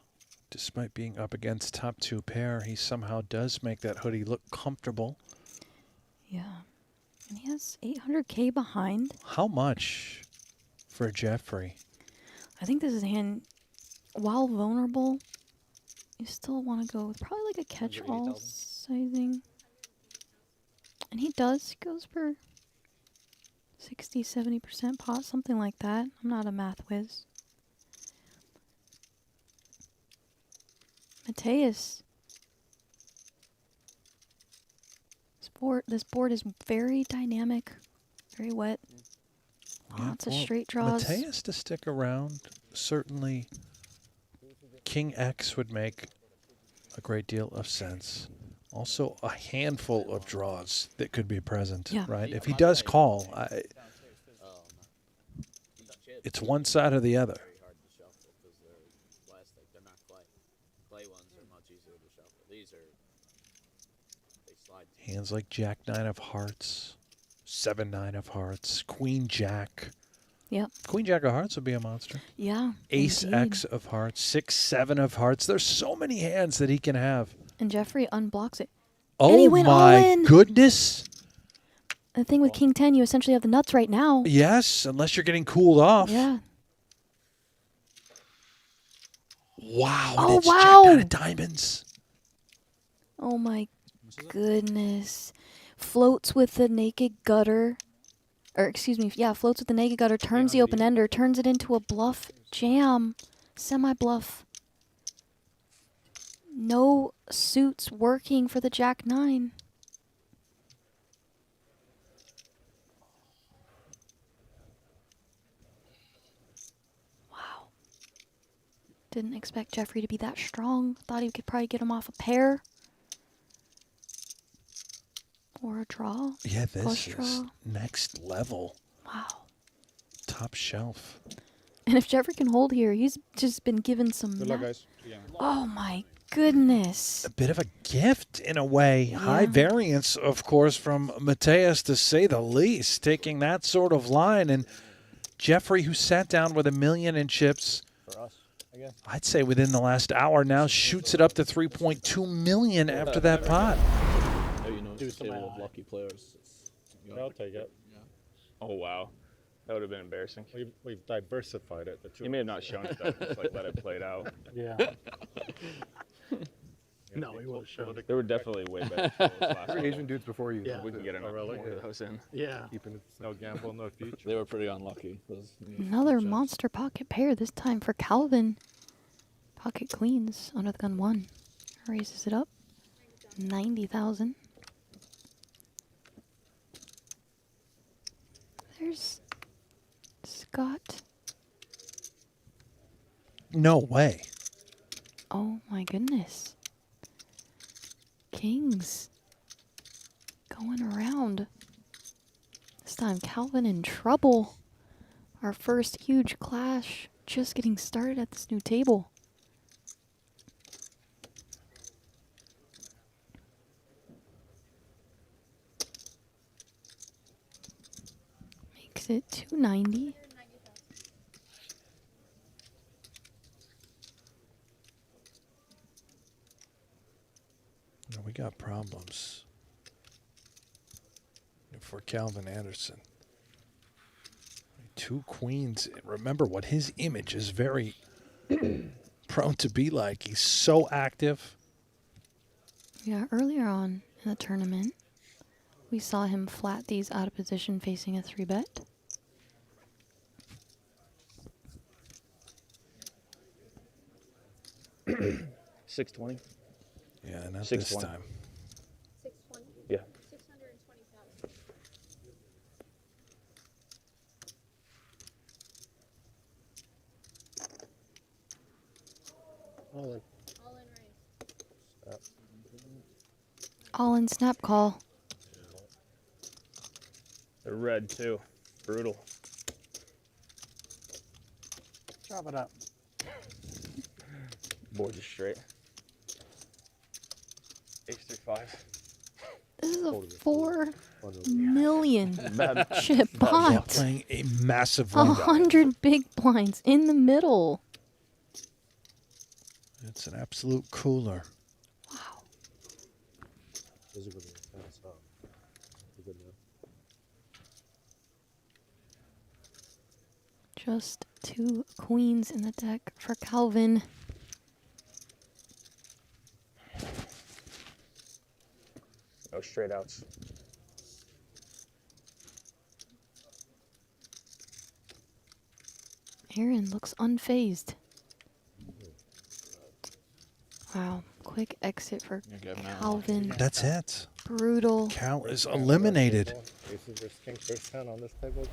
Despite being up against top 2 pair, he somehow does make that hoodie look comfortable. Yeah. And he has 800K behind. How much for Jeffrey? I think this is a hand, while vulnerable, you still want to go with probably like a catch-all sizing. And he does. He goes for 60, 70% pot, something like that. I'm not a math whiz. Mateus. This board is very dynamic, very wet. Lots of straight draws. Mateus to stick around. Certainly King X would make a great deal of sense. Also a handful of draws that could be present, Yeah. right? If he does call, it's one side or the other. Hands like Jack 9 of hearts, 7 9 of hearts, Queen Jack. Yep. Queen Jack of hearts would be a monster. Yeah. Ace indeed. X of hearts, 6 7 of hearts. There's so many hands that he can have. And Jeffrey unblocks it. Oh and he went all my in. goodness. The thing with King 10, you essentially have the nuts right now. Yes, unless you're getting cooled off. Yeah. Wow. Oh, and it's wow. Jack 9 of diamonds. Oh my goodness. Floats with the naked gutter. Or excuse me, yeah, floats with the naked gutter, turns the open ender, turns it into a bluff jam. Semi-bluff. No suits working for the Jack 9. Wow. Didn't expect Jeffrey to be that strong. Thought he could probably get him off a pair. Or a draw. Yeah, this Flush is draw. next level. Wow. Top shelf. And if Jeffrey can hold here, he's just been given some... Good luck, guys. Oh my goodness. A bit of a gift in a way. High variance, of course, from Mateus, to say the least, taking that sort of line. And Jeffrey, who sat down with $1 million in chips, I guess. I'd say within the last hour now, shoots it up to 3.2 million after that pot. Oh, you know, Do it's a some table of math. lucky players. I'll take it. Oh wow, that would have been embarrassing. We've diversified it. You may have not shown it though. Just like let it play it out. Yeah. No, he would have shown. There were definitely way better tables last There were time. Asian dudes before you. Yeah. We can get enough more really? of those in. Yeah. Keeping it no gamble, no future. They were pretty unlucky. Another monster pocket pair, this time for Calvin. Pocket queens under the gun 1. Raises it up. 90,000. There's Scott. No way. Oh my goodness. Kings. Going around. This time Calvin in trouble. Our first huge clash. Just getting started at this new table. Makes it 290. No, we got problems for Calvin Anderson. 2 queens. Remember what his image is very prone to be like. He's so active. Yeah, earlier on in the tournament, we saw him flat these out of position facing a 3-bet. $620. Yeah, not this 620. time. 620? Yeah. 620,000. All in. All in raise. All in snap call. They're red too. Brutal. Chop it up. Boards are straight. Ace through 5. This is a 4 million Bad- chip bad pot. luck. Playing a massive 100 big blinds in the middle. It's an absolute cooler. Those are going to pass up. Good enough. Just 2 queens in the deck for Calvin. No straight outs. Aaron looks unfazed. Wow, quick exit for Calvin. That's it. Brutal. Cal is eliminated. Aces versus kings versus 10 on this table.